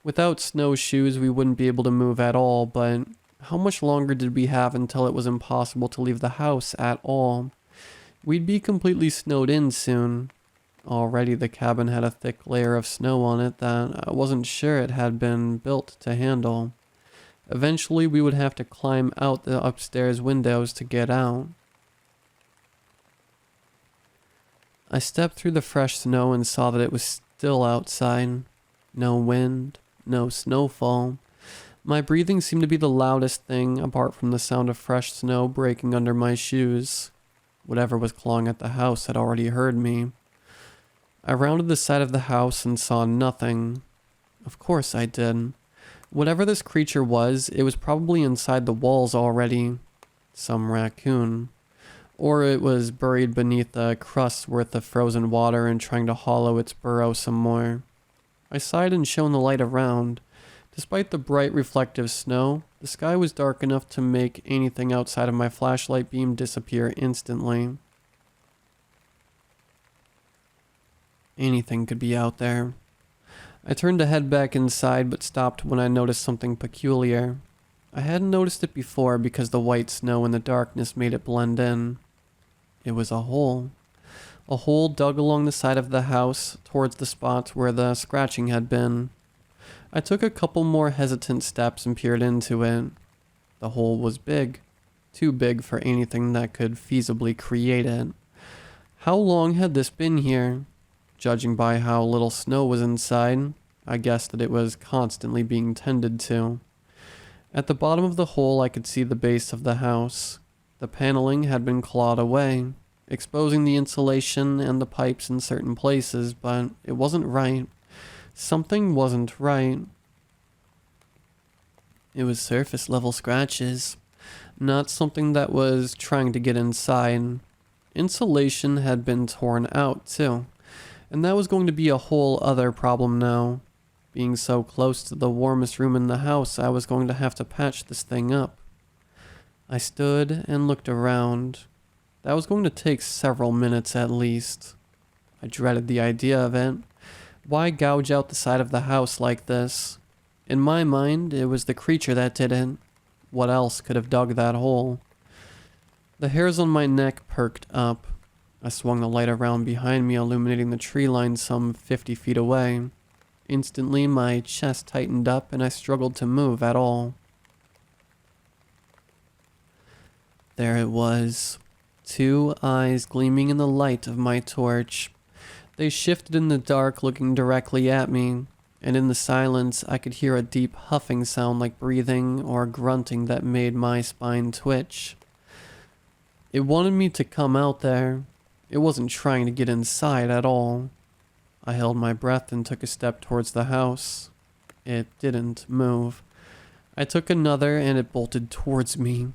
Without snowshoes, we wouldn't be able to move at all, but how much longer did we have until it was impossible to leave the house at all? We'd be completely snowed in soon. Already the cabin had a thick layer of snow on it that I wasn't sure it had been built to handle. Eventually we would have to climb out the upstairs windows to get out. I stepped through the fresh snow and saw that it was still outside. No wind, no snowfall. My breathing seemed to be the loudest thing apart from the sound of fresh snow breaking under my shoes. Whatever was clawing at the house had already heard me. I rounded the side of the house and saw nothing. Of course I did. Whatever this creature was, it was probably inside the walls already. Some raccoon. Or it was buried beneath a crust worth of frozen water and trying to hollow its burrow some more. I sighed and shone the light around. Despite the bright reflective snow, the sky was dark enough to make anything outside of my flashlight beam disappear instantly. Anything could be out there. I turned to head back inside but stopped when I noticed something peculiar. I hadn't noticed it before because the white snow and the darkness made it blend in. It was a hole. A hole dug along the side of the house towards the spot where the scratching had been. I took a couple more hesitant steps and peered into it. The hole was big. Too big for anything that could feasibly create it. How long had this been here? Judging by how little snow was inside, I guessed that it was constantly being tended to. At the bottom of the hole I could see the base of the house. The paneling had been clawed away, exposing the insulation and the pipes in certain places, but it wasn't right. Something wasn't right. It was surface level scratches, not something that was trying to get inside. Insulation had been torn out too, and that was going to be a whole other problem now. Being so close to the warmest room in the house, I was going to have to patch this thing up. I stood and looked around. That was going to take several minutes at least. I dreaded the idea of it. Why gouge out the side of the house like this? In my mind, it was the creature that did it. What else could have dug that hole? The hairs on my neck perked up. I swung the light around behind me, illuminating the tree line some 50 feet away. Instantly, my chest tightened up and I struggled to move at all. There it was. 2 eyes gleaming in the light of my torch. They shifted in the dark, looking directly at me, and in the silence I could hear a deep huffing sound like breathing or grunting that made my spine twitch. It wanted me to come out there. It wasn't trying to get inside at all. I held my breath and took a step towards the house. It didn't move. I took another and it bolted towards me.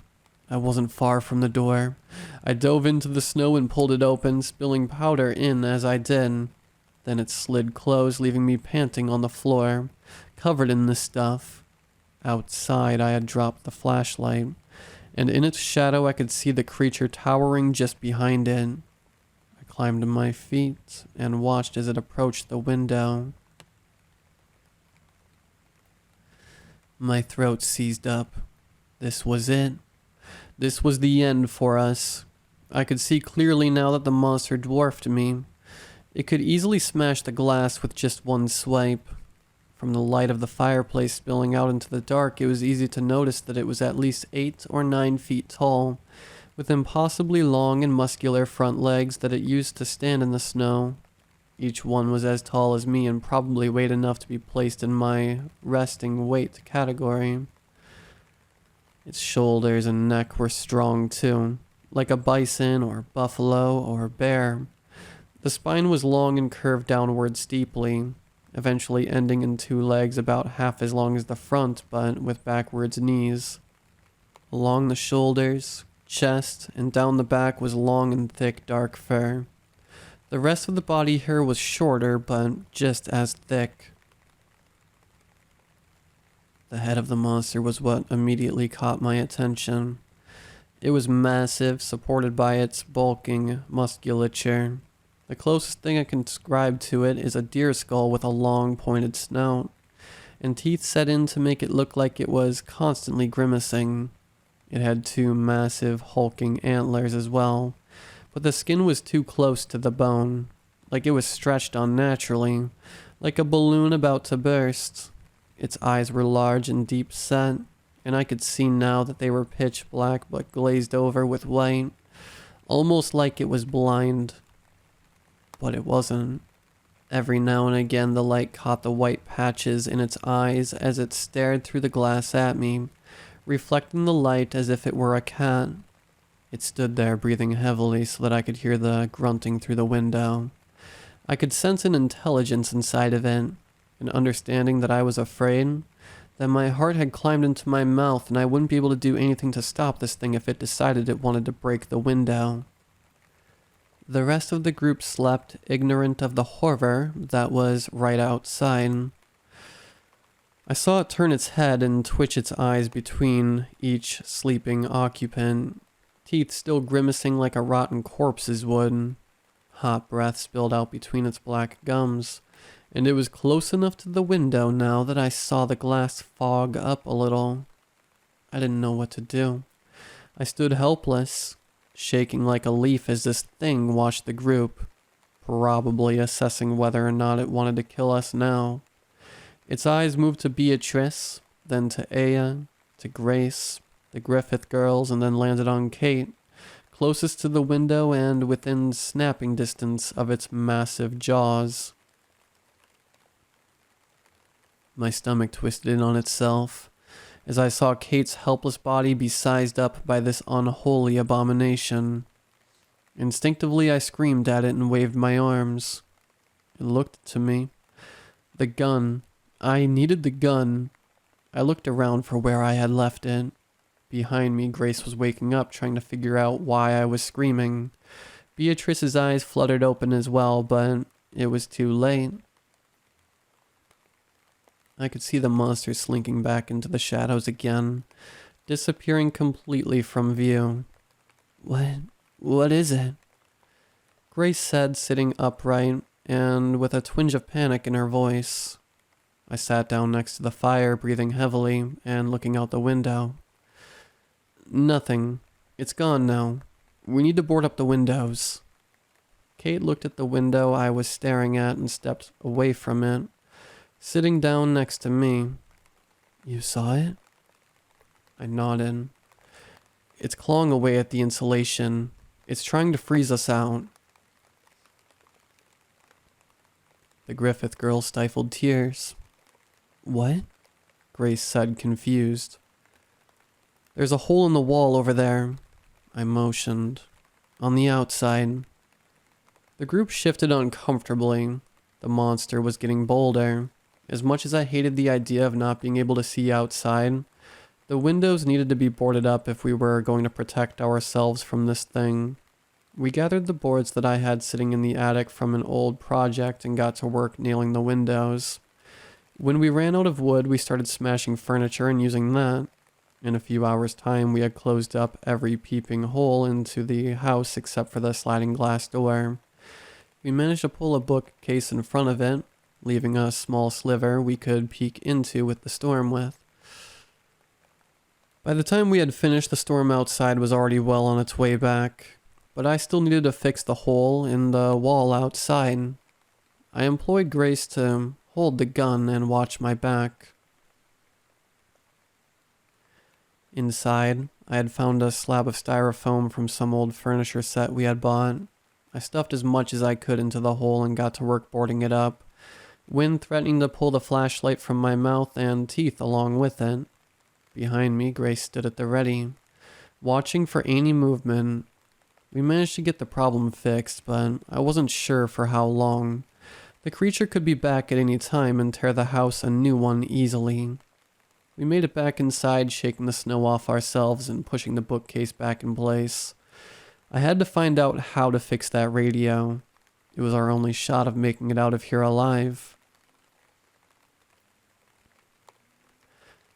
I wasn't far from the door. I dove into the snow and pulled it open, spilling powder in as I did. Then it slid closed, leaving me panting on the floor, covered in the stuff. Outside, I had dropped the flashlight, and in its shadow I could see the creature towering just behind it. I climbed to my feet and watched as it approached the window. My throat seized up. This was it. This was the end for us. I could see clearly now that the monster dwarfed me. It could easily smash the glass with just one swipe. From the light of the fireplace spilling out into the dark, it was easy to notice that it was at least 8 or 9 feet tall, with impossibly long and muscular front legs that it used to stand in the snow. Each one was as tall as me and probably weighed enough to be placed in my resting weight category. Its shoulders and neck were strong too, like a bison or buffalo or bear. The spine was long and curved downward steeply, eventually ending in 2 legs about half as long as the front but with backwards knees. Along the shoulders, chest, and down the back was long and thick dark fur. The rest of the body hair was shorter, but just as thick. The head of the monster was what immediately caught my attention. It was massive, supported by its bulking musculature. The closest thing I can describe to it is a deer skull with a long pointed snout, and teeth set in to make it look like it was constantly grimacing. It had two massive hulking antlers as well, but the skin was too close to the bone, like it was stretched unnaturally, like a balloon about to burst. Its eyes were large and deep set, and I could see now that they were pitch black but glazed over with white, almost like it was blind. But it wasn't. Every now and again the light caught the white patches in its eyes as it stared through the glass at me, reflecting the light as if it were a cat. It stood there breathing heavily so that I could hear the grunting through the window. I could sense an intelligence inside of it, an understanding that I was afraid, that my heart had climbed into my mouth and I wouldn't be able to do anything to stop this thing if it decided it wanted to break the window. The rest of the group slept, ignorant of the horror that was right outside. I saw it turn its head and twitch its eyes between each sleeping occupant, teeth still grimacing like a rotten corpse's would. Hot breath spilled out between its black gums, and it was close enough to the window now that I saw the glass fog up a little. I didn't know what to do. I stood helpless, shaking like a leaf as this thing watched the group, probably assessing whether or not it wanted to kill us now. Its eyes moved to Beatrice, then to Aya, to Grace, the Griffith girls, and then landed on Kate, closest to the window and within snapping distance of its massive jaws. My stomach twisted in on itself as I saw Kate's helpless body be sized up by this unholy abomination. Instinctively, I screamed at it and waved my arms. It looked to me. The gun. I needed the gun. I looked around for where I had left it. Behind me, Grace was waking up, trying to figure out why I was screaming. Beatrice's eyes fluttered open as well, but it was too late. I could see the monster slinking back into the shadows again, disappearing completely from view. What is it? Grace said, sitting upright, and with a twinge of panic in her voice. I sat down next to the fire, breathing heavily, and looking out the window. Nothing. It's gone now. We need to board up the windows. Kate looked at the window I was staring at and stepped away from it, sitting down next to me. You saw it? I nodded. It's clawing away at the insulation. It's trying to freeze us out. The Griffith girl stifled tears. What? Grace said, confused. There's a hole in the wall over there. I motioned. On the outside. The group shifted uncomfortably. The monster was getting bolder. As much as I hated the idea of not being able to see outside, the windows needed to be boarded up if we were going to protect ourselves from this thing. We gathered the boards that I had sitting in the attic from an old project and got to work nailing the windows. When we ran out of wood, we started smashing furniture and using that. In a few hours' time, we had closed up every peeping hole into the house except for the sliding glass door. We managed to pull a bookcase in front of it, leaving a small sliver we could peek into with the storm with. By the time we had finished, the storm outside was already well on its way back, but I still needed to fix the hole in the wall outside. I employed Grace to hold the gun and watch my back. Inside, I had found a slab of styrofoam from some old furniture set we had bought. I stuffed as much as I could into the hole and got to work boarding it up, wind threatening to pull the flashlight from my mouth and teeth along with it. Behind me, Grace stood at the ready, watching for any movement. We managed to get the problem fixed, but I wasn't sure for how long. The creature could be back at any time and tear the house a new one easily. We made it back inside, shaking the snow off ourselves and pushing the bookcase back in place. I had to find out how to fix that radio. It was our only shot of making it out of here alive.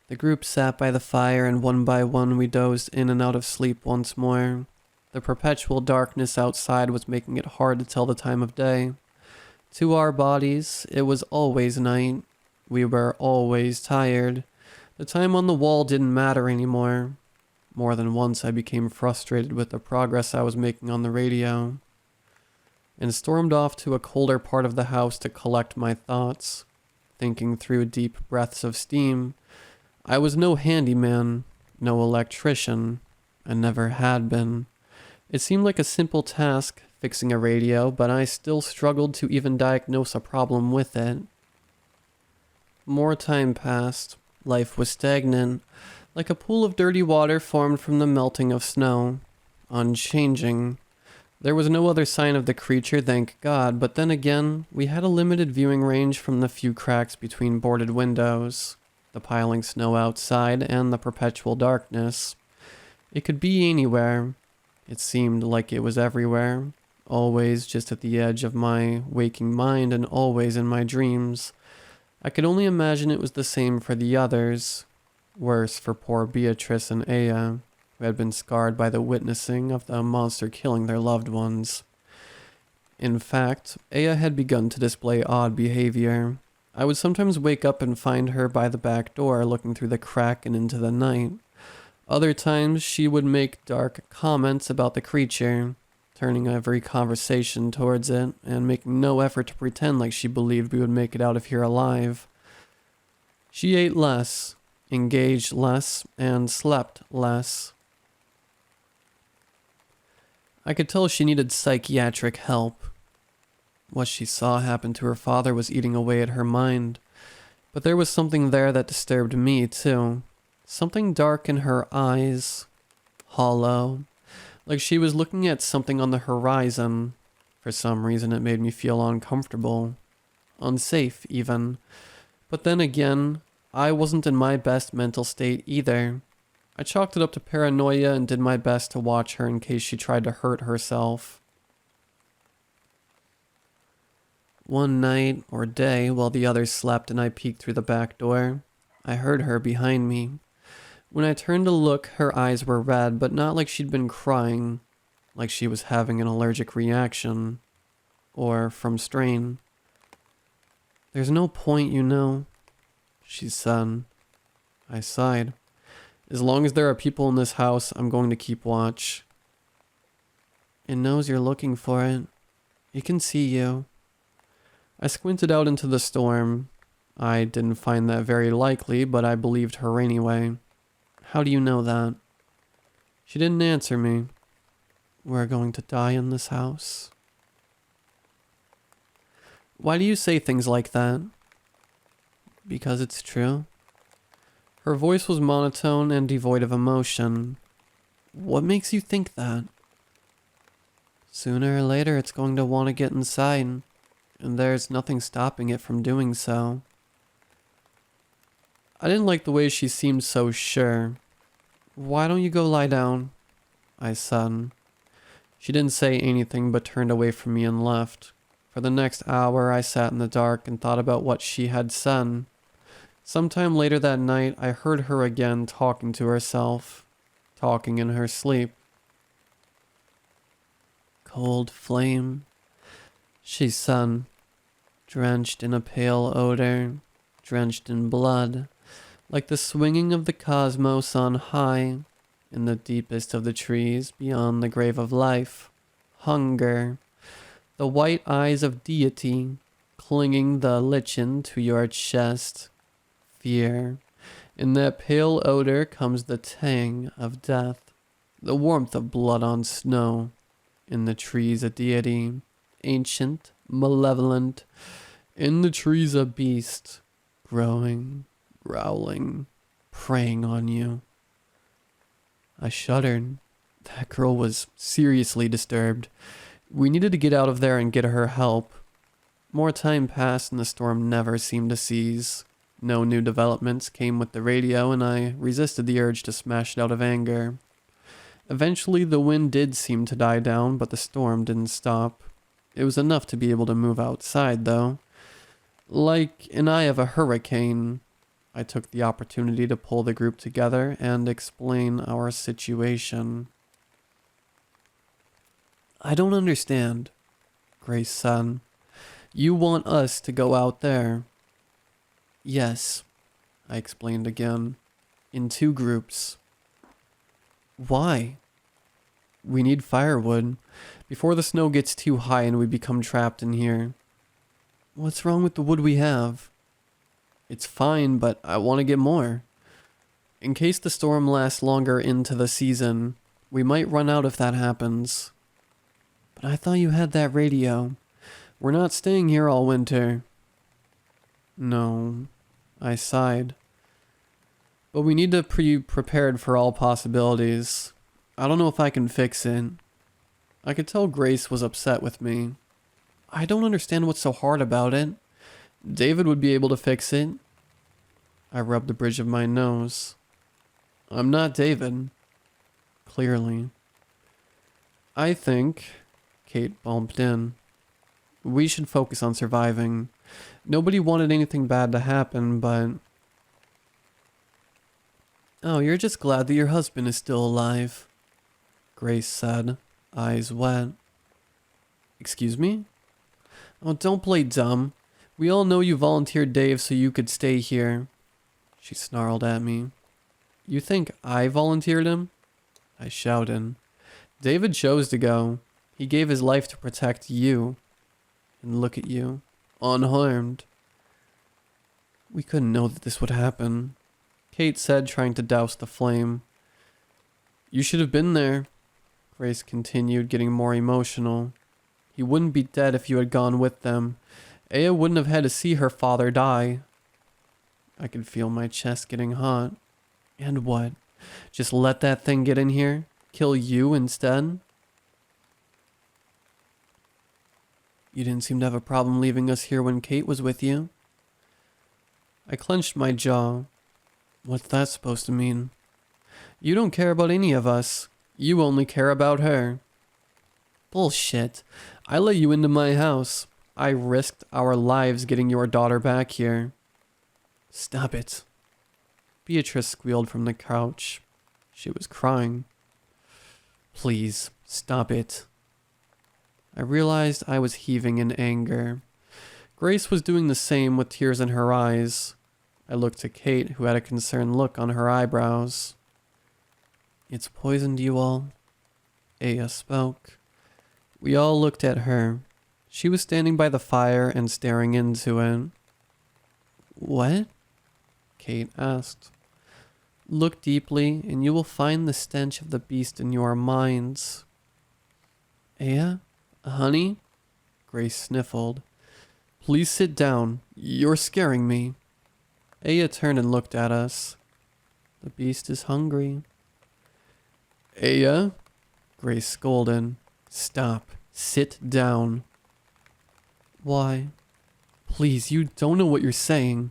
The group sat by the fire, and one by one we dozed in and out of sleep once more. The perpetual darkness outside was making it hard to tell the time of day. To our bodies, it was always night. We were always tired. The time on the wall didn't matter anymore. More than once I became frustrated with the progress I was making on the radio, and stormed off to a colder part of the house to collect my thoughts, thinking through deep breaths of steam. I was no handyman, no electrician, and never had been. It seemed like a simple task, fixing a radio, but I still struggled to even diagnose a problem with it. More time passed. Life was stagnant, like a pool of dirty water formed from the melting of snow, unchanging. There was no other sign of the creature, thank God, but then again, we had a limited viewing range from the few cracks between boarded windows, the piling snow outside, and the perpetual darkness. It could be anywhere. It seemed like it was everywhere, always just at the edge of my waking mind and always in my dreams. I could only imagine it was the same for the others. Worse for poor Beatrice and Aya, who had been scarred by the witnessing of the monster killing their loved ones. In fact, Aya had begun to display odd behavior. I would sometimes wake up and find her by the back door looking through the crack and into the night. Other times she would make dark comments about the creature, turning every conversation towards it and making no effort to pretend like she believed we would make it out of here alive. She ate less, engaged less, and slept less. I could tell she needed psychiatric help. What she saw happen to her father was eating away at her mind, but there was something there that disturbed me too. Something dark in her eyes, hollow, like she was looking at something on the horizon. For some reason it made me feel uncomfortable, unsafe even. But then again, I wasn't in my best mental state either. I chalked it up to paranoia and did my best to watch her in case she tried to hurt herself. One night or day while the others slept and I peeked through the back door, I heard her behind me. When I turned to look, her eyes were red, but not like she'd been crying, like she was having an allergic reaction, or from strain. "There's no point, you know," she said. I sighed. "As long as there are people in this house, I'm going to keep watch." "It knows you're looking for it. It can see you." I squinted out into the storm. I didn't find that very likely, but I believed her anyway. "How do you know that?" She didn't answer me. "We're going to die in this house." "Why do you say things like that?" "Because it's true." Her voice was monotone and devoid of emotion. "What makes you think that?" "Sooner or later it's going to want to get inside, and there's nothing stopping it from doing so." I didn't like the way she seemed so sure. "Why don't you go lie down?" I said. She didn't say anything but turned away from me and left. For the next hour I sat in the dark and thought about what she had said. Sometime later that night I heard her again talking to herself, talking in her sleep. "Cold flame," she said, "drenched in a pale odor, drenched in blood, like the swinging of the cosmos on high, in the deepest of the trees beyond the grave of life. Hunger, the white eyes of deity, clinging the lichen to your chest. Fear, in that pale odor comes the tang of death, the warmth of blood on snow. In the trees a deity, ancient, malevolent. In the trees a beast, growing, growling, preying on you." I shuddered. That girl was seriously disturbed. We needed to get out of there and get her help. More time passed and the storm never seemed to cease. No new developments came with the radio, and I resisted the urge to smash it out of anger. Eventually the wind did seem to die down, but the storm didn't stop. It was enough to be able to move outside, though. Like an eye of a hurricane, I took the opportunity to pull the group together and explain our situation. I don't understand, Grace said. You want us to go out there? Yes, I explained again. In 2 groups. Why? We need firewood before the snow gets too high and we become trapped in here. What's wrong with the wood we have? It's fine, but I want to get more. In case the storm lasts longer into the season, we might run out if that happens. But I thought you had that radio. We're not staying here all winter. No, I sighed. But we need to be prepared for all possibilities. I don't know if I can fix it. I could tell Grace was upset with me. I don't understand what's so hard about it. David would be able to fix it. I rubbed the bridge of my nose. I'm not David. Clearly. I think, Kate bumped in, we should focus on surviving. Nobody wanted anything bad to happen, but... Oh, you're just glad that your husband is still alive, Grace said, eyes wet. Excuse me? Oh, don't play dumb. We all know you volunteered Dave so you could stay here. She snarled at me. You think I volunteered him? I shouted. David chose to go. He gave his life to protect you. And look at you, unharmed. We couldn't know that this would happen, Kate said, trying to douse the flame. You should have been there, Grace continued, getting more emotional. He wouldn't be dead if you had gone with them. Aya wouldn't have had to see her father die. I could feel my chest getting hot. And what? Just let that thing get in here? Kill you instead? You didn't seem to have a problem leaving us here when Kate was with you. I clenched my jaw. What's that supposed to mean? You don't care about any of us. You only care about her. Bullshit. I let you into my house. I risked our lives getting your daughter back here. Stop it. Beatrice squealed from the couch. She was crying. Please, stop it. I realized I was heaving in anger. Grace was doing the same with tears in her eyes. I looked to Kate, who had a concerned look on her eyebrows. It's poisoned you all, Aya spoke. We all looked at her. She was standing by the fire and staring into it. What? Kate asked. Look deeply, and you will find the stench of the beast in your minds. Aya? Honey? Grace sniffled. Please sit down. You're scaring me. Aya turned and looked at us. The beast is hungry. Aya? Grace scolded. Stop. Sit down. Why? Please, you don't know what you're saying.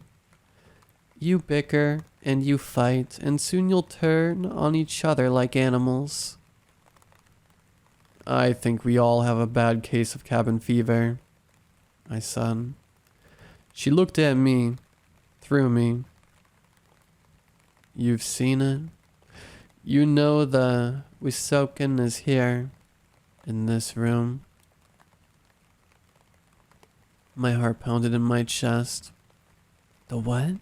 You bicker, and you fight, and soon you'll turn on each other like animals. I think we all have a bad case of cabin fever, I said. She looked at me, through me. You've seen it? You know the Wisoken is here, in this room. My heart pounded in my chest. The what?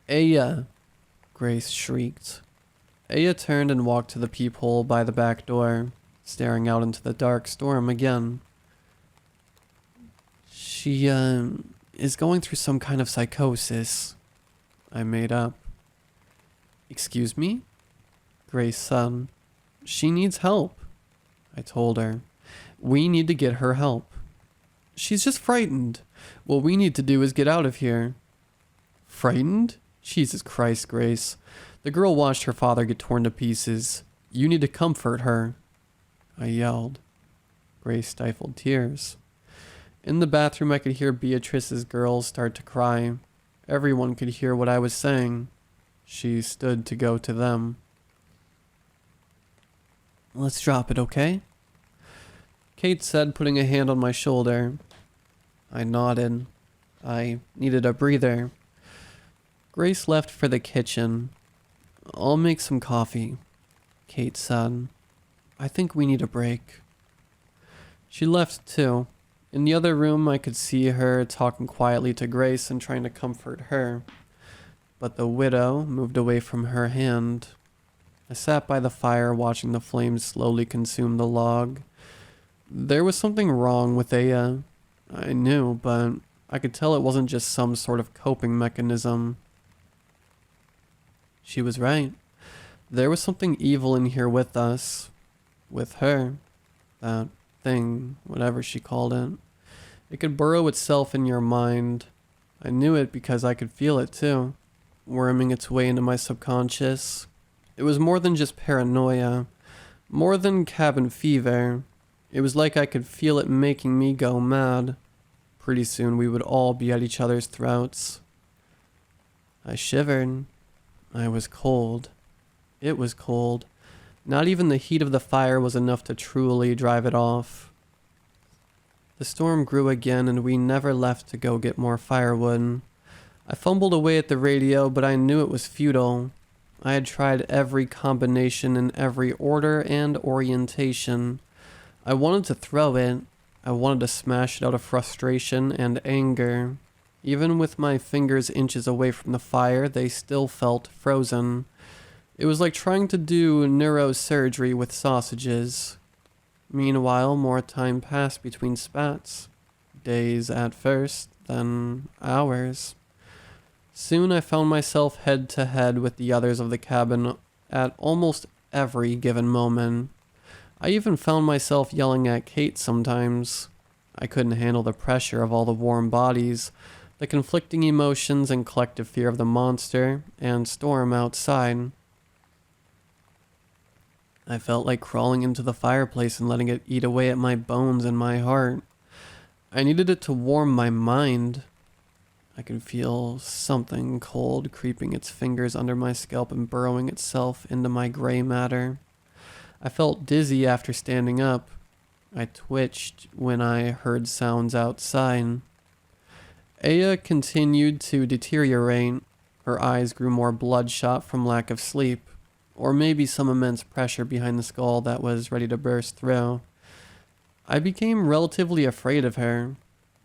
Aya, Grace shrieked. Aya turned and walked to the peephole by the back door, staring out into the dark storm again. She, is going through some kind of psychosis, I made up. Excuse me? Grace said. She needs help, I told her. We need to get her help. She's just frightened. What we need to do is get out of here. Frightened? Jesus Christ, Grace. The girl watched her father get torn to pieces. You need to comfort her, I yelled. Grace stifled tears. In the bathroom, I could hear Beatrice's girls start to cry. Everyone could hear what I was saying. She stood to go to them. Let's drop it, okay? Kate said, putting a hand on my shoulder. I nodded. I needed a breather. Grace left for the kitchen. I'll make some coffee, Kate said. I think we need a break. She left too. In the other room, I could see her talking quietly to Grace and trying to comfort her. But the widow moved away from her hand. I sat by the fire watching the flames slowly consume the log. There was something wrong with Aya. I knew, but I could tell it wasn't just some sort of coping mechanism. She was right. There was something evil in here with us. With her. That thing, whatever she called it. It could burrow itself in your mind. I knew it because I could feel it too, worming its way into my subconscious. It was more than just paranoia, more than cabin fever. It was like I could feel it making me go mad. Pretty soon we would all be at each other's throats. I shivered. I was cold. It was cold. Not even the heat of the fire was enough to truly drive it off. The storm grew again and we never left to go get more firewood. I fumbled away at the radio, but I knew it was futile. I had tried every combination in every order and orientation. I wanted to throw it. I wanted to smash it out of frustration and anger. Even with my fingers inches away from the fire, they still felt frozen. It was like trying to do neurosurgery with sausages. Meanwhile, more time passed between spats. Days at first, then hours. Soon I found myself head to head with the others of the cabin at almost every given moment. I even found myself yelling at Kate sometimes. I couldn't handle the pressure of all the warm bodies, the conflicting emotions and collective fear of the monster and storm outside. I felt like crawling into the fireplace and letting it eat away at my bones and my heart. I needed it to warm my mind. I could feel something cold creeping its fingers under my scalp and burrowing itself into my gray matter. I felt dizzy after standing up. I twitched when I heard sounds outside. Aya continued to deteriorate. Her eyes grew more bloodshot from lack of sleep, or maybe some immense pressure behind the skull that was ready to burst through. I became relatively afraid of her.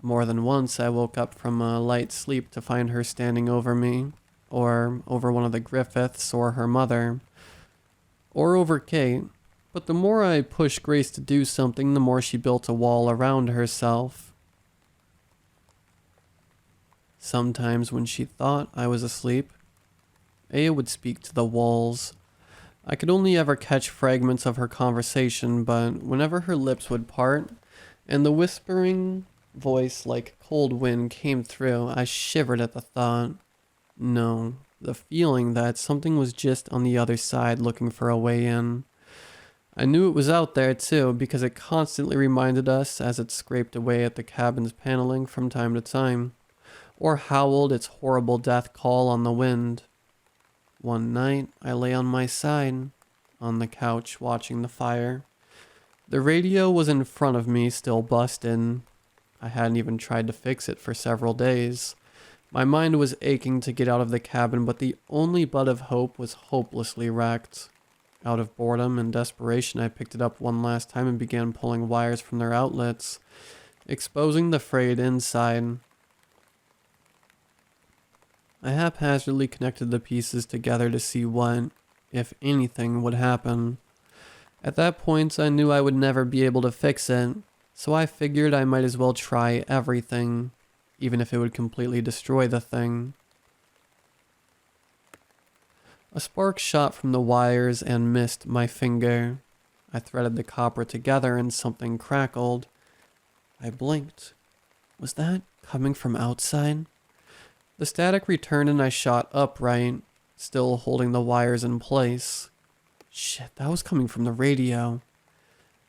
More than once I woke up from a light sleep to find her standing over me, or over one of the Griffiths or her mother, or over Kate. But the more I pushed Grace to do something, the more she built a wall around herself. Sometimes when she thought I was asleep, Aya would speak to the walls. I could only ever catch fragments of her conversation, but whenever her lips would part, and the whispering voice like cold wind came through, I shivered at the thought. No, the feeling that something was just on the other side looking for a way in. I knew it was out there too, because it constantly reminded us as it scraped away at the cabin's paneling from time to time, or howled its horrible death call on the wind. One night, I lay on my side, on the couch watching the fire. The radio was in front of me, still busted. I hadn't even tried to fix it for several days. My mind was aching to get out of the cabin, but the only bud of hope was hopelessly wrecked. Out of boredom and desperation, I picked it up one last time and began pulling wires from their outlets, exposing the frayed inside. I haphazardly connected the pieces together to see what, if anything, would happen. At that point, I knew I would never be able to fix it, so I figured I might as well try everything, even if it would completely destroy the thing. A spark shot from the wires and missed my finger. I threaded the copper together and something crackled. I blinked. Was that coming from outside? The static returned and I shot upright, still holding the wires in place. Shit, that was coming from the radio.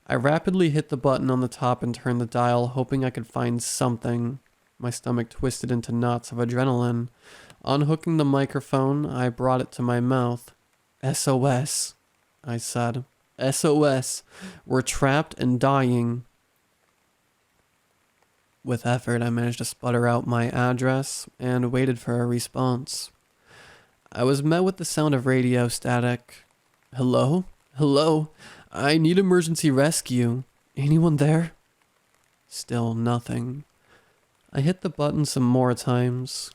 I rapidly hit the button on the top and turned the dial, hoping I could find something. My stomach twisted into knots of adrenaline. Unhooking the microphone, I brought it to my mouth. SOS, I said. SOS. We're trapped and dying. With effort, I managed to sputter out my address and waited for a response. I was met with the sound of radio static. Hello? Hello? I need emergency rescue. Anyone there? Still nothing. I hit the button some more times.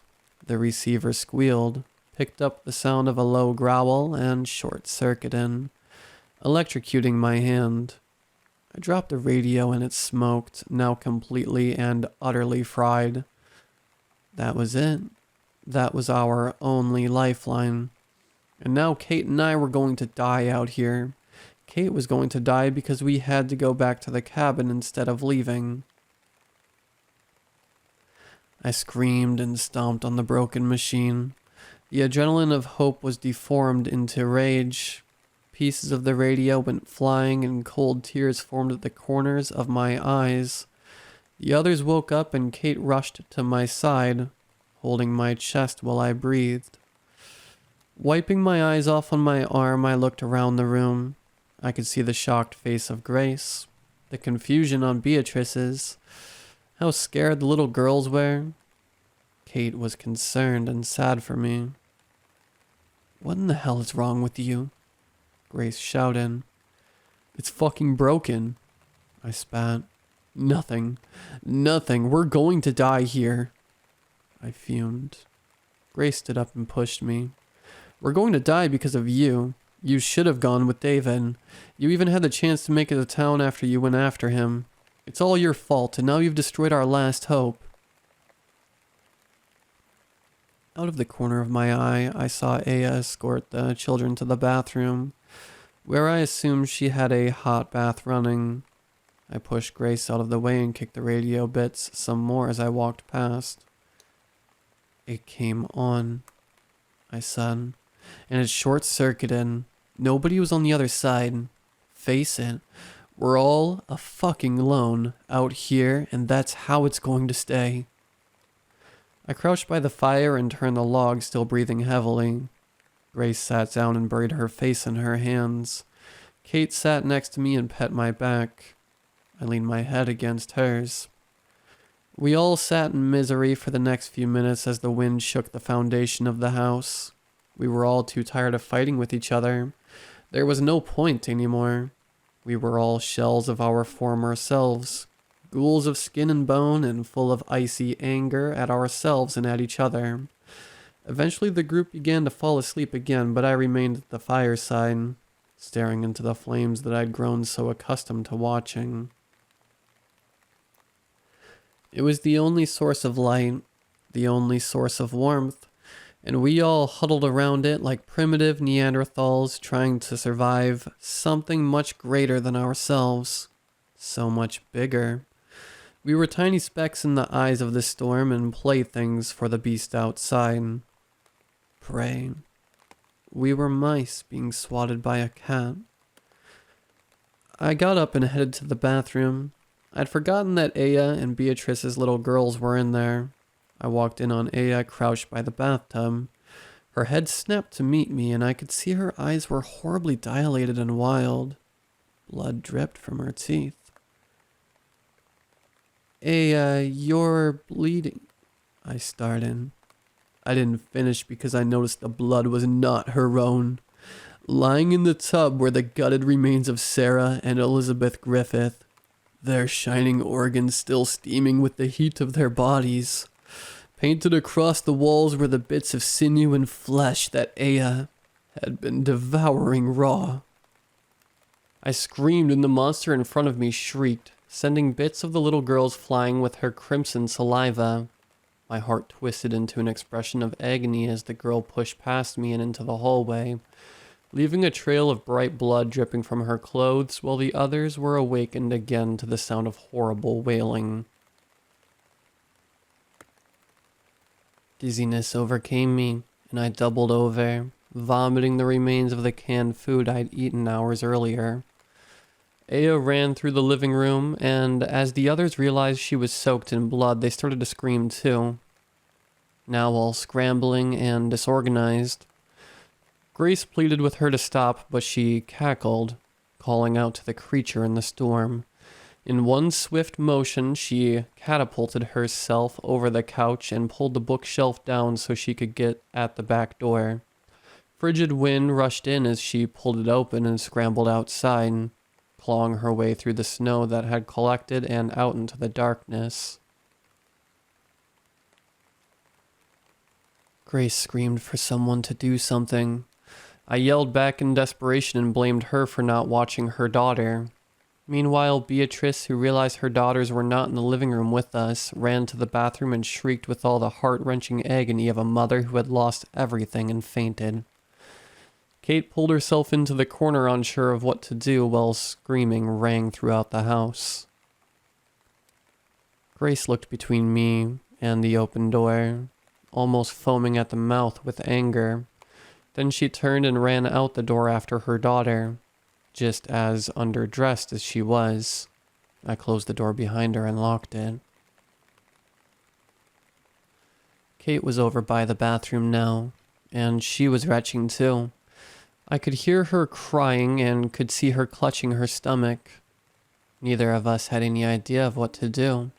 The receiver squealed, picked up the sound of a low growl, and short-circuited, electrocuting my hand. I dropped the radio and it smoked, now completely and utterly fried. That was it. That was our only lifeline. And now Kate and I were going to die out here. Kate was going to die because we had to go back to the cabin instead of leaving. I screamed and stomped on the broken machine. The adrenaline of hope was deformed into rage. Pieces of the radio went flying and cold tears formed at the corners of my eyes. The others woke up and Kate rushed to my side, holding my chest while I breathed. Wiping my eyes off on my arm, I looked around the room. I could see the shocked face of Grace, the confusion on Beatrice's, how scared the little girls were. Kate was concerned and sad for me. "What in the hell is wrong with you?" Grace shouted. "It's fucking broken," I spat. Nothing. We're going to die here," I fumed. Grace stood up and pushed me. "We're going to die because of you. You should have gone with David. You even had the chance to make it to town after you went after him. It's all your fault, and now you've destroyed our last hope." Out of the corner of my eye, I saw Aya escort the children to the bathroom, where I assumed she had a hot bath running. I pushed Grace out of the way and kicked the radio bits some more as I walked past. "It came on," I said, "and it short-circuited. Nobody was on the other side. Face it, we're all a fucking alone out here, and that's how it's going to stay." I crouched by the fire and turned the log, still breathing heavily. Grace sat down and buried her face in her hands. Kate sat next to me and pet my back. I leaned my head against hers. We all sat in misery for the next few minutes as the wind shook the foundation of the house. We were all too tired of fighting with each other. There was no point anymore. We were all shells of our former selves, ghouls of skin and bone and full of icy anger at ourselves and at each other. Eventually the group began to fall asleep again, but I remained at the fireside, staring into the flames that I'd grown so accustomed to watching. It was the only source of light, the only source of warmth, and we all huddled around it like primitive Neanderthals trying to survive something much greater than ourselves, so much bigger. We were tiny specks in the eyes of the storm and playthings for the beast outside. Prey. We were mice being swatted by a cat. I got up and headed to the bathroom. I'd forgotten that Aya and Beatrice's little girls were in there. I walked in on Aya crouched by the bathtub. Her head snapped to meet me, and I could see her eyes were horribly dilated and wild. Blood dripped from her teeth. "Aya, you're bleeding," I started. I didn't finish because I noticed the blood was not her own. Lying in the tub were the gutted remains of Sarah and Elizabeth Griffith, their shining organs still steaming with the heat of their bodies. Painted across the walls were the bits of sinew and flesh that Aya had been devouring raw. I screamed and the monster in front of me shrieked, sending bits of the little girls flying with her crimson saliva. My heart twisted into an expression of agony as the girl pushed past me and into the hallway, leaving a trail of bright blood dripping from her clothes while the others were awakened again to the sound of horrible wailing. Dizziness overcame me, and I doubled over, vomiting the remains of the canned food I'd eaten hours earlier. Aya ran through the living room, and as the others realized she was soaked in blood, they started to scream too, now all scrambling and disorganized. Grace pleaded with her to stop, but she cackled, calling out to the creature in the storm. In one swift motion, she catapulted herself over the couch and pulled the bookshelf down so she could get at the back door. Frigid wind rushed in as she pulled it open and scrambled outside, clawing her way through the snow that had collected and out into the darkness. Grace screamed for someone to do something. I yelled back in desperation and blamed her for not watching her daughter. Meanwhile, Beatrice, who realized her daughters were not in the living room with us, ran to the bathroom and shrieked with all the heart-wrenching agony of a mother who had lost everything and fainted. Kate pulled herself into the corner unsure of what to do while screaming rang throughout the house. Grace looked between me and the open door, almost foaming at the mouth with anger. Then she turned and ran out the door after her daughter, just as underdressed as she was. I closed the door behind her and locked it. Kate was over by the bathroom now, and she was retching too. I could hear her crying and could see her clutching her stomach. Neither of us had any idea of what to do.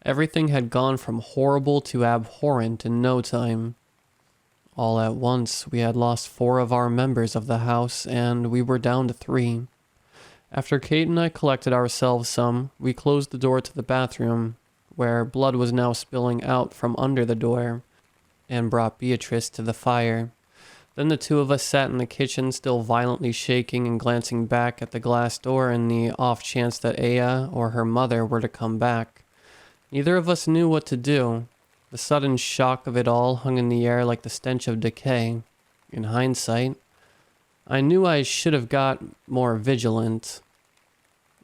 Everything had gone from horrible to abhorrent in no time. All at once, we had lost 4 of our members of the house, and we were down to 3. After Kate and I collected ourselves some, we closed the door to the bathroom, where blood was now spilling out from under the door, and brought Beatrice to the fire. Then the 2 of us sat in the kitchen, still violently shaking and glancing back at the glass door in the off chance that Aya or her mother were to come back. Neither of us knew what to do. The sudden shock of it all hung in the air like the stench of decay. In hindsight, I knew I should have got more vigilant.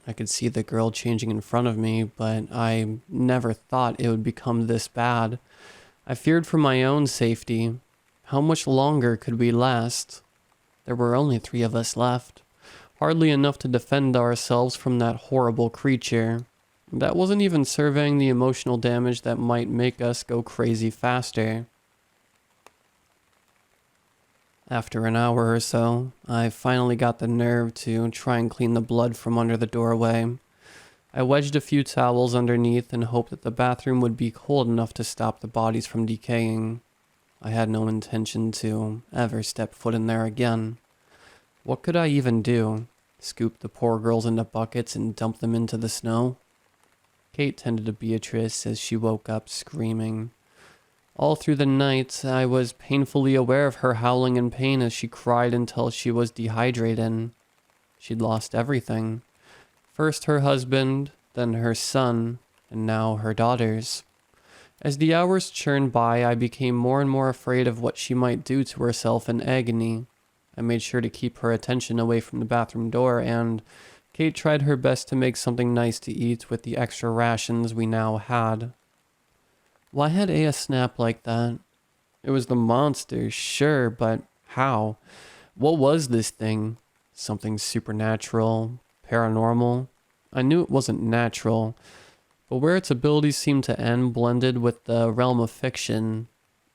I could see the girl changing in front of me, but I never thought it would become this bad. I feared for my own safety. How much longer could we last? There were only 3 of us left. Hardly enough to defend ourselves from that horrible creature. That wasn't even surveying the emotional damage that might make us go crazy faster. After an hour or so, I finally got the nerve to try and clean the blood from under the doorway. I wedged a few towels underneath and hoped that the bathroom would be cold enough to stop the bodies from decaying. I had no intention to ever step foot in there again. What could I even do? Scoop the poor girls into buckets and dump them into the snow? Kate tended to Beatrice as she woke up screaming. All through the night, I was painfully aware of her howling in pain as she cried until she was dehydrated. She'd lost everything. First her husband, then her son, and now her daughters. As the hours churned by, I became more and more afraid of what she might do to herself in agony. I made sure to keep her attention away from the bathroom door, and Kate tried her best to make something nice to eat with the extra rations we now had. Why had Aya snap like that? It was the monster, sure, but how? What was this thing? Something supernatural? Paranormal? I knew it wasn't natural. But where its abilities seemed to end blended with the realm of fiction,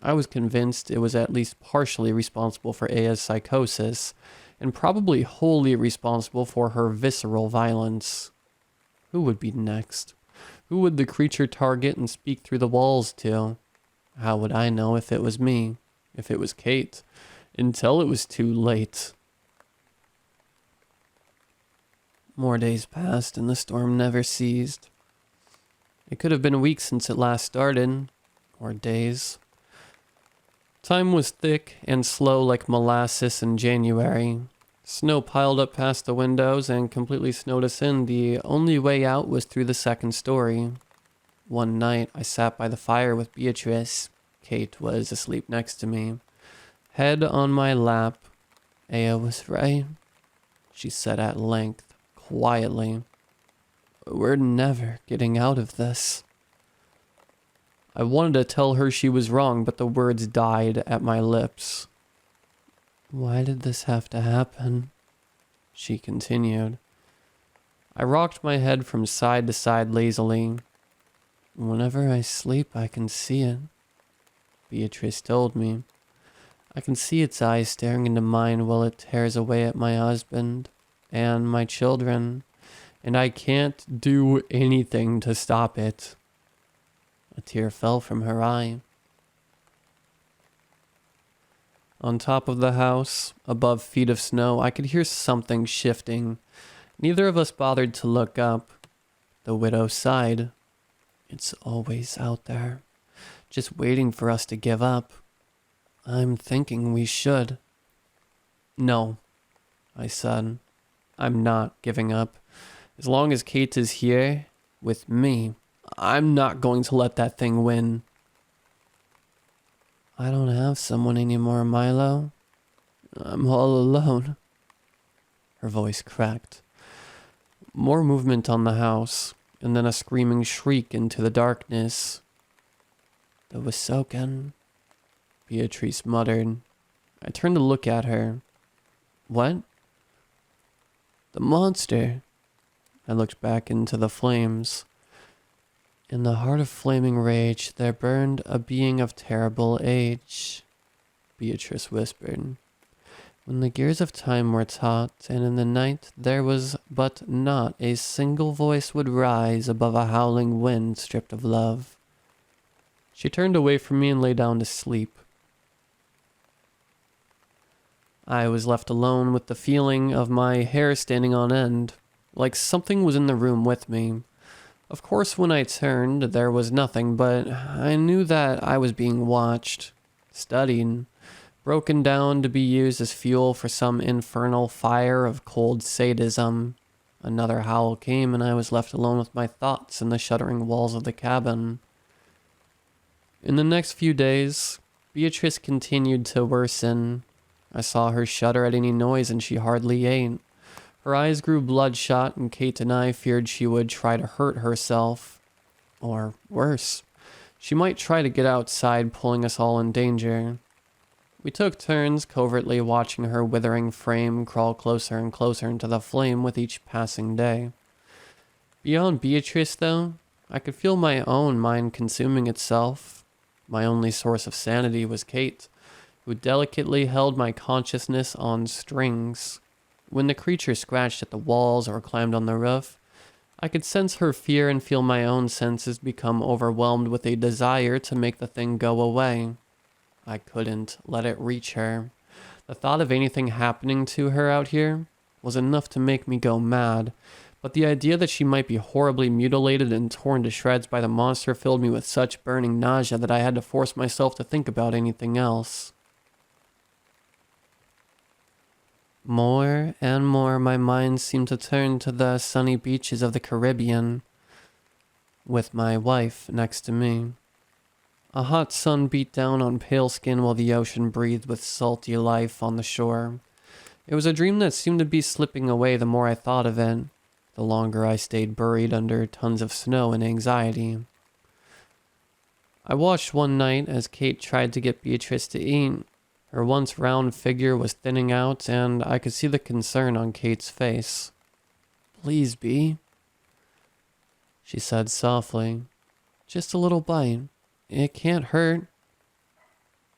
I was convinced it was at least partially responsible for Aya's psychosis, and probably wholly responsible for her visceral violence. Who would be next? Who would the creature target and speak through the walls to? How would I know if it was me? If it was Kate? Until it was too late. More days passed and the storm never ceased. It could have been weeks since it last started, or days. Time was thick and slow like molasses in January. Snow piled up past the windows and completely snowed us in. The only way out was through the second story. One night, I sat by the fire with Beatrice. Kate was asleep next to me. Head on my lap. Aya was right, she said at length, quietly. We're never getting out of this. I wanted to tell her she was wrong, but the words died at my lips. Why did this have to happen? She continued. I rocked my head from side to side lazily. Whenever I sleep, I can see it, Beatrice told me. I can see its eyes staring into mine while it tears away at my husband and my children and I can't do anything to stop it. A tear fell from her eye. On top of the house, above feet of snow, I could hear something shifting. Neither of us bothered to look up. The widow sighed. It's always out there, just waiting for us to give up. I'm thinking we should. No, I said. I'm not giving up. As long as Kate is here, with me, I'm not going to let that thing win. I don't have someone anymore, Milo. I'm all alone. Her voice cracked. More movement on the house, and then a screaming shriek into the darkness. The Wasokan, Beatrice muttered. I turned to look at her. What? The monster. I looked back into the flames. In the heart of flaming rage, there burned a being of terrible age, Beatrice whispered. When the gears of time were taut, and in the night there was but not a single voice would rise above a howling wind stripped of love. She turned away from me and lay down to sleep. I was left alone with the feeling of my hair standing on end, like something was in the room with me. Of course, when I turned, there was nothing, but I knew that I was being watched, studied, broken down to be used as fuel for some infernal fire of cold sadism. Another howl came, and I was left alone with my thoughts in the shuddering walls of the cabin. In the next few days, Beatrice continued to worsen. I saw her shudder at any noise, and she hardly ate. Her eyes grew bloodshot, and Kate and I feared she would try to hurt herself. Or worse, she might try to get outside, pulling us all in danger. We took turns covertly watching her withering frame crawl closer and closer into the flame with each passing day. Beyond Beatrice, though, I could feel my own mind consuming itself. My only source of sanity was Kate, who delicately held my consciousness on strings. When the creature scratched at the walls or climbed on the roof, I could sense her fear and feel my own senses become overwhelmed with a desire to make the thing go away. I couldn't let it reach her. The thought of anything happening to her out here was enough to make me go mad, but the idea that she might be horribly mutilated and torn to shreds by the monster filled me with such burning nausea that I had to force myself to think about anything else. More and more my mind seemed to turn to the sunny beaches of the Caribbean, with my wife next to me. A hot sun beat down on pale skin while the ocean breathed with salty life on the shore. It was a dream that seemed to be slipping away the more I thought of it, the longer I stayed buried under tons of snow and anxiety. I watched one night as Kate tried to get Beatrice to eat. Her once round figure was thinning out, and I could see the concern on Kate's face. Please, Bea, she said softly. Just a little bite. It can't hurt.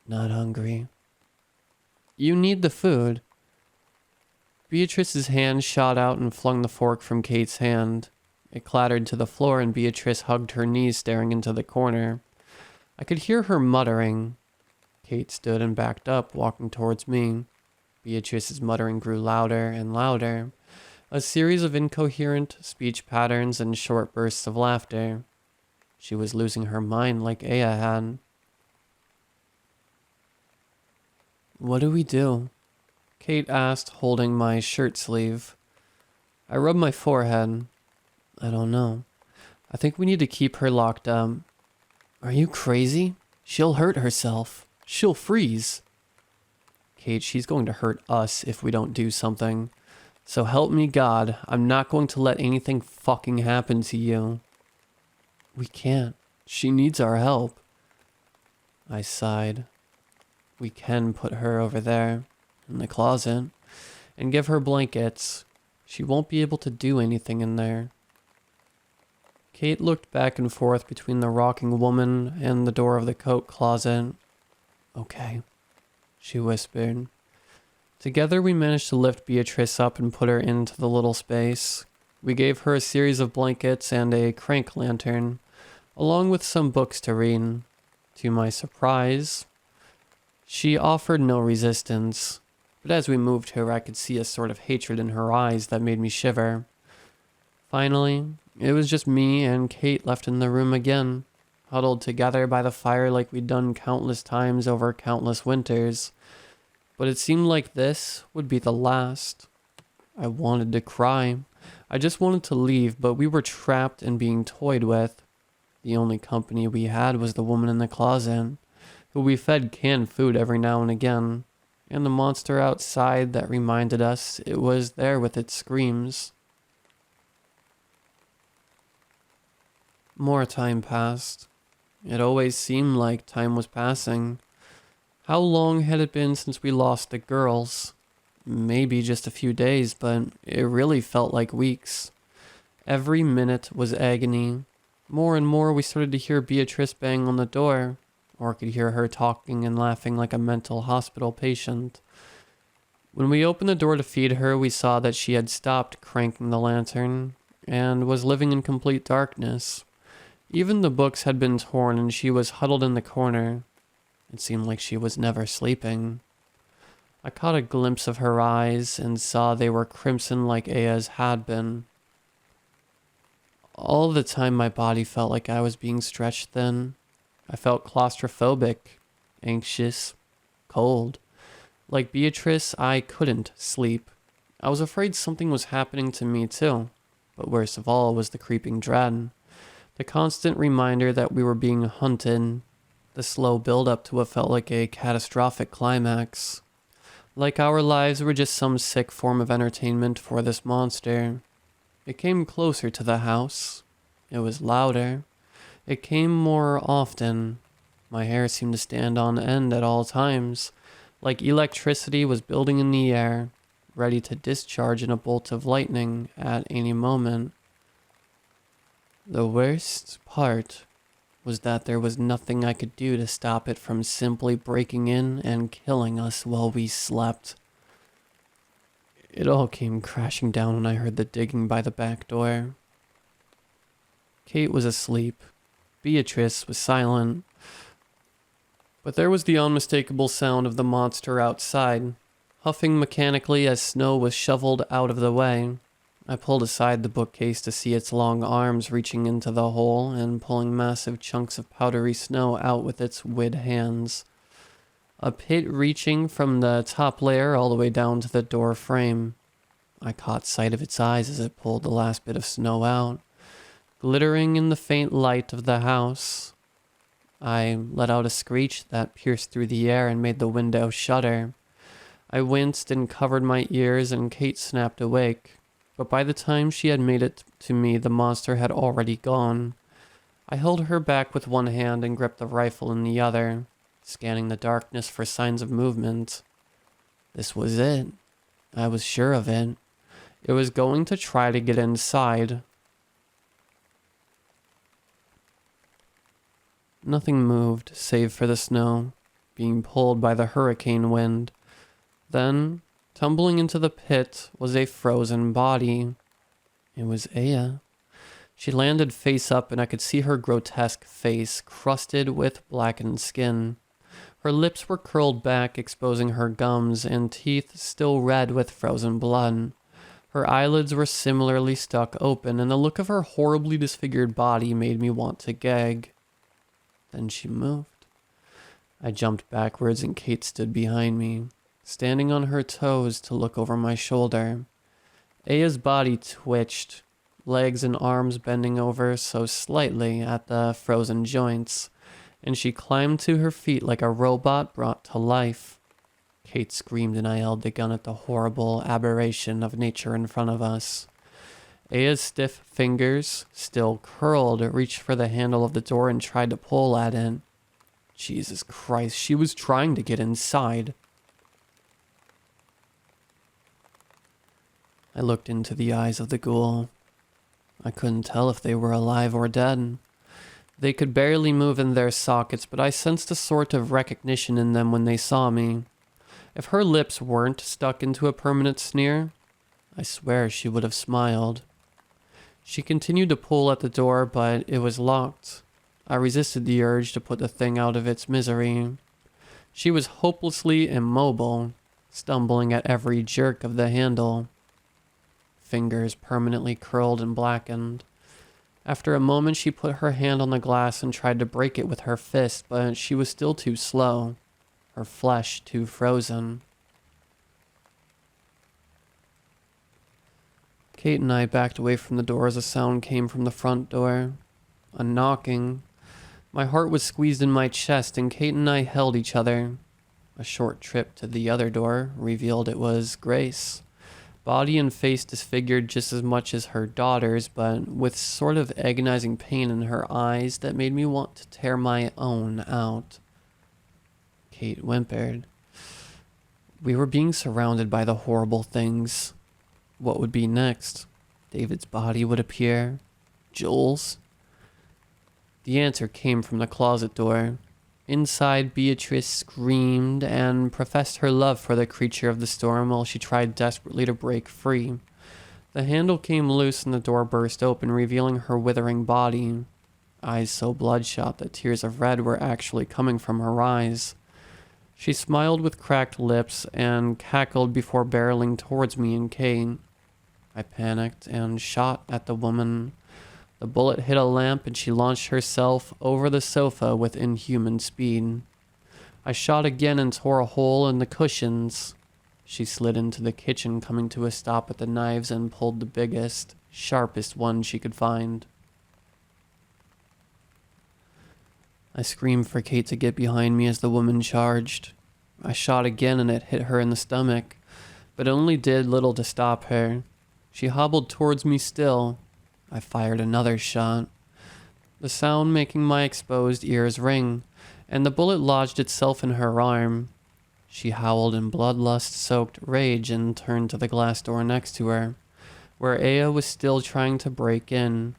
Not hungry. You need the food. Beatrice's hand shot out and flung the fork from Kate's hand. It clattered to the floor, and Beatrice hugged her knees, staring into the corner. I could hear her muttering. Kate stood and backed up, walking towards me. Beatrice's muttering grew louder and louder, a series of incoherent speech patterns and short bursts of laughter. She was losing her mind like Aya had. What do we do? Kate asked, holding my shirt sleeve. I rubbed my forehead. I don't know. I think we need to keep her locked up. Are you crazy? She'll hurt herself. She'll freeze. Kate, she's going to hurt us if we don't do something. So help me God, I'm not going to let anything fucking happen to you. We can't. She needs our help. I sighed. We can put her over there, in the closet, and give her blankets. She won't be able to do anything in there. Kate looked back and forth between the rocking woman and the door of the coat closet. Okay, she whispered. Together we managed to lift Beatrice up and put her into the little space. We gave her a series of blankets and a crank lantern, along with some books to read. To my surprise, she offered no resistance, but as we moved her, I could see a sort of hatred in her eyes that made me shiver. Finally, it was just me and Kate left in the room again, huddled together by the fire like we'd done countless times over countless winters. But it seemed like this would be the last. I wanted to cry. I just wanted to leave, but we were trapped and being toyed with. The only company we had was the woman in the closet, who we fed canned food every now and again, and the monster outside that reminded us it was there with its screams. More time passed. It always seemed like time was passing. How long had it been since we lost the girls? Maybe just a few days, but it really felt like weeks. Every minute was agony. More and more we started to hear Beatrice bang on the door, or could hear her talking and laughing like a mental hospital patient. When we opened the door to feed her, we saw that she had stopped cranking the lantern and was living in complete darkness. Even the books had been torn and she was huddled in the corner. It seemed like she was never sleeping. I caught a glimpse of her eyes and saw they were crimson like Aya's had been. All the time my body felt like I was being stretched thin. I felt claustrophobic, anxious, cold. Like Beatrice, I couldn't sleep. I was afraid something was happening to me too, but worst of all was the creeping dread. The constant reminder that we were being hunted, the slow build-up to what felt like a catastrophic climax. Like our lives were just some sick form of entertainment for this monster. It came closer to the house. It was louder. It came more often. My hair seemed to stand on end at all times, like electricity was building in the air, ready to discharge in a bolt of lightning at any moment. The worst part was that there was nothing I could do to stop it from simply breaking in and killing us while we slept. It all came crashing down when I heard the digging by the back door. Kate was asleep. Beatrice was silent. But there was the unmistakable sound of the monster outside, huffing mechanically as snow was shoveled out of the way. I pulled aside the bookcase to see its long arms reaching into the hole and pulling massive chunks of powdery snow out with its wid hands. A pit reaching from the top layer all the way down to the door frame. I caught sight of its eyes as it pulled the last bit of snow out, glittering in the faint light of the house. I let out a screech that pierced through the air and made the window shudder. I winced and covered my ears, and Kate snapped awake. But by the time she had made it to me, the monster had already gone. I held her back with one hand and gripped the rifle in the other, scanning the darkness for signs of movement. This was it. I was sure of it. It was going to try to get inside. Nothing moved, save for the snow, being pulled by the hurricane wind. Then, tumbling into the pit, was a frozen body. It was Aya. She landed face up, and I could see her grotesque face crusted with blackened skin. Her lips were curled back, exposing her gums and teeth still red with frozen blood. Her eyelids were similarly stuck open, and the look of her horribly disfigured body made me want to gag. Then she moved. I jumped backwards, and Kate stood behind me, standing on her toes to look over my shoulder. Aya's body twitched, legs and arms bending over so slightly at the frozen joints, and she climbed to her feet like a robot brought to life. Kate screamed, and I held the gun at the horrible aberration of nature in front of us. Aya's stiff fingers, still curled, reached for the handle of the door and tried to pull at it. Jesus Christ, she was trying to get inside. I looked into the eyes of the ghoul. I couldn't tell if they were alive or dead. They could barely move in their sockets, but I sensed a sort of recognition in them when they saw me. If her lips weren't stuck into a permanent sneer, I swear she would have smiled. She continued to pull at the door, but it was locked. I resisted the urge to put the thing out of its misery. She was hopelessly immobile, stumbling at every jerk of the handle. Fingers permanently curled and blackened. After a moment, she put her hand on the glass and tried to break it with her fist, but she was still too slow, her flesh too frozen. Kate and I backed away from the door as a sound came from the front door. A knocking. My heart was squeezed in my chest, and Kate and I held each other. A short trip to the other door revealed it was Grace. Body and face disfigured just as much as her daughter's, but with sort of agonizing pain in her eyes that made me want to tear my own out. Kate whimpered. We were being surrounded by the horrible things. What would be next? David's body would appear. Joel's? The answer came from the closet door. Inside, Beatrice screamed and professed her love for the creature of the storm while she tried desperately to break free. The handle came loose and the door burst open, revealing her withering body. Eyes so bloodshot that tears of red were actually coming from her eyes. She smiled with cracked lips and cackled before barreling towards me and Kate. I panicked and shot at the woman. The bullet hit a lamp and she launched herself over the sofa with inhuman speed. I shot again and tore a hole in the cushions. She slid into the kitchen, coming to a stop at the knives, and pulled the biggest, sharpest one she could find. I screamed for Kate to get behind me as the woman charged. I shot again and it hit her in the stomach, but only did little to stop her. She hobbled towards me still. I fired another shot, the sound making my exposed ears ring, and the bullet lodged itself in her arm. She howled in bloodlust-soaked rage and turned to the glass door next to her, where Aya was still trying to break in.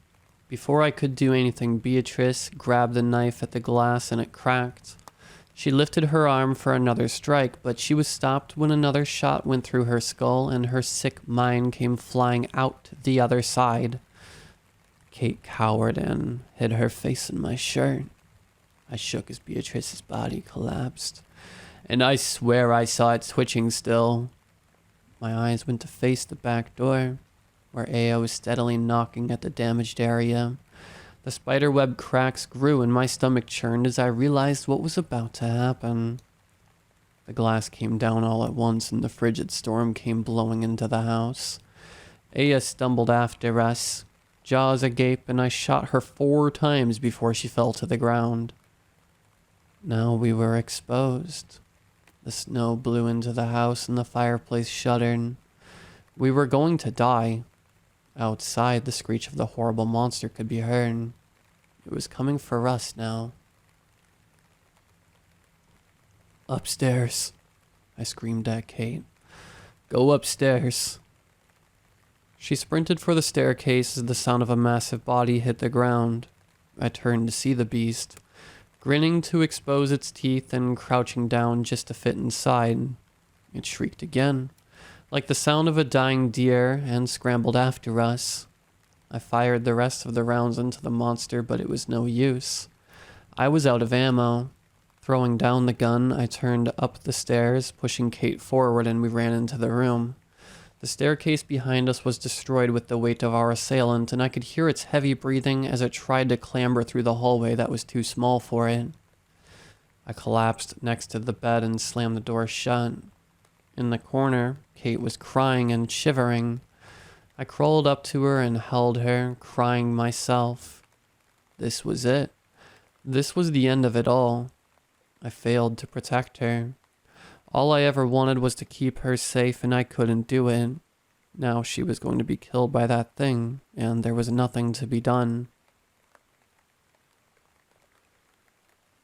Before I could do anything, Beatrice grabbed the knife at the glass and it cracked. She lifted her arm for another strike, but she was stopped when another shot went through her skull and her sick mind came flying out the other side. Kate cowered and hid her face in my shirt. I shook as Beatrice's body collapsed, and I swear I saw it twitching still. My eyes went to face the back door, where Aya was steadily knocking at the damaged area. The spiderweb cracks grew and my stomach churned as I realized what was about to happen. The glass came down all at once and the frigid storm came blowing into the house. Aya stumbled after us, jaws agape, and I shot her 4 times before she fell to the ground. Now we were exposed. The snow blew into the house and the fireplace shuddered. We were going to die. Outside, the screech of the horrible monster could be heard. It was coming for us now. Upstairs, I screamed at Kate. Go upstairs. She sprinted for the staircase as the sound of a massive body hit the ground. I turned to see the beast, grinning to expose its teeth and crouching down just to fit inside. It shrieked again, like the sound of a dying deer, and scrambled after us. I fired the rest of the rounds into the monster, but it was no use. I was out of ammo. Throwing down the gun, I turned up the stairs, pushing Kate forward, and we ran into the room. The staircase behind us was destroyed with the weight of our assailant, and I could hear its heavy breathing as it tried to clamber through the hallway that was too small for it. I collapsed next to the bed and slammed the door shut. In the corner, Kate was crying and shivering. I crawled up to her and held her, crying myself. This was it. This was the end of it all. I failed to protect her. All I ever wanted was to keep her safe, and I couldn't do it. Now she was going to be killed by that thing, and there was nothing to be done.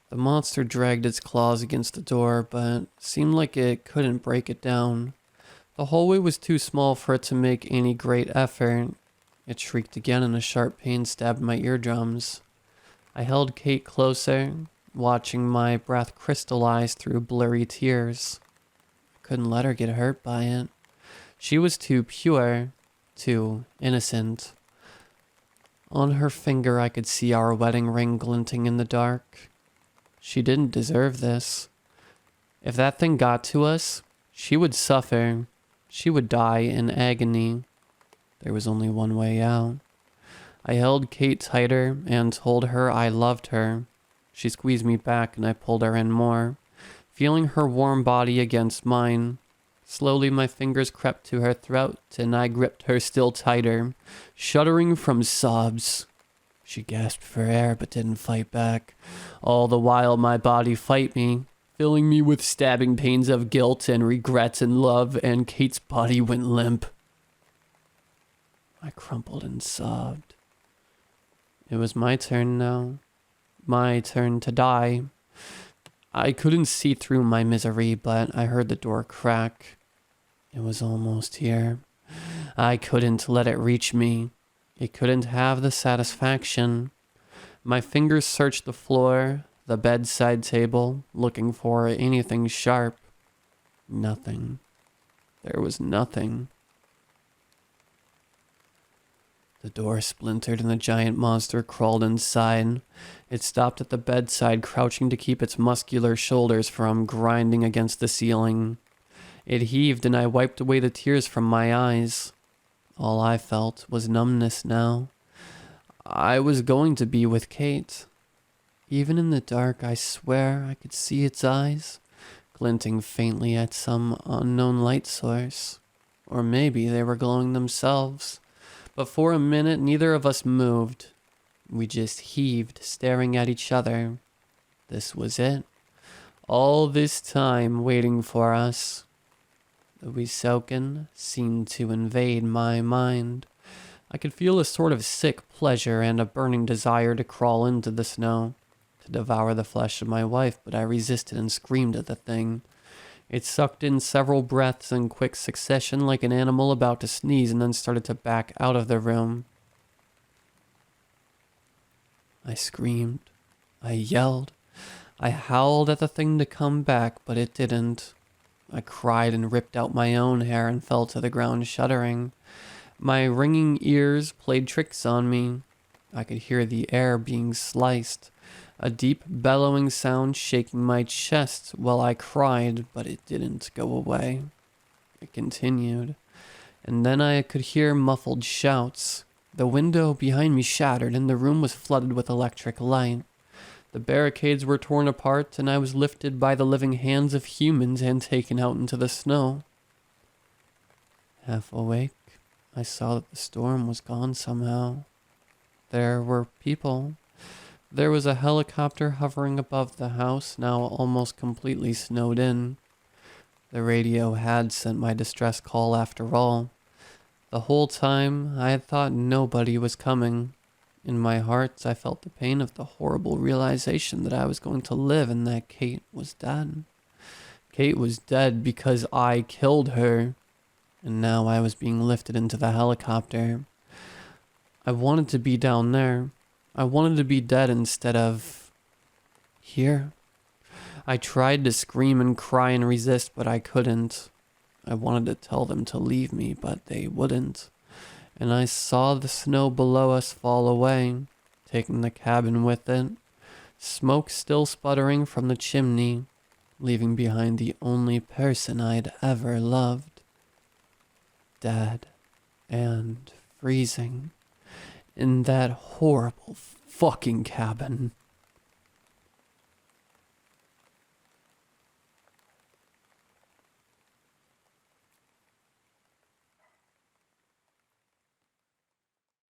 The monster dragged its claws against the door, but seemed like it couldn't break it down. The hallway was too small for it to make any great effort. It shrieked again, and a sharp pain stabbed my eardrums. I held Kate closer, watching my breath crystallize through blurry tears. I couldn't let her get hurt by it. She was too pure, too innocent. On her finger, I could see our wedding ring glinting in the dark. She didn't deserve this. If that thing got to us, she would suffer. She would die in agony. There was only one way out. I held Kate tighter and told her I loved her. She squeezed me back and I pulled her in more, feeling her warm body against mine. Slowly my fingers crept to her throat and I gripped her still tighter, shuddering from sobs. She gasped for air but didn't fight back, all the while my body fight me, filling me with stabbing pains of guilt and regret and love, and Kate's body went limp. I crumpled and sobbed. It was my turn now. My turn to die. I couldn't see through my misery, but I heard the door crack. It was almost here. I couldn't let it reach me. It couldn't have the satisfaction. My fingers searched the floor, the bedside table, looking for anything sharp. Nothing. There was nothing. The door splintered and the giant monster crawled inside. It stopped at the bedside, crouching to keep its muscular shoulders from grinding against the ceiling. It heaved and I wiped away the tears from my eyes. All I felt was numbness now. I was going to be with Kate. Even in the dark, I swear I could see its eyes, glinting faintly at some unknown light source. Or maybe they were glowing themselves. But for a minute, neither of us moved. We just heaved, staring at each other. This was it. All this time waiting for us. The Wisoken seemed to invade my mind. I could feel a sort of sick pleasure and a burning desire to crawl into the snow, to devour the flesh of my wife, but I resisted and screamed at the thing. It sucked in several breaths in quick succession like an animal about to sneeze and then started to back out of the room. I screamed. I yelled. I howled at the thing to come back, but it didn't. I cried and ripped out my own hair and fell to the ground shuddering. My ringing ears played tricks on me. I could hear the air being sliced, a deep bellowing sound shaking my chest while I cried, but it didn't go away. It continued, and then I could hear muffled shouts. The window behind me shattered and the room was flooded with electric light. The barricades were torn apart and I was lifted by the living hands of humans and taken out into the snow. Half awake, I saw that the storm was gone somehow. There were people. There was a helicopter hovering above the house, now almost completely snowed in. The radio had sent my distress call after all. The whole time, I had thought nobody was coming. In my heart, I felt the pain of the horrible realization that I was going to live and that Kate was dead. Kate was dead because I killed her, and now I was being lifted into the helicopter. I wanted to be down there. I wanted to be dead instead of here. I tried to scream and cry and resist, but I couldn't. I wanted to tell them to leave me, but they wouldn't. And I saw the snow below us fall away, taking the cabin with it, smoke still sputtering from the chimney, leaving behind the only person I'd ever loved. Dead and freezing in that horrible fucking cabin.